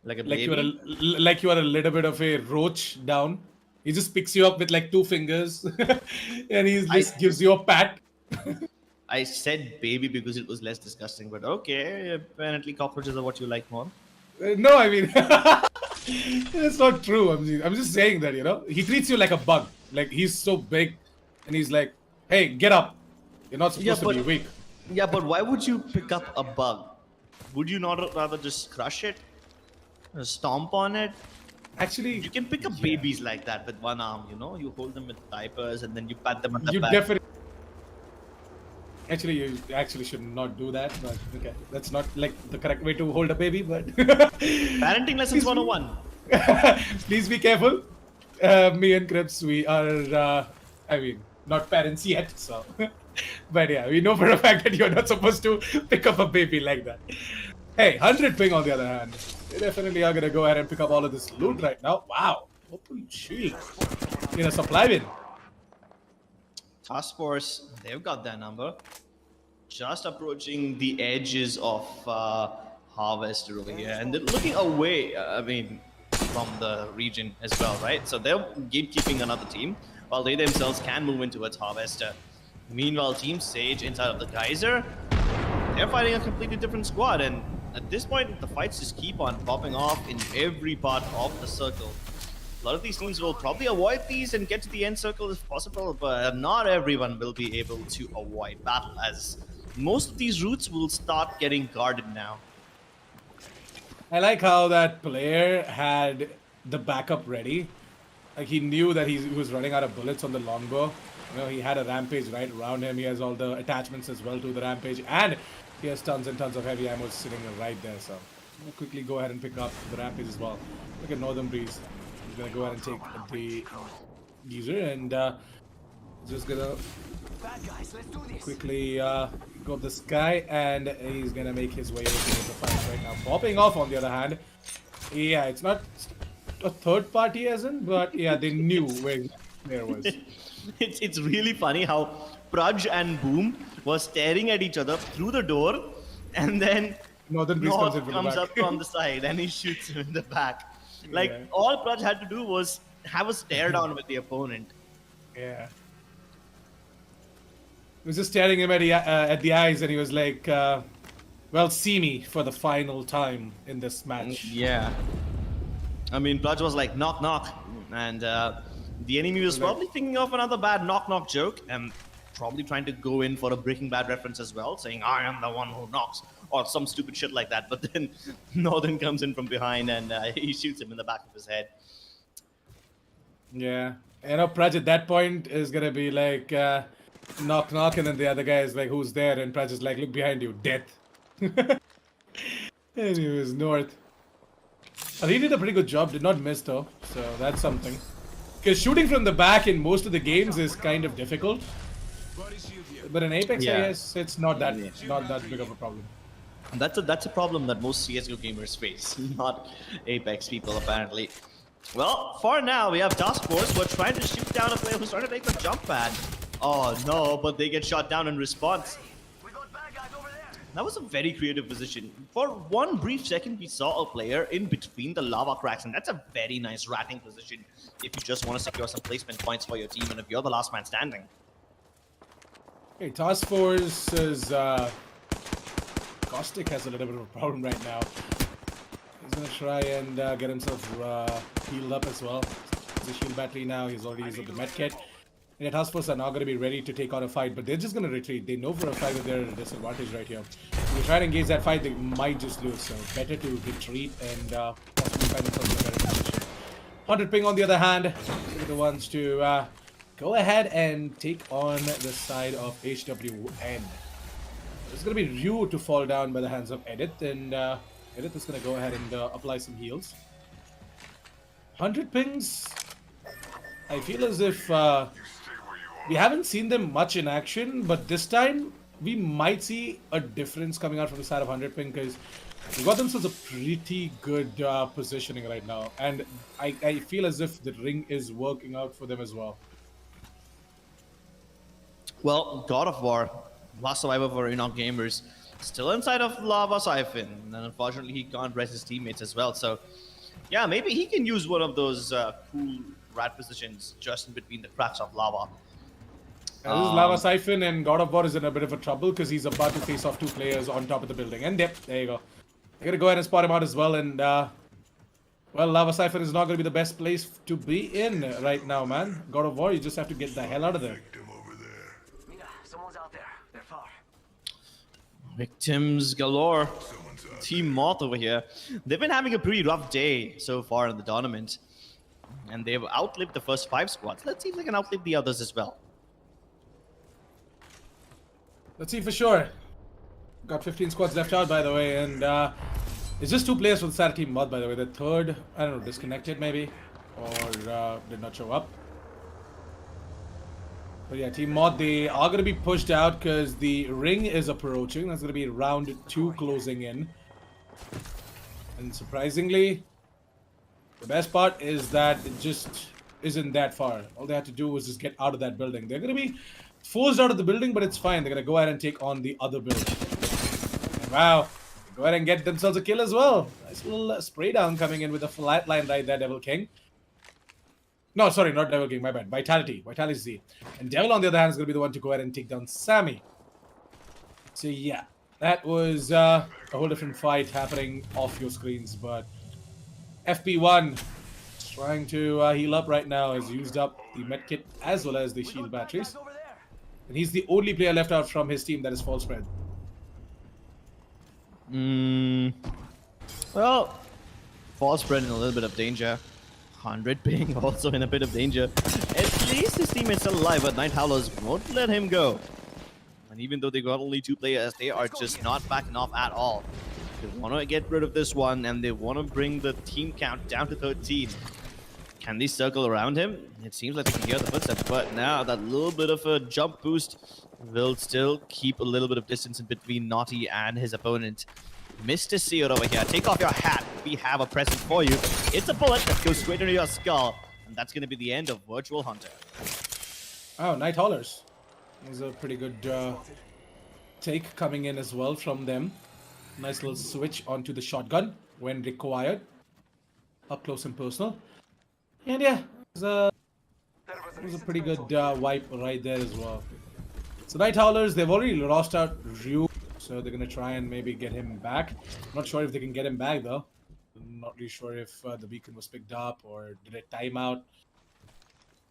Like a like you are baby. like you are a little bit of a roach down. He just picks you up with like 2 fingers and he just gives you a pat. I said baby because it was less disgusting, but okay. Apparently, cockroaches are what you like more. No, I mean it's not true. I'm just saying that he treats you like a bug. Like he's so big, and he's like, "Hey, get up! You're not supposed to be weak." Yeah, but why would you pick up a bug? Would you not rather just crush it, or stomp on it? Actually, You can pick up babies like that with one arm. You hold them with diapers and then you pat them on the you back. definitely. Actually, you actually should not do that. But okay, that's not like the correct way to hold a baby. But Parenting lessons 101. please be careful. Me and Krebs, we are, I mean, not parents yet, so. But yeah, we know for a fact that you're not supposed to pick up a baby like that. Hey, 100 ping on the other hand. They definitely are gonna go ahead and pick up all of this loot right now. Wow, open shield in a supply bin. Task Force, they've got their number. Just approaching the edges of Harvester over here. And they're looking away, from the region as well, right? So they're gatekeeping another team, while they themselves can move in towards Harvester. Meanwhile, Team Sage inside of the Geyser, they're fighting a completely different squad. And at this point, the fights just keep on popping off in every part of the circle. A lot of these teams will probably avoid these and get to the end circle if possible, but not everyone will be able to avoid battle, as most of these routes will start getting guarded now. I like how that player had the backup ready. Like he knew that he was running out of bullets on the longbow. He had a rampage right around him. He has all the attachments as well to the rampage, and he has tons and tons of heavy ammo sitting right there. So I'll quickly go ahead and pick up the rampage as well. Look at Northern Breeze. He's gonna go ahead and take the geezer and just gonna quickly go up this guy, and he's gonna make his way over towards the fight right now. Popping off on the other hand. Yeah, it's not a third party as in, but yeah, they knew where there was. It's really funny how Praj and Boom were staring at each other through the door, and then Northern Breeze North comes in from the comes back. up from the side and he shoots him in the back. Like, Yeah. all Praj had to do was have a stare down with the opponent. Yeah. He was just staring him at the eyes, and he was like, well, see me for the final time in this match. Yeah. I mean, Praj was like, knock, knock. And the enemy was probably thinking of another bad knock, knock joke, and probably trying to go in for a Breaking Bad reference as well, saying, I am the one who knocks, or some stupid shit like that. But then Northern comes in from behind and he shoots him in the back of his head. Yeah. Praj at that point is going to be like, knock, knock, and then the other guy is like, who's there? And Praj is like, look behind you, death. And he was North. But he did a pretty good job, did not miss though, so that's something. Because shooting from the back in most of the games is kind of difficult. But in Apex, I guess it's not that big of a problem. And that's a problem that most CSGO gamers face, not Apex people apparently. Well, for now, we have Task Force who are trying to shoot down a player who's trying to make the jump pad. Oh no, but they get shot down in response. That was a very creative position. For one brief second, we saw a player in between the lava cracks, and that's a very nice ratting position if you just want to secure some placement points for your team and if you're the last man standing. Hey, Task Force is Caustic has a little bit of a problem right now. He's gonna try and get himself healed up as well. He's a shield battery now. He's already used up the medkit. And the Task Force are now going to be ready to take on a fight, but they're just going to retreat. They know for a fact that they're at a disadvantage right here. If they try to engage that fight, they might just lose. So better to retreat and possibly find themselves in a better position. 100 ping on the other hand. They're the ones to go ahead and take on the side of HWN. It's going to be Ryu to fall down by the hands of Edith, and Edith is going to go ahead and apply some heals. 100 pings. I feel as if we haven't seen them much in action, but this time we might see a difference coming out from the side of 100 ping because they got themselves a pretty good positioning right now, and I feel as if the ring is working out for them as well. Well, God of War, last survivor for Enoch Gamers, still inside of Lava Siphon, and unfortunately he can't rest his teammates as well. So, yeah, maybe he can use one of those cool rat positions just in between the cracks of lava. This is Lava Siphon, and God of War is in a bit of a trouble because he's about to face off two players on top of the building. And yep, there you go. They're going to go ahead and spot him out as well. And, well, Lava Siphon is not going to be the best place to be in right now, man. God of War, you just have to get the hell out of there. Someone's out there. They're far. Victims galore. Team Moth over here. They've been having a pretty rough day so far in the tournament. And they've outlived the first 5 squads. Let's see if they can outlive the others as well. Let's see for sure. Got 15 squads left out, by the way, and it's just 2 players for the side of Team Mod, by the way. The third, I don't know, disconnected maybe, or did not show up. But yeah, Team Mod, they are going to be pushed out because the ring is approaching. That's going to be round 2 closing in. And surprisingly, the best part is that it just isn't that far. All they have to do was just get out of that building. They're going to be forced out of the building, but it's fine. They're going to go ahead and take on the other building. And wow. Go ahead and get themselves a kill as well. Nice little spray down coming in with a flat line right there, Devil King. No, sorry, not Devil King, my bad. Vitality. Vitality Z. And Devil, on the other hand, is going to be the one to go ahead and take down Sammy. So yeah, that was a whole different fight happening off your screens, but FP1 trying to heal up right now, has used up the medkit as well as the shield batteries. And he's the only player left out from his team that is fall spread. Well, fall spread in a little bit of danger. 100 ping also in a bit of danger. At least his teammate's still alive, but Night Howlers won't let him go. And even though they got only 2 players, they are just not backing off at all. They want to get rid of this one, and they want to bring the team count down to 13. Can they circle around him? It seems like they can hear the footsteps, but now that little bit of a jump boost will still keep a little bit of distance in between Naughty and his opponent. Mr. Seer over here, take off your hat. We have a present for you. It's a bullet that goes straight into your skull, and that's going to be the end of Virtual Hunter. Oh, Night Howlers. There's a pretty good take coming in as well from them. Nice little switch onto the shotgun when required. Up close and personal. And yeah, it was a pretty good wipe right there as well. So Night Howlers, they've already lost out Ryu, so they're going to try and maybe get him back. Not sure if they can get him back though. I'm not really sure if the beacon was picked up or did it time out.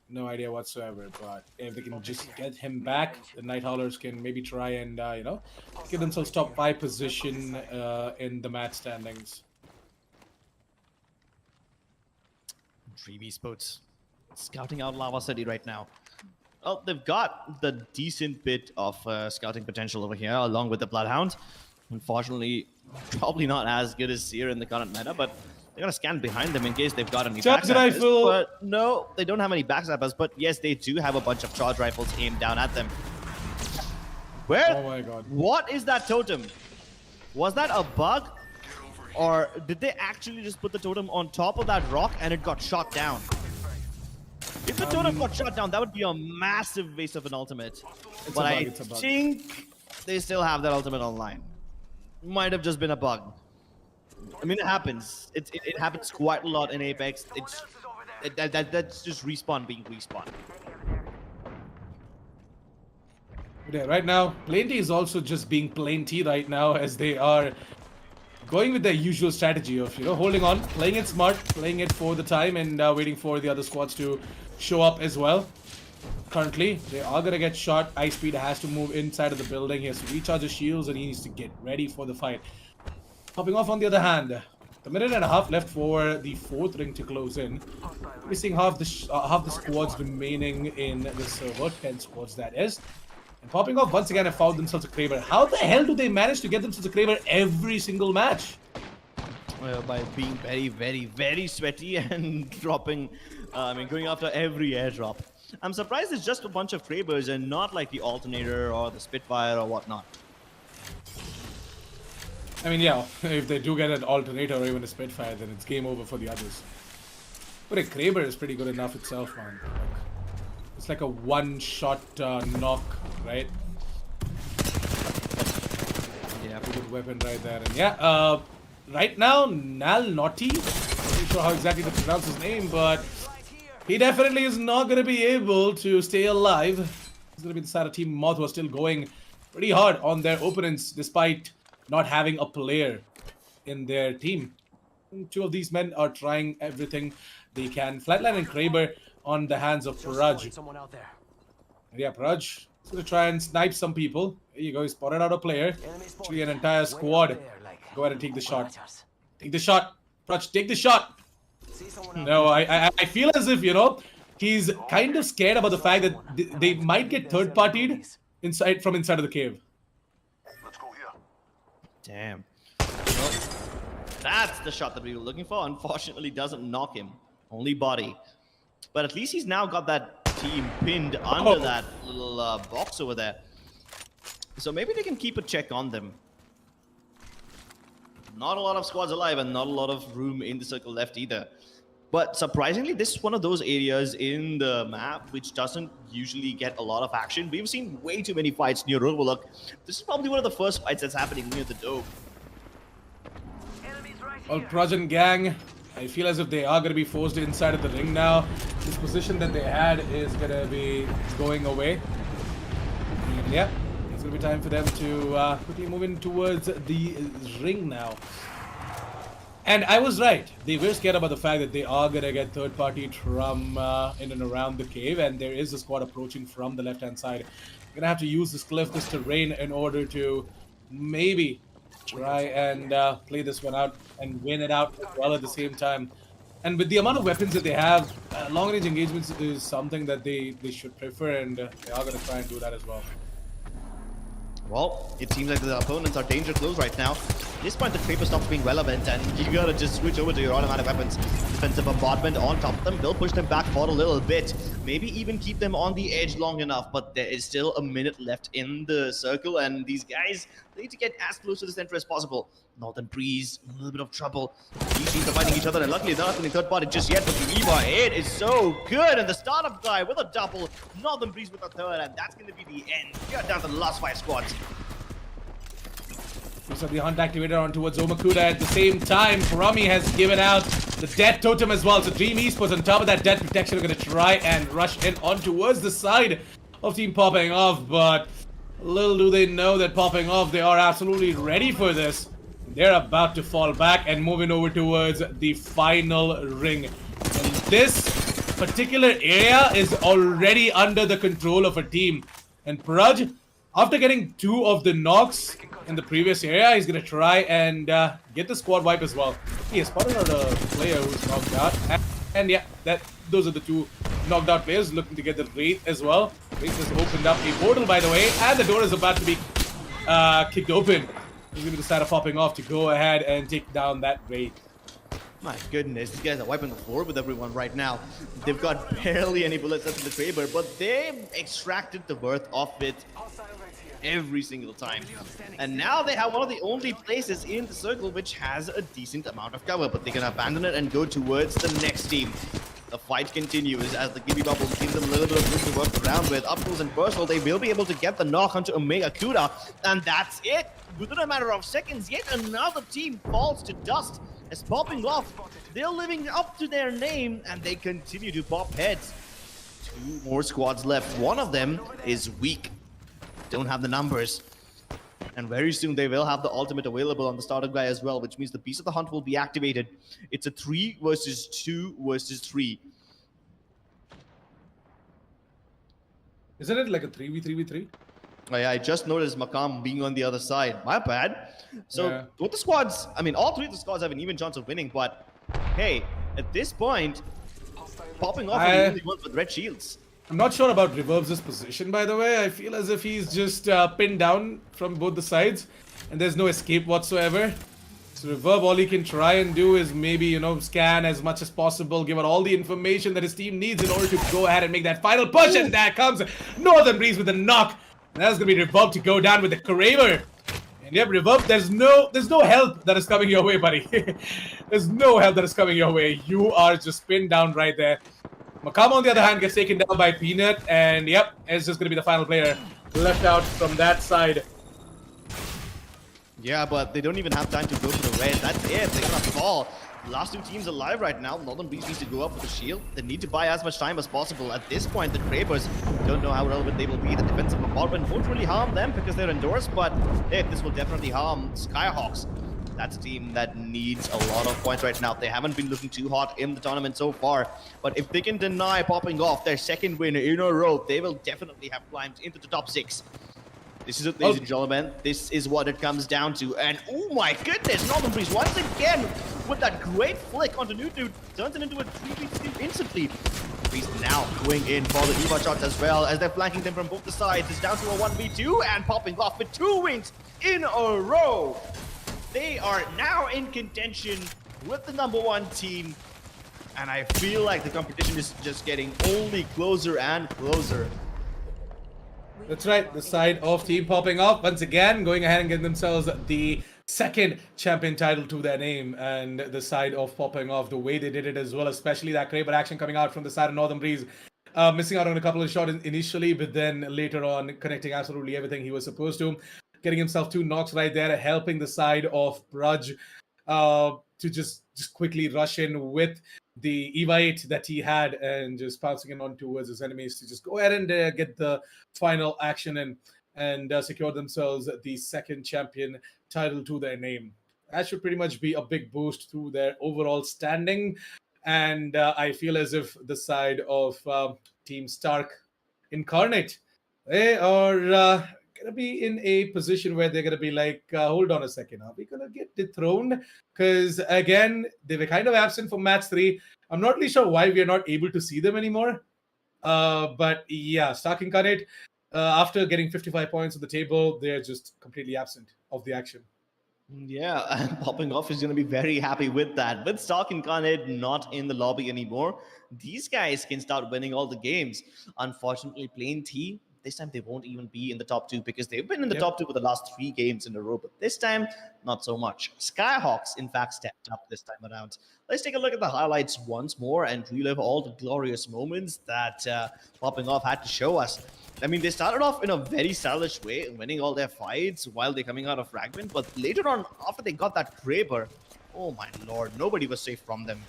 No idea whatsoever, but if they can just get him back, the Night Howlers can maybe try and, you know, give themselves top 5 position in the match standings. Dream Esports scouting out Lava City right now. Well, they've got the decent bit of scouting potential over here, along with the Bloodhound. Unfortunately, probably not as good as Seer in the current meta, but they're going to scan behind them in case they've got any Charge rifle! But no, they don't have any backstabbers, but yes, they do have a bunch of charge rifles aimed down at them. Where? Oh my god. What is that totem? Was that a bug? Or did they actually just put the totem on top of that rock and it got shot down? If the totem got shot down, that would be a massive waste of an ultimate. But I think they still have that ultimate online. Might have just been a bug. I mean, it happens. It happens quite a lot in Apex. That's just respawn being respawn. Yeah, right now, Plenty is also just being Plenty right now as they are going with their usual strategy of, you know, holding on, playing it smart, playing it for the time, and waiting for the other squads to show up as well. Currently, they are going to get shot. Ice Speed has to move inside of the building. He has to recharge his shields and he needs to get ready for the fight. Popping off on the other hand, A minute and a half left for the fourth ring to close in. We're seeing half the squads remaining in the server, 10 squads that is. And popping off once again have found themselves a Kraber. How the hell do they manage to get themselves a Kraber every single match? By being very, very, very sweaty and dropping, going after every airdrop. I'm surprised it's just a bunch of Krabers and not like the Alternator or the Spitfire or whatnot. I mean, yeah, if they do get an Alternator or even a Spitfire, then it's game over for the others. But a Kraber is pretty good enough itself, man. Like, it's like a one-shot knock, right? Yeah, pretty good weapon right there. And yeah, right now, Nalnoti, not sure how exactly to pronounce his name, but he definitely is not going to be able to stay alive. He's going to be the side of Team Moth, who are still going pretty hard on their opponents, despite not having a player in their team. Two of these men are trying everything they can. Flatline and Kraber on the hands of Praj. Yeah, Praj is going to try and snipe some people. There you go, he spotted out a player. Actually, an entire squad. Go ahead and take the shot. Take the shot. Praj, take the shot. No, I feel as if, you know, he's kind of scared about the fact that they might get third-partied from inside of the cave. Damn. Well, that's the shot that we were looking for. Unfortunately, doesn't knock him. Only body. But at least he's now got that team pinned under that little box over there. So maybe they can keep a check on them. Not a lot of squads alive and not a lot of room in the circle left either. But surprisingly, this is one of those areas in the map which doesn't usually get a lot of action. We've seen way too many fights near Overlook. This is probably one of the first fights that's happening near the Dome. Well, Praj gang, I feel as if they are going to be forced inside of the ring now. This position that they had is going to be going away. And yeah, it's going to be time for them to quickly move in towards the ring now. And I was right. They were scared about the fact that they are going to get third-party from in and around the cave, and there is a squad approaching from the left-hand side. You're going to have to use this cliff, this terrain, in order to maybe try and play this one out and win it out as well at the same time. And with the amount of weapons that they have, long-range engagements is something that they should prefer, and they are going to try and do that as well. Well, it seems like the opponents are danger close right now. At this point, the Kraber stops being relevant, and you gotta just switch over to your automatic weapons. Defensive bombardment on top of them will push them back for a little bit. Maybe even keep them on the edge long enough, but there is still a minute left in the circle, and these guys need to get as close to the center as possible. Northern Breeze, a little bit of trouble. These teams are fighting each other, and luckily they're not in the third party just yet, but the Eva, it is so good, and the startup guy with a double, Northern Breeze with a third, and that's going to be the end. We are down to the last 5 squads. So the hunt activated on towards Omakuda. At the same time, Kurami has given out the death totem as well. So Dream Esports on top of that death protection are going to try and rush in on towards the side of Team Popping Off. But little do they know that Popping Off, they are absolutely ready for this. They're about to fall back and moving over towards the final ring. And this particular area is already under the control of a team. And Praj, after getting 2 of the knocks in the previous area, he's going to try and get the squad wipe as well. He has spotted out a player who's knocked out. And yeah, those are the 2 knocked out players looking to get the Wraith as well. Wraith has opened up a portal, by the way, and the door is about to be kicked open. He's going to decide of Popping Off to go ahead and take down that Wraith. My goodness, these guys are wiping the floor with everyone right now. They've got barely any bullets left in the Kraber, but they've extracted the worth of it every single time. And now they have one of the only places in the circle which has a decent amount of cover, but they can abandon it and go towards the next team. The fight continues as the Gibby Bubble gives them a little bit of room to work around with. Up close and personal, they will be able to get the knock onto Omega Kuda, and that's it. Within a matter of seconds, yet another team falls to dust. As Popping Off, they're living up to their name, and they continue to pop heads. 2 more squads left. One of them is weak. Don't have the numbers. And very soon they will have the ultimate available on the starter guy as well, which means the Beast of the Hunt will be activated. It's a 3 versus 2 versus 3. Isn't it like a 3v3v3? Oh yeah, I just noticed Makam being on the other side. My bad. So Yeah. both the squads, I mean, all three of the squads have an even chance of winning. But hey, at this point, popping off are the only ones with red shields. I'm not sure about Reverb's position, by the way. I feel as if he's just pinned down from both the sides, and there's no escape whatsoever. So Reverb, all he can try and do is maybe, you know, scan as much as possible, give out all the information that his team needs in order to go ahead and make that final push, and there comes Northern Breeze with a knock. And that's gonna be Reverb to go down with the Kraber. And yep, Reverb, there's no help that is coming your way, buddy. There's no help that is coming your way. You are just pinned down right there. Makama, on the other hand, gets taken down by Peanut, and yep, it's just going to be the final player left out from that side. Yeah, but they don't even have time to go for the red. That's it. They're gonna fall. Last two teams alive right now. Northern Breeze needs to go up with the shield. They need to buy as much time as possible. At this point, the Krabers don't know how relevant they will be. The defensive bombardment won't really harm them because they're indoors, but hey, this will definitely harm Skyhawks. That's a team that needs a lot of points right now. They haven't been looking too hot in the tournament so far, but if they can deny popping off their second win in a row, they will definitely have climbed into the top 6. This is it, ladies and gentlemen. This is what it comes down to. And oh my goodness, Northern Breeze once again with that great flick onto Nude turns it into a 3v2 instantly. Breeze now going in for the Eva shots as well as they're flanking them from both the sides. It's down to a 1v2 and popping off with 2 wins in a row. They are now in contention with the #1 team. And I feel like the competition is just getting only closer and closer. That's right, the side of Team Popping Off once again going ahead and getting themselves the second champion title to their name, and the side of Popping Off, the way they did it as well, especially that Kraber action coming out from the side of Northern Breeze, missing out on a couple of shots initially, but then later on connecting absolutely everything he was supposed to, getting himself 2 knocks right there, helping the side of Praj to just quickly rush in with the Eva 8 that he had and just pouncing in on towards his enemies to just go ahead and get the final action in and secure themselves the second champion title to their name. That should pretty much be a big boost to their overall standing. And I feel as if the side of Team Stark Incarnate, they are going to be in a position where they're going to be like, hold on a second, are we going to get dethroned? Because again, they were kind of absent from match 3. I'm not really sure why we are not able to see them anymore. But yeah, Stark Incarnate, after getting 55 points on the table, they're just completely absent of the action. Yeah, and Popping Off is going to be very happy with that. With Stark Incarnate not in the lobby anymore, these guys can start winning all the games. Unfortunately, Plain T, this time they won't even be in the top 2 because they've been in the top 2 for the last 3 games in a row, but this time, not so much. Skyhawks, in fact, stepped up this time around. Let's take a look at the highlights once more and relive all the glorious moments that Popping Off had to show us. I mean, they started off in a very stylish way, winning all their fights while they're coming out of Fragment, but later on, after they got that Kraber, oh my lord, nobody was safe from them.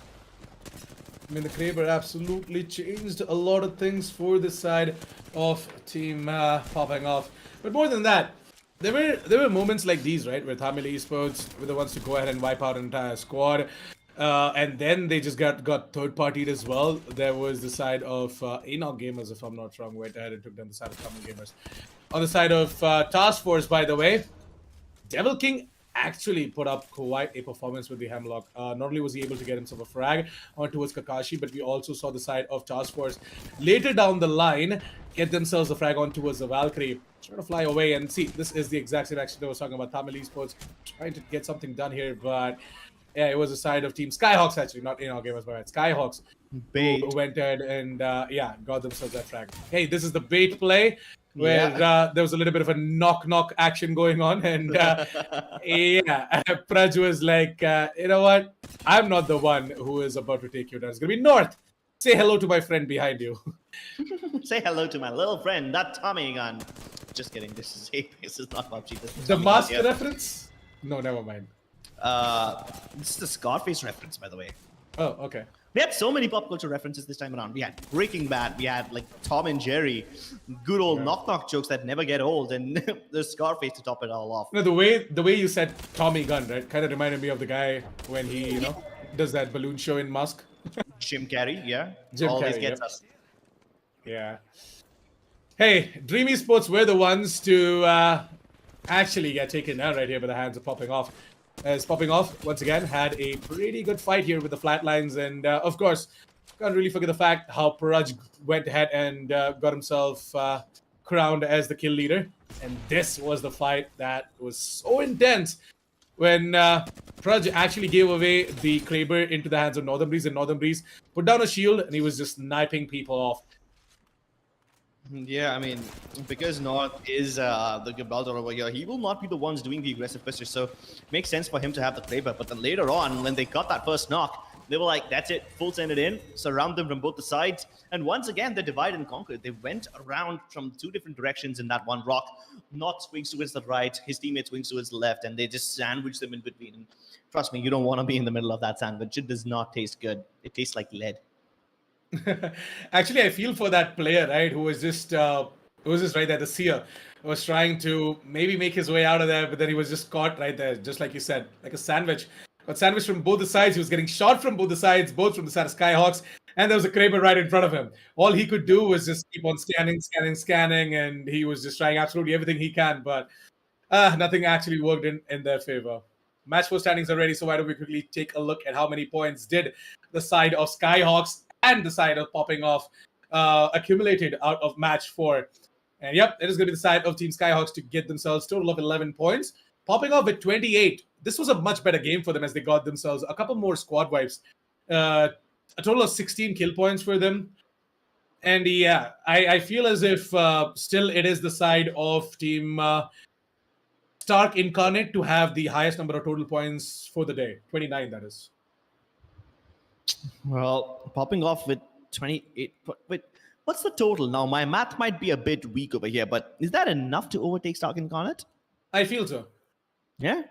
I mean, the Kraber absolutely changed a lot of things for the side of Team Popping Off. But more than that, there were moments like these, right, where Tamil Esports were the ones to go ahead and wipe out an entire squad. And then they just got third-partied as well. There was the side of Enoch Gamers, if I'm not wrong, went ahead and took down the side of Tamil Gamers. On the side of Task Force, by the way, Devil King actually put up quite a performance with the Hemlock. Not only was he able to get himself a frag on towards Kakashi, but we also saw the side of Task Force later down the line get themselves a frag on towards the Valkyrie. Trying to fly away, and see, this is the exact same action I was talking about. Tamil Esports trying to get something done here, but yeah, it was a side of Team Skyhawks, actually, not in our gamers, but Skyhawks Bait. who went ahead and yeah, got themselves that frag. Hey, this is the bait play where there was a little bit of a knock action going on, and yeah, Praj was like, you know what? I'm not the one who is about to take you down. It's gonna be North. Say hello to my friend behind you. Say hello to my little friend, that Tommy gun. Just kidding. This is Apex. It's not PUBG. This is The Tommy master gun, yeah. reference? No, never mind. This is the Scarface reference, by the way. Oh, okay. We had so many pop culture references this time around. We had Breaking Bad, we had like Tom and Jerry, good old knock jokes that never get old, and the Scarface to top it all off. No, the way you said Tommy Gun, right, kind of reminded me of the guy when he, you know, does that balloon show in Musk. Jim Carrey, yeah, Jim always Carrey, gets yep. us. Yeah. Hey, Dream Esports were the ones to actually get taken down right here by the hands of Popping Off. As Popping Off, once again, had a pretty good fight here with the flatlines. And, of course, can't really forget the fact how Paraj went ahead and got himself crowned as the kill leader. And this was the fight that was so intense when Praj actually gave away the Kraber into the hands of Northern Breeze, and Northern Breeze put down a shield, and he was just sniping people off. Yeah, I mean, because North is the Gibraltar over here, he will not be the ones doing the aggressive pushes, so makes sense for him to have the Kraber. But then later on, when they got that first knock, they were like, that's it, full send it in, surround them from both the sides. And once again, they divide and conquer. They went around from two different directions in that one rock. North swings towards the right, his teammate swings towards the left, and they just sandwich them in between. And trust me, you don't want to be in the middle of that sandwich. It does not taste good. It tastes like lead. Actually, I feel for that player, right, who was just right there. The seer was trying to maybe make his way out of there, but then he was just caught right there, just like you said, like a sandwich. Got sandwiched from both the sides. He was getting shot from both the sides, both from the side of Skyhawks, and there was a Kraber right in front of him. All he could do was just keep on scanning, and he was just trying absolutely everything he can, but nothing actually worked in their favor. Match 4 standings are ready, so why don't we quickly take a look at how many points did the side of Skyhawks and the side of Popping Off accumulated out of match 4. And yep, it is going to be the side of Team Skyhawks to get themselves total of 11 points. Popping Off with 28. This was a much better game for them as they got themselves a couple more squad wipes. A total of 16 kill points for them. And yeah, I feel as if still it is the side of Team Stark Incarnate to have the highest number of total points for the day. 29, that is. Well, Popping Off with 28. Wait, what's the total now? My math might be a bit weak over here, but is that enough to overtake Stark Incarnate? I feel so. Yeah.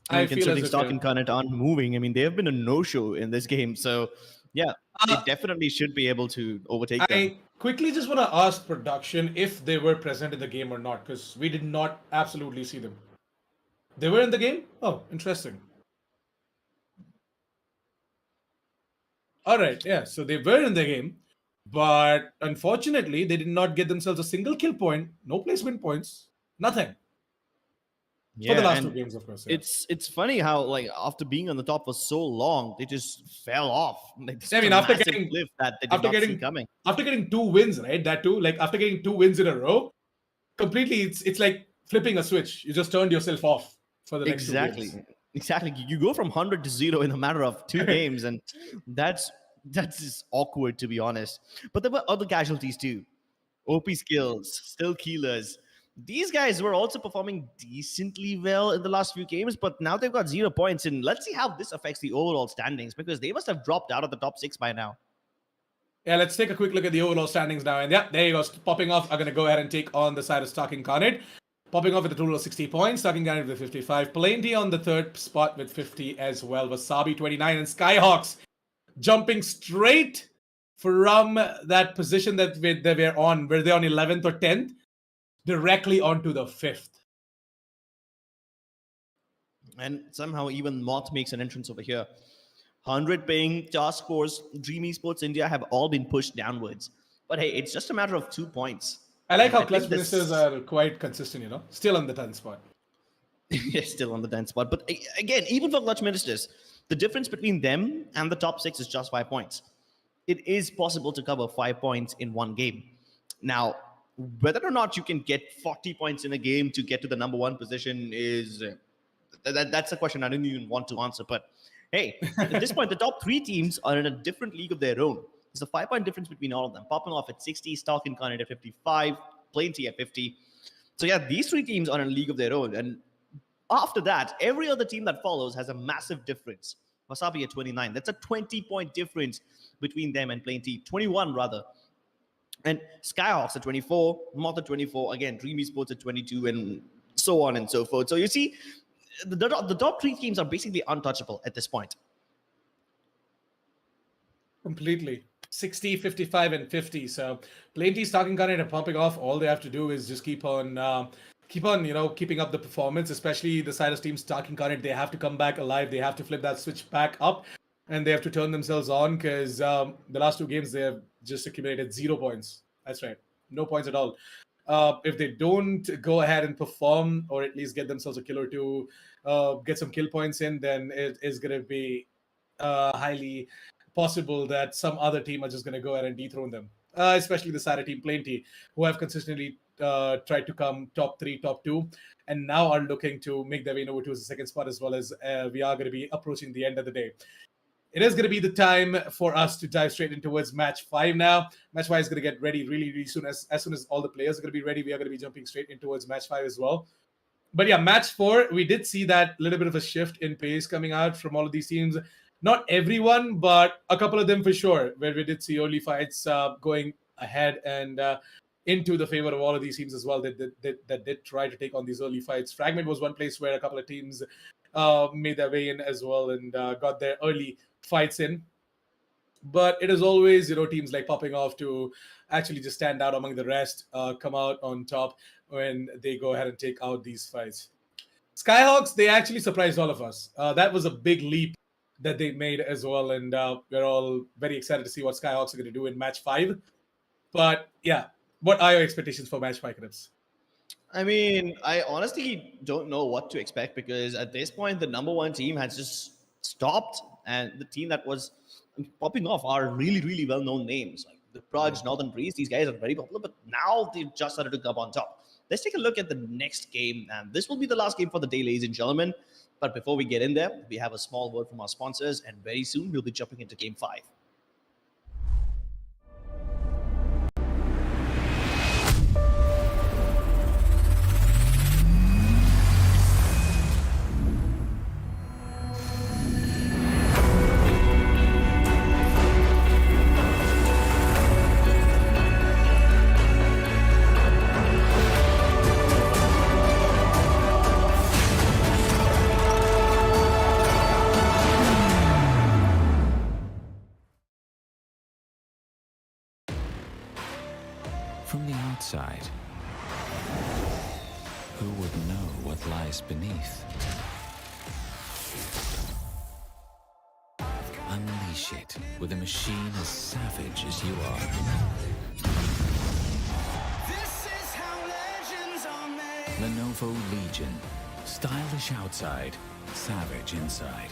I feel considering as if, Stark yeah. Incarnate aren't moving, I mean, they have been a no-show in this game. So, yeah, they definitely should be able to overtake them. I quickly just want to ask production if they were present in the game or not, because we did not absolutely see them. They were in the game? Oh, interesting. All right, yeah, so they were in the game, but unfortunately, they did not get themselves a single kill point, no placement points, nothing. For the last and 2 games, of course. Yeah. It's funny how, like, after being on the top for so long, they just fell off. Like, this I was mean, a after massive getting- cliff that they did after not see getting coming. After getting 2 wins, right? That too, like after getting 2 wins in a row, completely, it's like flipping a switch. You just turned yourself off for the next 2 Exactly. games. Exactly. You go from 100 to 0 in a matter of 2 games, and that's just awkward, to be honest. But there were other casualties too. OP skills, still killers. These guys were also performing decently well in the last few games, but now they've got 0 points. And let's see how this affects the overall standings, because they must have dropped out of the top 6 by now. Yeah, let's take a quick look at the overall standings now. And yeah, there you go. Popping Off are going to go ahead and take on the side of Stark Incarnate. Popping Off with a total of 60 points. Stark Incarnate with 55. Plenty on the 3rd spot with 50 as well. Wasabi 29 and Skyhawks jumping straight from that position that they were on. Were they on 11th or 10th? Directly onto the 5th. And somehow even Moth makes an entrance over here. 100 ping, Task Force, Dream Esports India have all been pushed downwards. But hey, it's just a matter of 2 points. I like how think Clutch this- Ministers are quite consistent, you know? Still on the 10th spot. Yeah, still on the 10th spot. But again, even for Clutch Ministers, the difference between them and the top 6 is just 5 points. It is possible to cover 5 points in one game. Now, whether or not you can get 40 points in a game to get to the number 1 position is that's a question I didn't even want to answer. But hey, at this point, the top 3 teams are in a different league of their own. There's a 5-point difference between all of them. Popping Off at 60, Stark Incarnate at 55, Plenty at 50. So yeah, these 3 teams are in a league of their own. And after that, every other team that follows has a massive difference. Wasabi at 29. That's a 20-point difference between them and Plenty. 21, rather. And Skyhawks at 24, Moth at 24, again, Dream Esports at 22, and so on and so forth. So you see, the top 3 teams are basically untouchable at this point. Completely. 60, 55, and 50. So Plenty, Stark Incarnate, and Pumping Off, all they have to do is just keep on, keeping up the performance, especially the side of Team Stark Incarnate. They have to come back alive. They have to flip that switch back up, and they have to turn themselves on, because the last 2 games, they have just accumulated 0 points. That's right. No points at all. If they don't go ahead and perform, or at least get themselves a kill or two, get some kill points in, then it is going to be highly possible that some other team are just going to go ahead and dethrone them. Especially the Sarah team, Plenty, who have consistently tried to come top 3, top 2, and now are looking to make their way over to the second spot, as well as we are going to be approaching the end of the day. It is going to be the time for us to dive straight in towards match 5 now. Match 5 is going to get ready really, really soon. As soon as all the players are going to be ready, we are going to be jumping straight in towards match 5 as well. But yeah, match 4, we did see that little bit of a shift in pace coming out from all of these teams. Not everyone, but a couple of them for sure, where we did see early fights going ahead and into the favor of all of these teams as well that did try to take on these early fights. Fragment was one place where a couple of teams made their way in as well and got their early fights in. But it is always, teams like popping off to actually just stand out among the rest, come out on top when they go ahead and take out these fights. Skyhawks, they actually surprised all of us. That was a big leap that they made as well, and we're all very excited to see what Skyhawks are going to do in match 5. But yeah, what are your expectations for match 5, Crips? I mean, I honestly don't know what to expect because at this point, the number 1 team has just stopped, and the team that was popping off are really, really well-known names. Like the Proj, Northern Breeze, these guys are very popular, but now they've just started to come on top. Let's take a look at the next game, and this will be the last game for the day, ladies and gentlemen. But before we get in there, we have a small word from our sponsors, and very soon we'll be jumping into Game 5. From the outside, who would know what lies beneath? Unleash it with a machine as savage as you are. This is how legends are made. Lenovo Legion. Stylish outside, savage inside.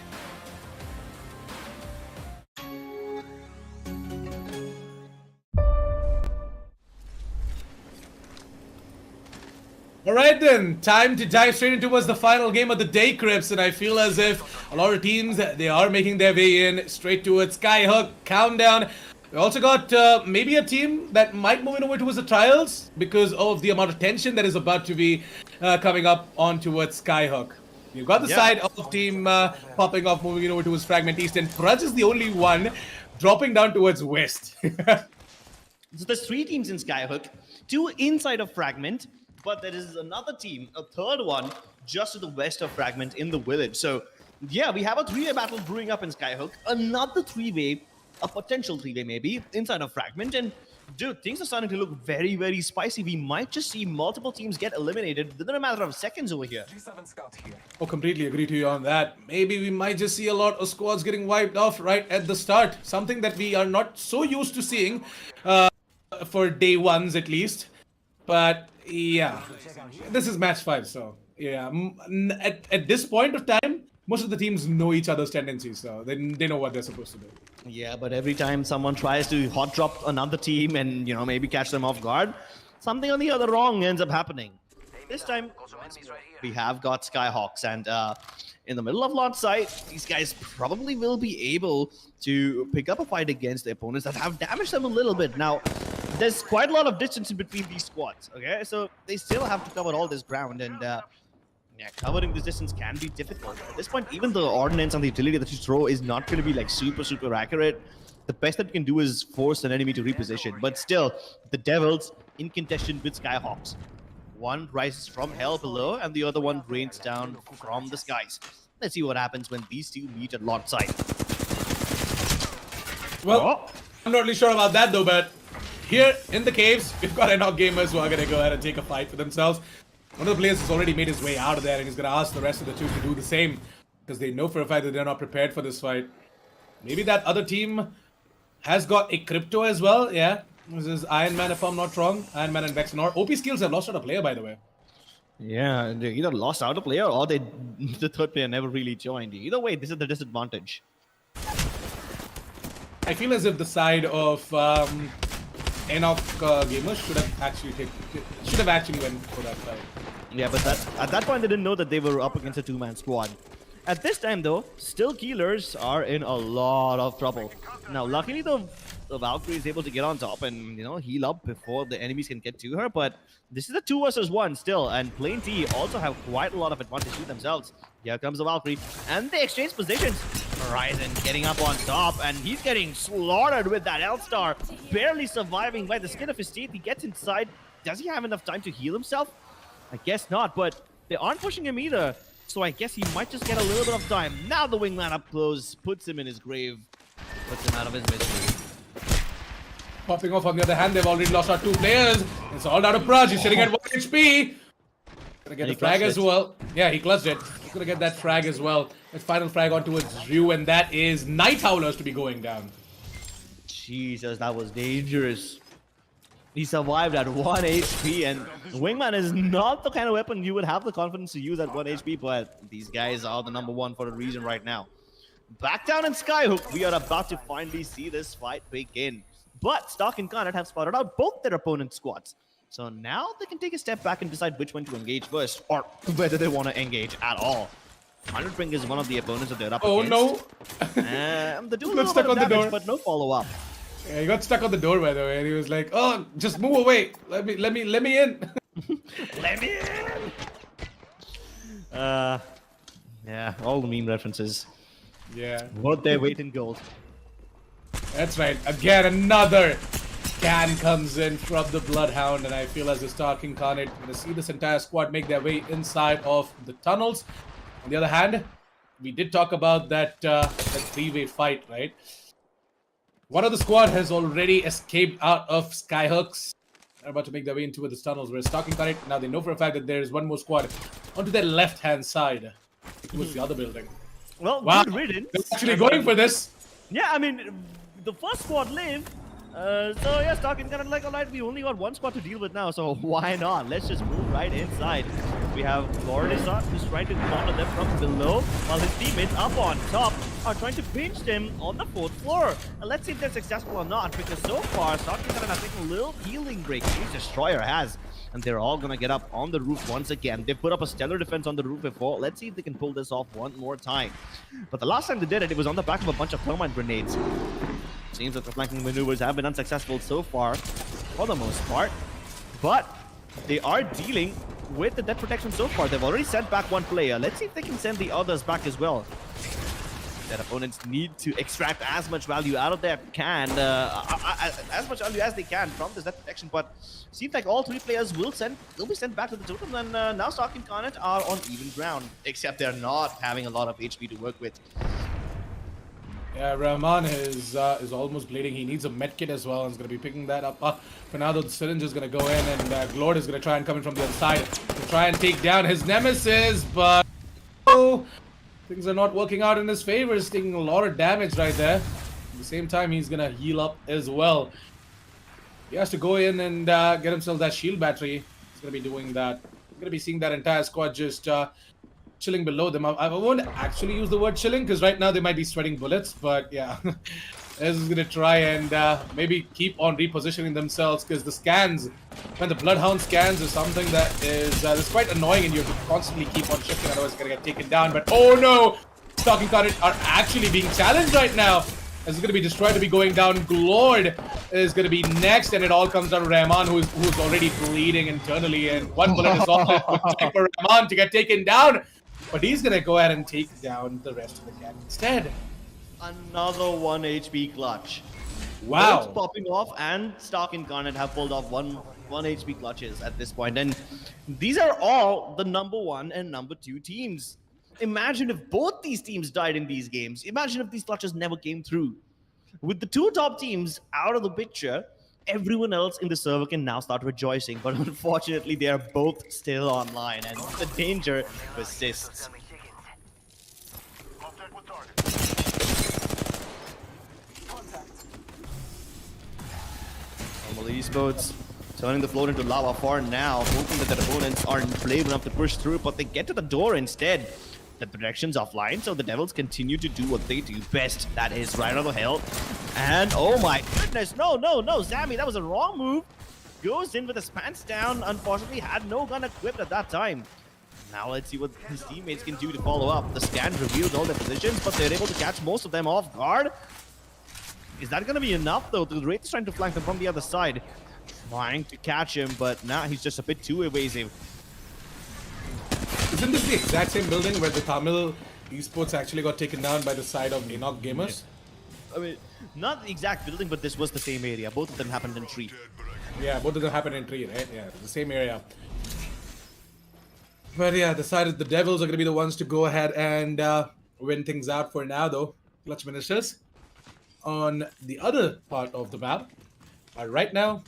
All right, then. Time to dive straight into what's the final game of the day, Crips. And I feel as if a lot of teams, they are making their way in straight towards Skyhook Countdown. We also got maybe a team that might move in over towards the trials because of the amount of tension that is about to be coming up on towards Skyhook. You've got the side of team popping off, moving in over towards Fragment East, and Praj is the only one dropping down towards West. So there's 3 teams in Skyhook, 2 inside of Fragment, but there is another team, a third one, just to the west of Fragment in the village. So, yeah, we have a 3-way battle brewing up in Skyhook. Another 3-way, a potential 3-way maybe, inside of Fragment. And, dude, things are starting to look very, very spicy. We might just see multiple teams get eliminated within a matter of seconds over here. Oh, completely agree to you on that. Maybe we might just see a lot of squads getting wiped off right at the start. Something that we are not so used to seeing for day 1s at least. But yeah, this is match 5, so yeah. At this point of time, most of the teams know each other's tendencies, so they know what they're supposed to do. Yeah, but every time someone tries to hot drop another team and, maybe catch them off guard, something on the other wrong ends up happening. This time, we have got Skyhawks, and in the middle of launch site, these guys probably will be able to pick up a fight against the opponents that have damaged them a little bit. Now, there's quite a lot of distance in between these squads, okay? So they still have to cover all this ground, and covering this distance can be difficult. At this point, even the ordnance and the utility that you throw is not going to be like super accurate. The best that you can do is force an enemy to reposition, but still, the Devils in contention with Skyhawks. One rises from hell below, and the other one rains down from the skies. Let's see what happens when these two meet at launch site. Well, I'm not really sure about that though, but here in the caves, we've got Enoch gamers who are going to go ahead and take a fight for themselves. One of the players has already made his way out of there, and he's going to ask the rest of the two to do the same because they know for a fact that they're not prepared for this fight. Maybe that other team has got a crypto as well, yeah. This is Iron Man, if I'm not wrong. Iron Man and Vexenor. OP skills have lost out a player, by the way. Yeah, they either lost out a player or they the third player never really joined. Either way, this is the disadvantage. I feel as if the side of Enoch gamers should have actually went for that side. Yeah, but at that point they didn't know that they were up against a two-man squad. At this time though, still Keelers are in a lot of trouble. Now luckily the Valkyrie is able to get on top and heal up before the enemies can get to her, but this is a 2 versus 1 still, and Plain T also have quite a lot of advantage to themselves. Here comes the Valkyrie, and they exchange positions. Horizon getting up on top, and he's getting slaughtered with that L-Star, barely surviving by the skin of his teeth. He gets inside. Does he have enough time to heal himself? I guess not, but they aren't pushing him either, so I guess he might just get a little bit of time. Now the wingman up close, puts him in his grave, puts him out of his misery. Popping off on the other hand, they've already lost our 2 players. It's all out of Praj. He's sitting at 1 HP. Gonna get the frag as well. Yeah, he clutched it. He's gonna get that frag as well. That final frag onto his Ryu, and that is Night Howlers to be going down. Jesus, that was dangerous. He survived at 1 HP, and Wingman is not the kind of weapon you would have the confidence to use at 1 HP, but these guys are the #1 for a reason right now. Back down in Skyhook, we are about to finally see this fight begin. But Stark and Garnet have spotted out both their opponent's squads. So now they can take a step back and decide which one to engage first, or whether they want to engage at all. 100 Ring is one of the opponents that they're up Oh against. no! They do a little bit of damage, but no follow-up. Yeah, he got stuck on the door, by the way, and he was like, "Oh, just move away. Let me in." Let me in! Yeah, all the meme references. Yeah, Worth their weight in gold. that's right. Again, another scan comes in from the Bloodhound, and I feel as a Stark Incarnate gonna see this entire squad make their way inside of the tunnels. On the other hand, we did talk about that 3-way fight, right? One of the squad has already escaped out of Skyhooks. They're about to make their way into the tunnels. Whereas Stark Incarnate, now they know for a fact that there is one more squad onto their left-hand side towards the other building. Well, Wow, good riddance. they're actually going for this. Yeah, I mean, the first squad lived. So yeah, Stark and kind of like, alright, we only got 1 squad to deal with now, so why not? Let's just move right inside. We have Loridisat who's trying to corner them from below, while his teammates up on top are trying to pinch them on the 4th floor. And let's see if they're successful or not, because so far, Stark and kind of taking a little healing break. His Destroyer has. And they're all gonna get up on the roof once again. They put up a stellar defense on the roof before. Let's see if they can pull this off one more time. But the last time they did it, it was on the back of a bunch of thermite grenades. Seems that the flanking maneuvers have been unsuccessful so far, for the most part. But they are dealing with the death protection so far. They've already sent back 1 player. Let's see if they can send the others back as well. Their opponents need to extract as much value out of their can, as much value as they can from this death protection. But seems like all 3 players will be sent back to the totem, and now Stark and Garnet are on even ground, except they're not having a lot of HP to work with. Yeah, Rahman is almost bleeding. He needs a medkit as well, and he's going to be picking that up. For now, though, the syringe is going to go in, and Glord is going to try and come in from the other side to try and take down his nemesis, but oh, things are not working out in his favor. He's taking a lot of damage right there. At the same time, he's going to heal up as well. He has to go in and get himself that shield battery. He's going to be doing that. We're going to be seeing that entire squad just chilling below them. I won't actually use the word chilling because right now they might be sweating bullets, but yeah. This is going to try and maybe keep on repositioning themselves, because the scans, when the Bloodhound scans, is something that is quite annoying, and you have to constantly keep on shifting, otherwise it's going to get taken down. But oh no! Stalking Current are actually being challenged right now. This is going to be destroyed to be going down. Glord is going to be next, and it all comes down to Rahman, who's already bleeding internally, and 1 bullet is all it would take for Rahman to get taken down. But he's going to go ahead and take down the rest of the gang instead. Another 1 HP clutch. Wow. Both popping off, and Stark and Garnet have pulled off one HP clutches at this point. And these are all the #1 and #2 teams. Imagine if both these teams died in these games. Imagine if these clutches never came through. With the 2 top teams out of the picture, everyone else in the server can now start rejoicing. But unfortunately, they are both still online, and the danger persists. Normal Esports turning the floor into lava for now, hoping that their opponents aren't brave enough to push through, but they get to the door instead. The protection's offline, so the Devils continue to do what they do best. That is right on the hill. And oh my goodness, no, Zammy, that was a wrong move. Goes in with his pants down, unfortunately had no gun equipped at that time. Now let's see what his teammates can do to follow up. The scan revealed all their positions, but they're able to catch most of them off guard. Is that going to be enough though? The Wraith is trying to flank them from the other side. Trying to catch him, but now he's just a bit too evasive. Isn't this the exact same building where the Tamil Esports actually got taken down by the side of Enoch Gamers? I mean, not the exact building, but this was the same area. Both of them happened in Tree. Yeah, both of them happened in Tree, right? Yeah, the same area. But yeah, decided the Devils are going to be the ones to go ahead and win things out for now, though. Clutch Ministers on the other part of the map are right now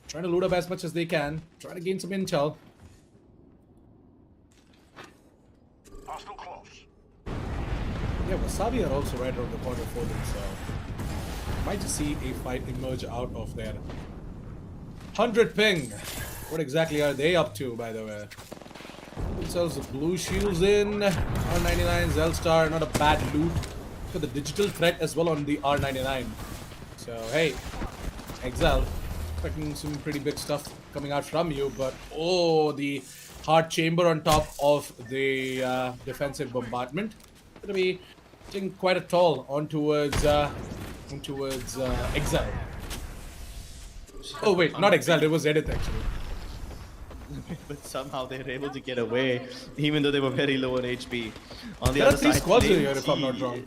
trying to load up as much as they can, trying to gain some intel. Hostile close. Yeah, Wasabi are also right around the corner for them, so might just see a fight emerge out of there. 100 ping. What exactly are they up to, by the way? Themselves the blue shields in. R99, Zelstar, not a bad loot. For the digital threat as well on the R99. So hey, Exile, expecting some pretty big stuff coming out from you, but oh, the hard chamber on top of the defensive bombardment gonna be taking quite a toll on towards Exile. Oh wait, not Exile, it was Edith actually. But somehow they were able to get away, even though they were very low on HP. On the There are other 3 side, squads here if I'm not wrong.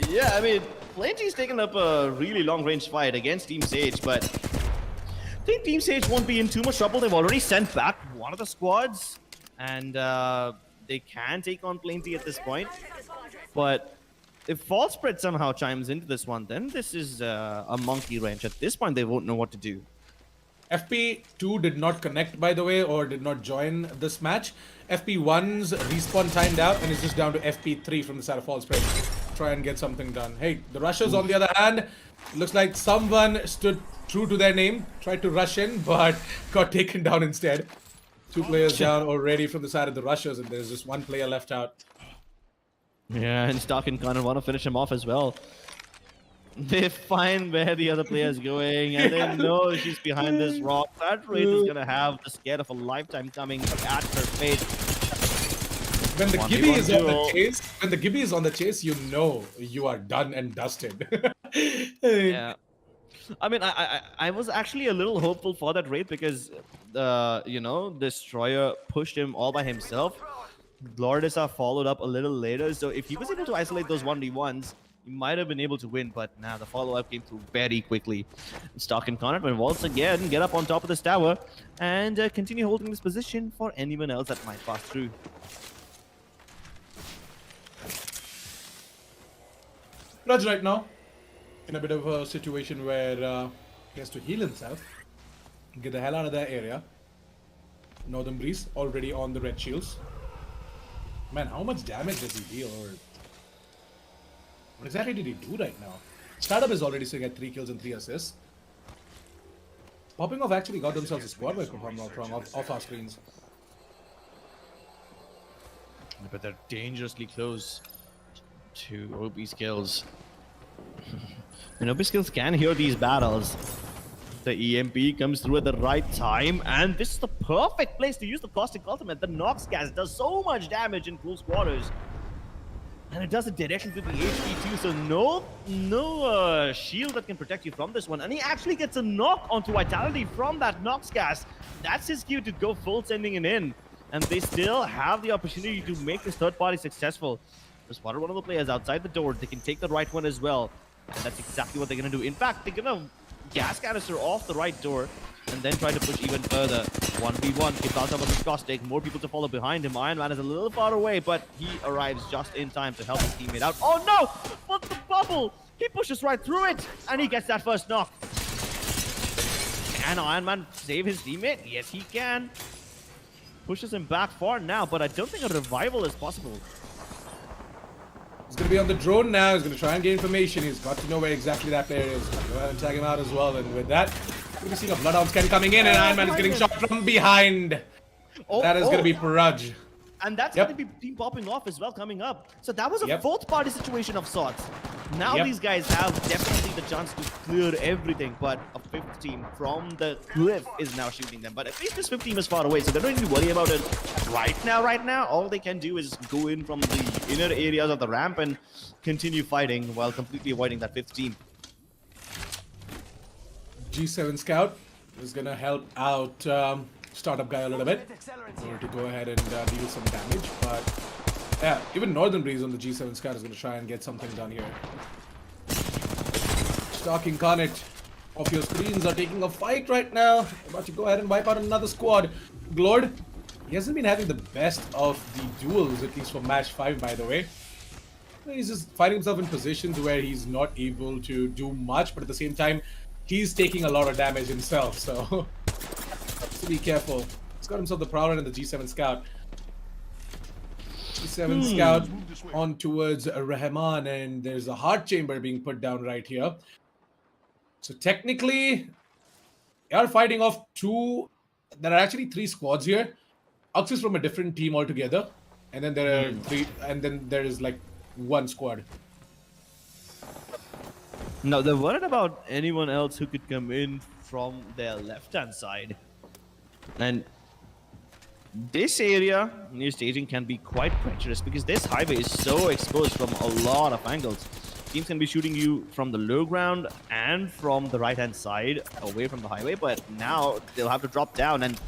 Yeah, I mean, Plenty's taken up a really long-range fight against Team Sage, but I think Team Sage won't be in too much trouble. They've already sent back one of the squads, and they can take on Plenty at this point. But if False Spread somehow chimes into this one, then this is a monkey wrench. At this point, they won't know what to do. FP2 did not connect, by the way, or did not join this match. FP1's respawn timed out, and it's just down to FP3 from the side of False Spread. Try and get something done. Hey, the rushers, on the other hand, looks like someone stood true to their name, tried to rush in, but got taken down instead. 2 players down already from the side of the rushers, and there's just 1 player left out. Yeah, and Stark and Connor want to finish him off as well. They find where the other player is going, and they know she's behind this rock. That Wraith is gonna have the scare of a lifetime coming at her face. When the Gibby is on the chase, you know you are done and dusted. Yeah. I mean, I was actually a little hopeful for that Wraith because, you know, Destroyer pushed him all by himself. Glordisa followed up a little later, so if he was able to isolate those 1v1s, he might have been able to win, but now the follow-up came through very quickly. Stark and Connor will once again get up on top of this tower and continue holding this position for anyone else that might pass through. Raj right now in a bit of a situation where he has to heal himself, get the hell out of that area. Northern Breeze already on the red shields. Man, how much damage does he deal? Or what exactly did he do right now? Startup is already sitting at 3 kills and 3 assists. Popping off actually got themselves a squad wipe, if I'm not wrong, off our screens. But they're dangerously close to OB Skills. And OB Skills can hear these battles. The EMP comes through at the right time, and this is the perfect place to use the Caustic Ultimate. The Nox Gas does so much damage in close quarters. And it does it directly to the HP too, so no shield that can protect you from this one. And he actually gets a knock onto Vitality from that Nox Gas. That's his cue to go full sending him in. And they still have the opportunity to make this third party successful. They spotted one of the players outside the door. They can take the right one as well. And that's exactly what they're going to do. In fact, they're going to gas canister off the right door and then try to push even further. 1v1, keep out of the Caustic, more people to follow behind him. Iron Man is a little far away, but he arrives just in time to help his teammate out. Oh no! But the bubble! He pushes right through it, and he gets that first knock. Can Iron Man save his teammate? Yes, he can. Pushes him back far now, but I don't think a revival is possible. He's going to be on the drone now. He's going to try and get information. He's got to know where exactly that player is. Go ahead and tag him out as well. And with that, we're going to see a Bloodhound scan coming in, and Iron Man is getting shot from behind. That is going to be Paraj. And that's going to be team popping off as well coming up. So that was a fourth party situation of sorts. Now these guys have definitely the chance to clear everything, but a fifth team from the cliff is now shooting them. But at least this fifth team is far away, so they don't need to worry about it right now. All they can do is go in from the inner areas of the ramp and continue fighting while completely avoiding that fifth team. G7 Scout is going to help out Startup Guy a little bit in order to go ahead and deal some damage. But yeah, even Northern Breeze on the G7 Scout is going to try and get something done here. Stalking Carnage off your screens are taking a fight right now. About to go ahead and wipe out another squad. Glord, he hasn't been having the best of the duels, at least for match 5, by the way. He's just finding himself in positions where he's not able to do much, but at the same time, he's taking a lot of damage himself, so to be careful. He's got himself the Prowler and the G7 Scout. G7 Scout on towards Rahman, and there's a Heart Chamber being put down right here. So technically, they are fighting off two. There are actually 3 squads here. Ux is from a different team altogether, and then there are 3, and then there is like 1 squad. Now they're worried about anyone else who could come in from their left-hand side. And this area near staging can be quite treacherous because this highway is so exposed from a lot of angles. Teams can be shooting you from the low ground and from the right-hand side away from the highway, but now they'll have to drop down, and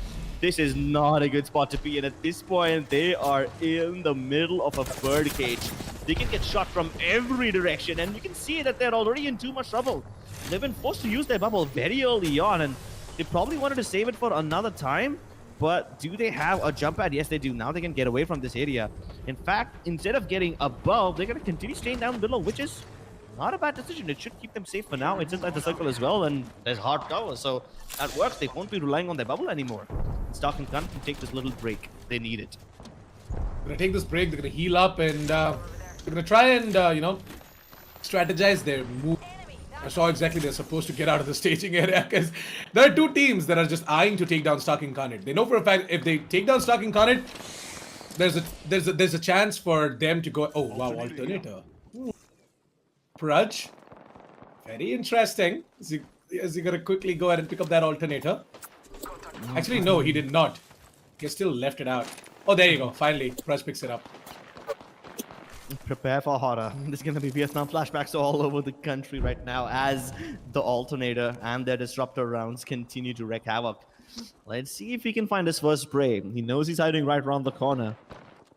this is not a good spot to be in. At this point, they are in the middle of a bird cage. They can get shot from every direction, and you can see that they're already in too much trouble. They've been forced to use their bubble very early on, and they probably wanted to save it for another time. But do they have a jump pad? Yes, they do. Now they can get away from this area. In fact, instead of getting above, they're going to continue staying down below, which is not a bad decision. It should keep them safe for now. It's inside the circle as well, and there's hard cover, so that works. They won't be relying on their bubble anymore. Stark and Gun can take this little break. They need it. They're going to take this break. They're going to heal up, and they're going to try and, strategize their move. I saw exactly they're supposed to get out of the staging area because there are 2 teams that are just eyeing to take down Stark Incarnate. They know for a fact if they take down Stark Incarnate, there's a chance for them to go. Oh wow, Alternator. Praj, very interesting. Is he gonna quickly go ahead and pick up that Alternator? Actually, no, he did not. He still left it out. Oh, there you go. Finally, Praj picks it up. Prepare for horror. There's gonna be Vietnam flashbacks all over the country right now as the Alternator and their Disruptor rounds continue to wreak havoc. Let's see if he can find his first prey. He knows he's hiding right around the corner.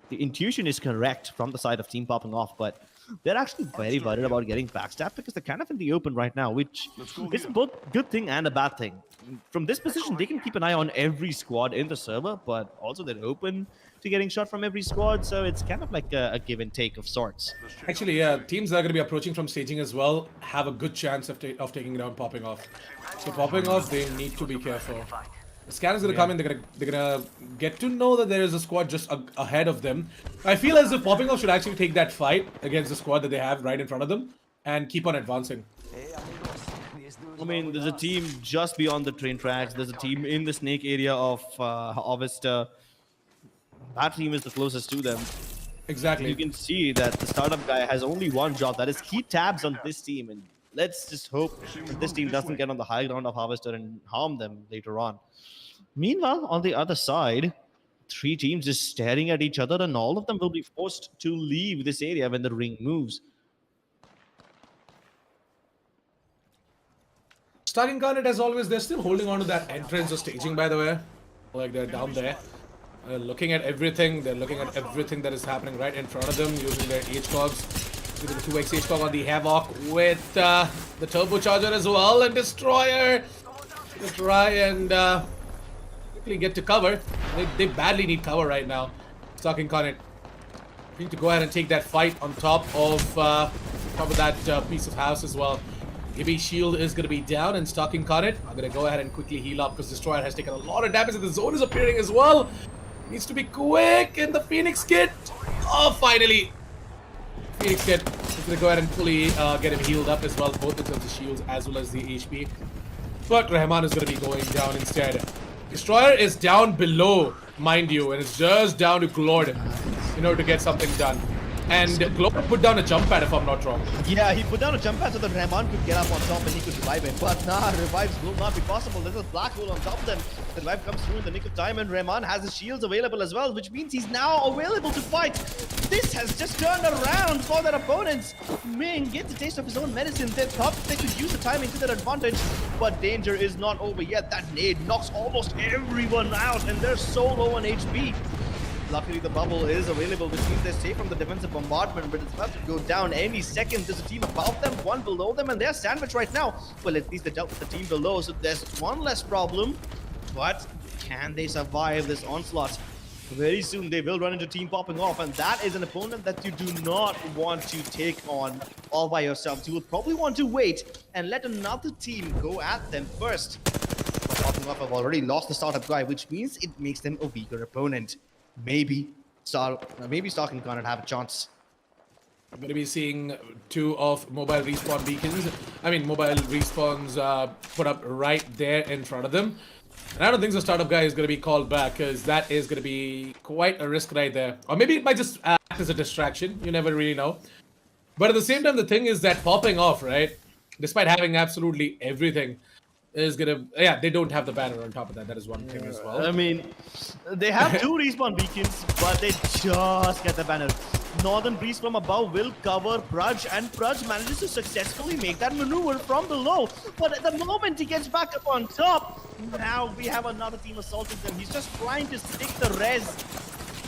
The intuition is correct from the side of team popping off, but they're actually very worried about getting backstabbed because they're kind of in the open right now, which is both a good thing and a bad thing. From this position, they can keep an eye on every squad in the server, but also they're open to getting shot from every squad, so it's kind of like a give and take of sorts. Actually, yeah, teams that are going to be approaching from staging as well have a good chance of taking down popping off. So popping off, they need to be careful. The scan is going to come in. They're gonna get to know that there is a squad just ahead of them. I feel as if popping off should actually take that fight against the squad that they have right in front of them and keep on advancing. I mean, there's a team just beyond the train tracks. There's a team in the snake area of Harvester. That team is the closest to them. Exactly. You can see that the startup guy has only one job, that is keep tabs on this team, and let's just hope that this team doesn't get on the high ground of Harvester and harm them later on. Meanwhile, on the other side, 3 teams just staring at each other, and all of them will be forced to leave this area when the ring moves. Stark Incarnate, as always, they're still holding on to that entrance of staging, by the way. Like, they're down there. Looking at everything. They're looking at everything that is happening right in front of them, using their H-Cogs. Using the 2x H-Cog on the Havoc with the Turbocharger as well, and Destroyer. To try and quickly get to cover. They badly need cover right now. Stark Incarnate need to go ahead and take that fight on top of that piece of house as well. Gibby shield is going to be down, and Stark Incarnate are going to go ahead and quickly heal up because Destroyer has taken a lot of damage and the zone is appearing as well. Needs to be quick, and the Phoenix kit. Oh, finally. Phoenix Kid is going to go ahead and fully get him healed up as well, both in terms of shields as well as the HP. But Rahman is going to be going down instead. Destroyer is down below, mind you, and it's just down to Glord in order to get something done. And Glord put down a jump pad if I'm not wrong. Yeah, he put down a jump pad so that Rahman could get up on top and he could revive him. But nah, revives will not be possible. There's a black hole on top of them. The revive comes through in the nick of time and Rahman has his shields available as well, which means he's now available to fight. This has just turned around for their opponents. Ming gets a taste of his own medicine. They thought they could use the timing to their advantage, but danger is not over yet. That nade knocks almost everyone out and they're so low on HP. Luckily, the bubble is available, which means they're safe from the defensive bombardment, but it's about to go down any second. There's a team above them, one below them, and they're sandwiched right now. Well, at least they dealt with the team below, so there's one less problem. But can they survive this onslaught? Very soon, they will run into team popping off, and that is an opponent that you do not want to take on all by yourself. You will probably want to wait and let another team go at them first. But popping off have already lost the startup guy, which means it makes them a weaker opponent. Maybe Stark and Connor have a chance. I'm going to be seeing 2 of mobile respawn beacons. Mobile respawns put up right there in front of them. And I don't think the startup guy is going to be called back, because that is going to be quite a risk right there. Or maybe it might just act as a distraction. You never really know. But at the same time, the thing is that popping off, right? Despite having absolutely everything, is gonna, they don't have the banner on top of that. That is one thing as well. I mean, they have 2 respawn beacons, but they just get the banner. Northern Breeze from above will cover Prudge, and Prudge manages to successfully make that maneuver from below. But at the moment he gets back up on top, now we have another team assaulting them. He's just trying to stick the res.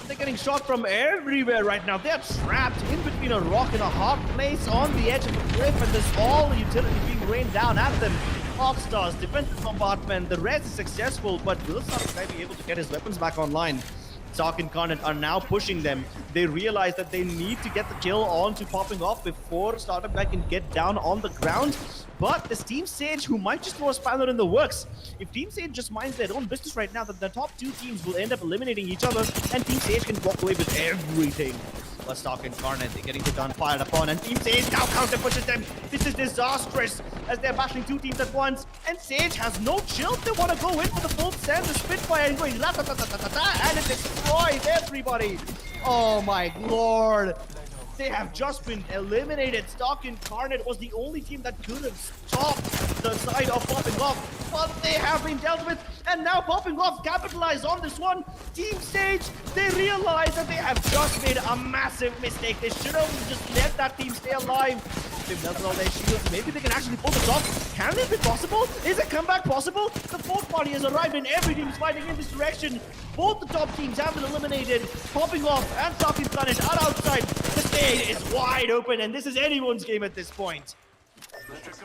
They're getting shot from everywhere right now. They're trapped in between a rock and a hard place on the edge of the cliff, and there's all the utility being rained down at them. Hawkstars, defensive bombardment, the res is successful, but will Stark be able to get his weapons back online? Stark and Carnage are now pushing them. They realize that they need to get the kill on to popping off before Startup Guy can get down on the ground. But there's Team Sage, who might just throw a spanner in the works. If Team Sage just minds their own business right now, that the top 2 teams will end up eliminating each other, and Team Sage can walk away with everything. But Stark and Carnage, they're getting the gun fired upon, and Team Sage now counter pushes them. This is disastrous, as they're battling 2 teams at once, and Sage has no chill. They want to go in for the full send, the Spitfire, and going la-ta-ta-ta-ta-ta, and it destroys everybody. Oh my lord. They have just been eliminated. Stark Incarnate was the only team that could have stopped the side of Popping Off, but they have been dealt with, and now Popping Off capitalized on this one. Team Stage, they realize that they have just made a massive mistake. They should have just let that team stay alive. They've melted all their shields. Maybe they can actually pull this off. Can it be possible? Is a comeback possible? The 4th party has arrived and every team is fighting in this direction. Both the top teams have been eliminated. Popping Off and Stark Incarnate are outside. The stage is wide open, and this is anyone's game at this point.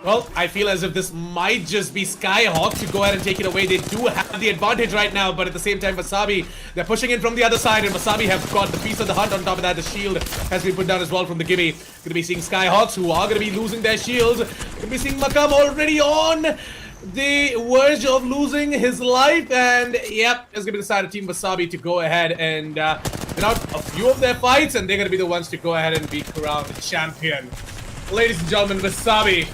Well, I feel as if this might just be Skyhawk to go ahead and take it away. They do have the advantage right now, but at the same time, Wasabi, they're pushing in from the other side, and Wasabi have got the piece of the hunt. On top of that, the shield has been put down as well from the Gibby. Gonna be seeing Skyhawks, who are gonna be losing their shields. Gonna be seeing Makam already on the verge of losing his life, and yep, it's gonna be the side of Team Wasabi to go ahead and win out a few of their fights, and they're gonna be the ones to go ahead and be crowned champion. Ladies and gentlemen, Wasabi,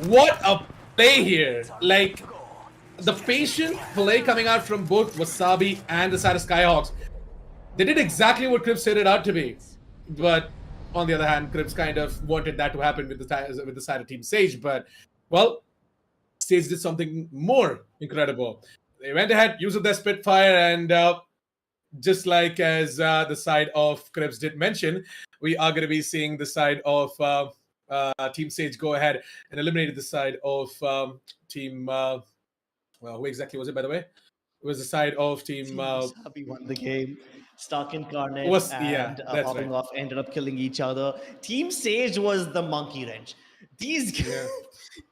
what a play here. Like, the patient play coming out from both Wasabi and the side of Skyhawks. They did exactly what Crips set it out to be. But on the other hand, Crips kind of wanted that to happen with the side of Team Sage. But, well, Sage did something more incredible. They went ahead, used their Spitfire, and just like as the side of Crips did mention, we are going to be seeing the side of Team Sage go ahead and eliminated the side of Team... well, who exactly was it, by the way? It was the side of Team... Wasabi won the game. Stark Incarnate and Popping Off ended up killing each other. Team Sage was the monkey wrench. These guys...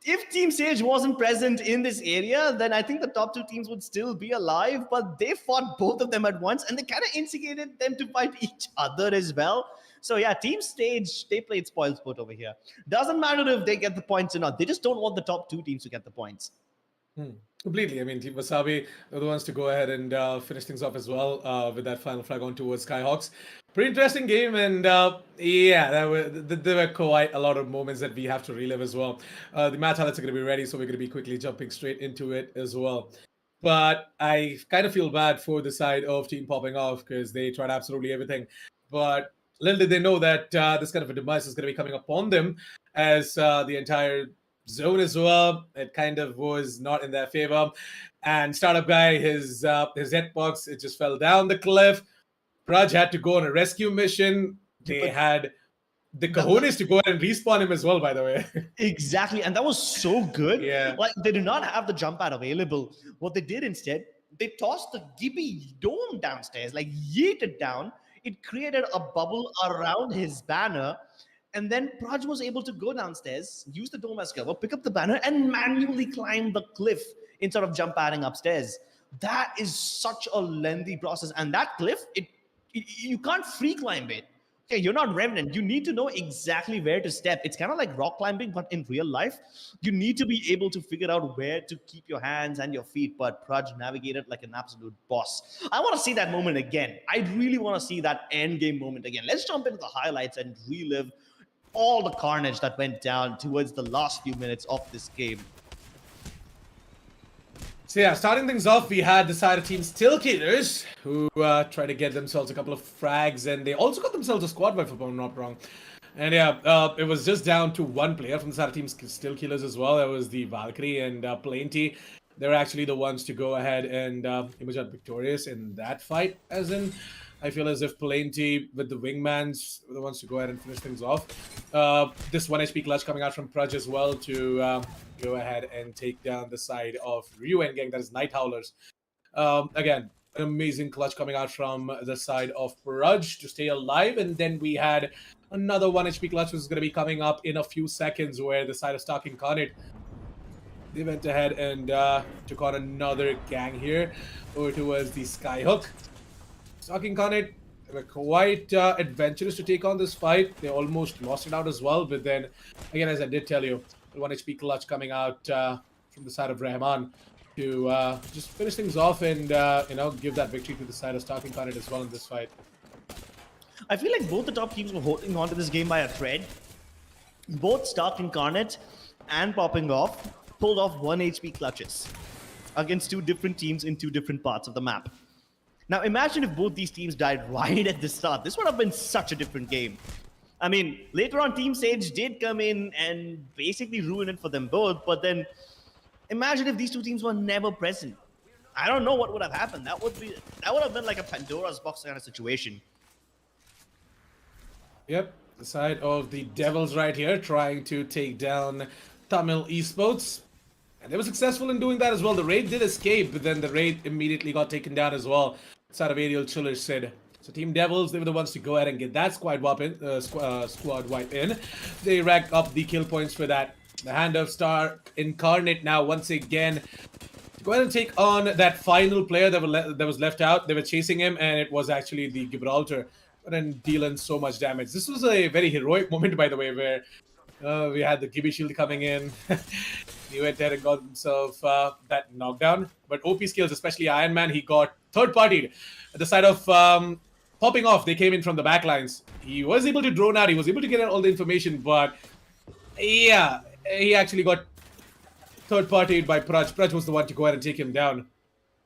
If Team Sage wasn't present in this area, then I think the top 2 teams would still be alive, but they fought both of them at once, and they kind of instigated them to fight each other as well. So yeah, Team Stage, they played spoilsport over here. Doesn't matter if they get the points or not. They just don't want the top 2 teams to get the points. Completely. I mean, Team Wasabi are the ones to go ahead and finish things off as well with that final flag on towards Skyhawks. Pretty interesting game, and yeah, there were quite a lot of moments that we have to relive as well. The match highlights are going to be ready, so we're going to be quickly jumping straight into it as well. But I kind of feel bad for the side of Team Popping Off because they tried absolutely everything. But little did they know that this kind of a demise is going to be coming upon them, as the entire zone as well, it kind of was not in their favor. And startup guy, his hitbox, it just fell down the cliff. Raj had to go on a rescue mission. They had the cojones to go ahead and respawn him as well, by the way. Exactly, and that was so good. Yeah. Like, they did not have the jump pad available. What they did instead, they tossed the Gibby dome downstairs, like yeeted down. It created a bubble around his banner, and then Praj was able to go downstairs, use the dome as cover, pick up the banner, and manually climb the cliff instead of jump padding upstairs. That is such a lengthy process, and that cliff, you can't free climb it. Okay, you're not Revenant. You need to know exactly where to step. It's kind of like rock climbing, but in real life, you need to be able to figure out where to keep your hands and your feet. But Praj navigated like an absolute boss. I want to see that moment again. I really want to see that end game moment again. Let's jump into the highlights and relive all the carnage that went down towards the last few minutes of this game. So yeah, starting things off, we had the side of Team Still Killers, who tried to get themselves a couple of frags, and they also got themselves a squad wipe, if I'm not wrong. And yeah, it was just down to one player from the side of Team Still Killers as well. That was the Valkyrie and Plainty. They were actually the ones to go ahead and emerge out victorious in that fight, as in, I feel as if Plainty with the wingmans were the ones to go ahead and finish things off. This 1 HP clutch coming out from Praj as well to go ahead and take down the side of Ryu and gang, that is Night Howlers. Again, an amazing clutch coming out from the side of Praj to stay alive. And then we had another 1 HP clutch, which is going to be coming up in a few seconds, where the side of Stark Incarnate, they went ahead and took on another gang here over towards the Skyhook. Stark Incarnate, they were quite adventurous to take on this fight. They almost lost it out as well, but then, again, as I did tell you, the 1 HP clutch coming out from the side of Rahman to just finish things off and, give that victory to the side of Stark Incarnate as well in this fight. I feel like both the top teams were holding on to this game by a thread. Both Stark Incarnate and Popping Off pulled off 1 HP clutches against two different teams in two different parts of the map. Now, imagine if both these teams died right at the start. This would have been such a different game. I mean, later on, Team Sage did come in and basically ruin it for them both. But then, imagine if these two teams were never present. I don't know what would have happened. That would have been like a Pandora's box kind of situation. Yep, the side of the Devils right here trying to take down Tamil Esports. And they were successful in doing that as well. The raid did escape, but then the raid immediately got taken down as well. Side of Aerial Chiller said. So Team Devils, they were the ones to go ahead and get that squad wipe in. They racked up the kill points for that. The Hand of Stark Incarnate now once again to go ahead and take on that final player that was left out. They were chasing him, and it was actually the Gibraltar. But then dealing so much damage. This was a very heroic moment, by the way, where we had the Gibby shield coming in. He went ahead and got himself that knockdown. But OP skills, especially Iron Man, he got third-partied. At the side of Popping Off, they came in from the backlines. He was able to drone out. He was able to get all the information. But yeah, he actually got third-partied by Praj. Praj was the one to go ahead and take him down.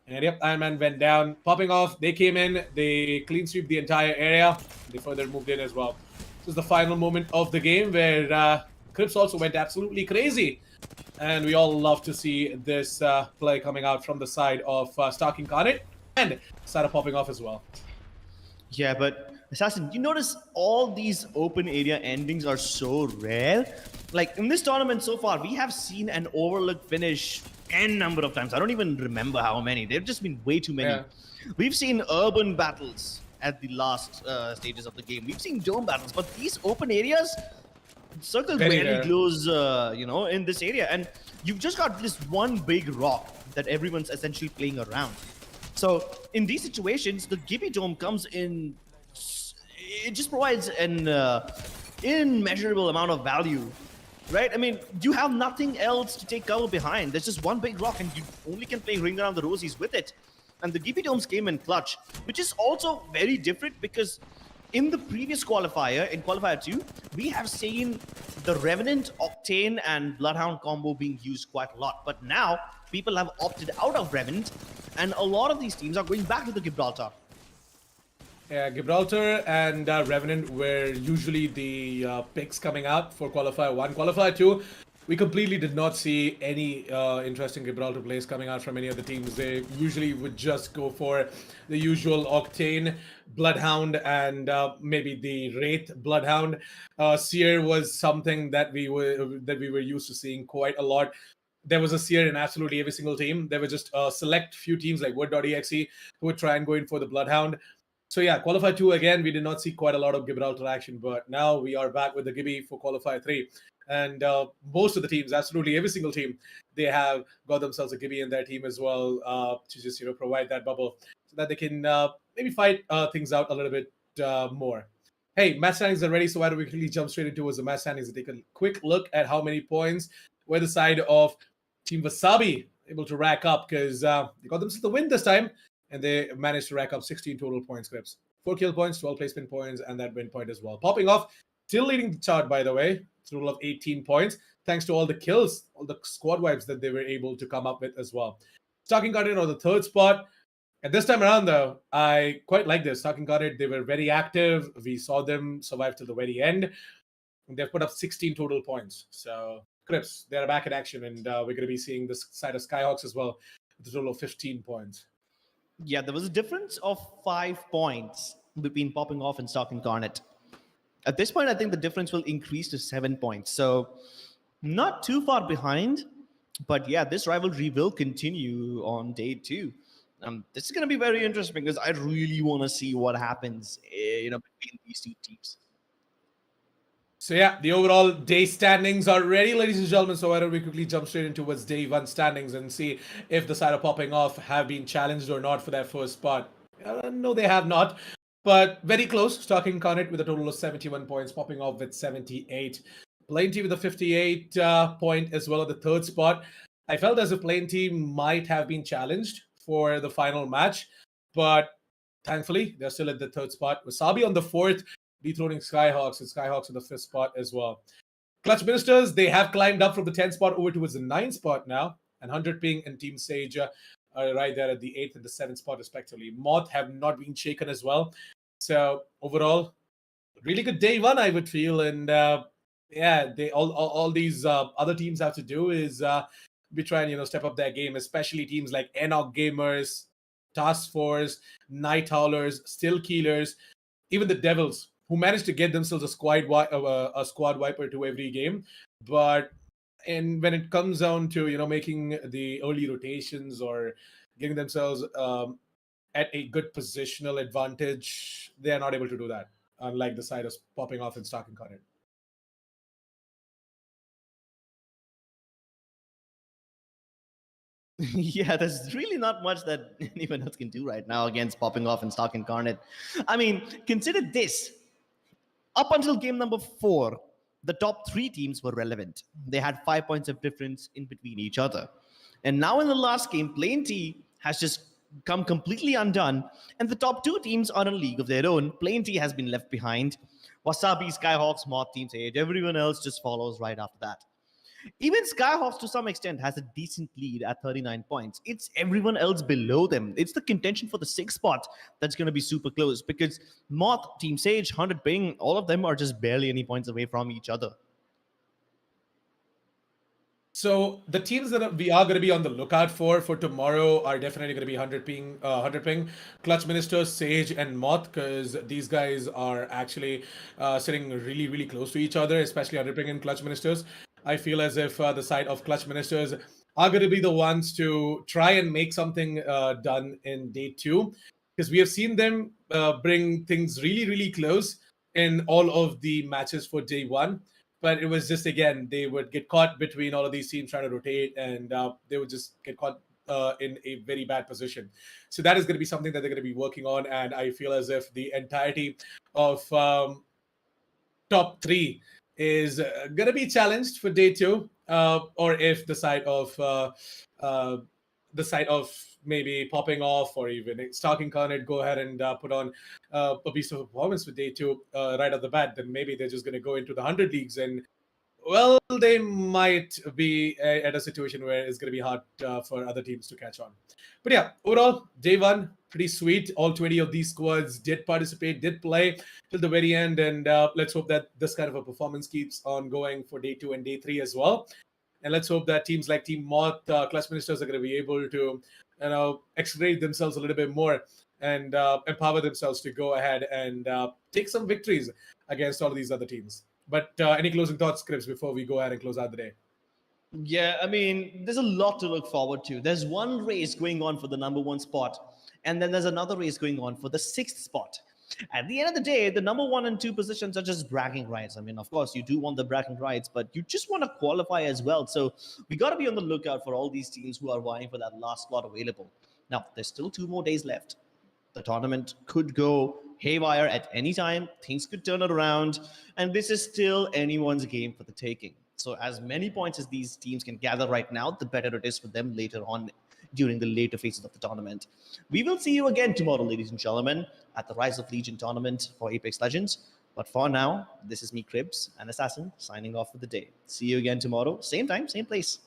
And yep, Iron Man went down. Popping Off, they came in. They clean sweep the entire area. They further moved in as well. This is the final moment of the game where Crips also went absolutely crazy. And we all love to see this play coming out from the side of Stark Incarnate and side of Popping Off as well. Yeah, but Assassin, you notice all these open area endings are so rare. Like, in this tournament so far, we have seen an overlook finish n number of times. I don't even remember how many. They've just been way too many. Yeah. We've seen urban battles at the last stages of the game. We've seen dome battles, but these open areas, circles barely close, in this area. And you've just got this one big rock that everyone's essentially playing around. So in these situations, the Gibby Dome comes in, it just provides an immeasurable amount of value, right? I mean, you have nothing else to take cover behind. There's just one big rock and you only can play Ring Around the Rosies with it. And the Gibby Domes came in clutch, which is also very different because in the previous qualifier, in Qualifier 2, we have seen the Revenant, Octane, and Bloodhound combo being used quite a lot. But now, people have opted out of Revenant, and a lot of these teams are going back to the Gibraltar. Yeah, Gibraltar and Revenant were usually the picks coming out for Qualifier 1. Qualifier 2, we completely did not see any interesting Gibraltar plays coming out from any of the teams. They usually would just go for the usual Octane, Bloodhound, and maybe the Wraith Bloodhound. Seer was something that we were used to seeing quite a lot. There was a Seer in absolutely every single team. There were just a select few teams like Wood.exe who would try and go in for the Bloodhound. So yeah, Qualifier 2, again, we did not see quite a lot of Gibraltar action, but now we are back with the Gibby for Qualifier 3. And most of the teams, absolutely every single team, they have got themselves a Gibby in their team as well to just, provide that bubble so that they can maybe fight things out a little bit more. Hey, match standings are ready, so why don't we quickly jump straight into the match standings and take a quick look at how many points were the side of Team Wasabi able to rack up, because they got themselves the win this time, and they managed to rack up 16 total points, Clips. 4 kill points, 12 placement points, and that win point as well. Popping off, still leading the chart, by the way. Total of 18 points, thanks to all the kills, all the squad wipes that they were able to come up with as well. Stalking Guardian on the 3rd spot. And this time around, though, I quite like this. Stalking Guardian, they were very active. We saw them survive to the very end. And they've put up 16 total points. So, Crips, they're back in action, and we're going to be seeing this side of Skyhawks as well, with a total of 15 points. Yeah, there was a difference of 5 points between Popping Off and Stock Incarnate. At this point, I think the difference will increase to 7 points. So not too far behind, but yeah, this rivalry will continue on day 2. This is going to be very interesting because I really want to see what happens, between these two teams. So yeah, the overall day standings are ready, ladies and gentlemen. So why don't we quickly jump straight into what's day 1 standings and see if the side of Popping Off have been challenged or not for their first spot. No, they have not, but very close. Stalking Incarnate with a total of 71 points, Popping Off with 78. Plain T with a 58 point as well at the 3rd spot. I felt as if Plain T might have been challenged for the final match, but thankfully they're still at the 3rd spot. Wasabi on the 4th, dethroning Skyhawks, and Skyhawks in the 5th spot as well. Clutch Ministers, they have climbed up from the 10th spot over towards the 9th spot now, and 100 Ping and Team Sage are right there at the 8th and the 7th spot respectively. Moth have not been shaken as well. So overall, really good day 1, I would feel, and they all these other teams have to do is be trying, step up their game, especially teams like Enoch Gamers, Task Force, Night Howlers, Still Killers, even the Devils, who managed to get themselves a squad wiper to every game. But when it comes down to making the early rotations or getting themselves at a good positional advantage, they are not able to do that, unlike the side of Popping Off and Stalking Incarnate. Yeah, there's really not much that anyone else can do right now against Popping Off and Stock Incarnate. I mean, consider this. Up until game number 4, the top 3 teams were relevant. They had 5 points of difference in between each other. And now in the last game, Plain T has just come completely undone, and the top 2 teams are in a league of their own. Plain T has been left behind. Wasabi, Skyhawks, Moth, Team Sage, everyone else just follows right after that. Even Skyhawks, to some extent, has a decent lead at 39 points. It's everyone else below them. It's the contention for the 6th spot that's going to be super close, because Moth, Team Sage, 100 Ping, all of them are just barely any points away from each other. So the teams that we are going to be on the lookout for tomorrow are definitely going to be 100 Ping, Clutch Ministers, Sage, and Moth, because these guys are actually sitting really, really close to each other, especially 100 Ping and Clutch Ministers. I feel as if the side of Clutch Ministers are going to be the ones to try and make something done in day 2, because we have seen them bring things really, really close in all of the matches for day 1. But it was just, again, they would get caught between all of these teams trying to rotate, and they would just get caught in a very bad position. So that is going to be something that they're going to be working on, and I feel as if the entirety of top 3 is going to be challenged for day 2, or if the side of the side of maybe popping off or even stalking Carnage go ahead and put on a piece of performance for day two right off the bat, then maybe they're just going to go into the 100 leagues and, well, they might be at a situation where it's going to be hard for other teams to catch on. But yeah, overall, day one, pretty sweet. All 20 of these squads did participate, did play till the very end. And let's hope that this kind of a performance keeps on going for day two and day three as well. And let's hope that teams like Team Moth, Clash Ministers are going to be able to, accelerate themselves a little bit more and empower themselves to go ahead and take some victories against all of these other teams. But any closing thoughts, Scripps, before we go ahead and close out the day? Yeah, I mean, there's a lot to look forward to. There's one race going on for the number one spot, and then there's another race going on for the sixth spot. At the end of the day, the number 1 and 2 positions are just bragging rights. I mean, of course, you do want the bragging rights, but you just want to qualify as well. So we got to be on the lookout for all these teams who are vying for that last slot available. Now, there's still 2 more days left. The tournament could go haywire at any time. Things could turn it around. And this is still anyone's game for the taking. So as many points as these teams can gather right now, the better it is for them later on during the later phases of the tournament. We will see you again tomorrow, ladies and gentlemen, at the Rise of Legion tournament for Apex Legends. But for now, this is me, Cribs, an assassin, signing off for the day. See you again tomorrow, same time, same place.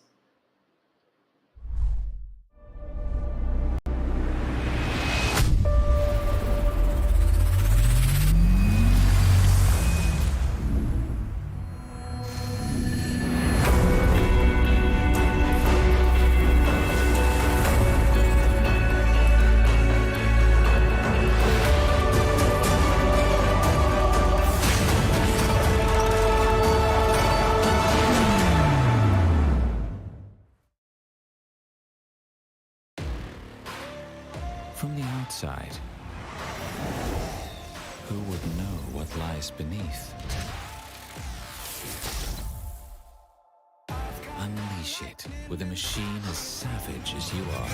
From the outside, who would know what lies beneath? Unleash it with a machine as savage as you are.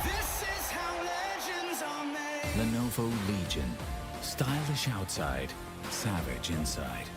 This is how legends are made. Lenovo Legion. Stylish outside, savage inside.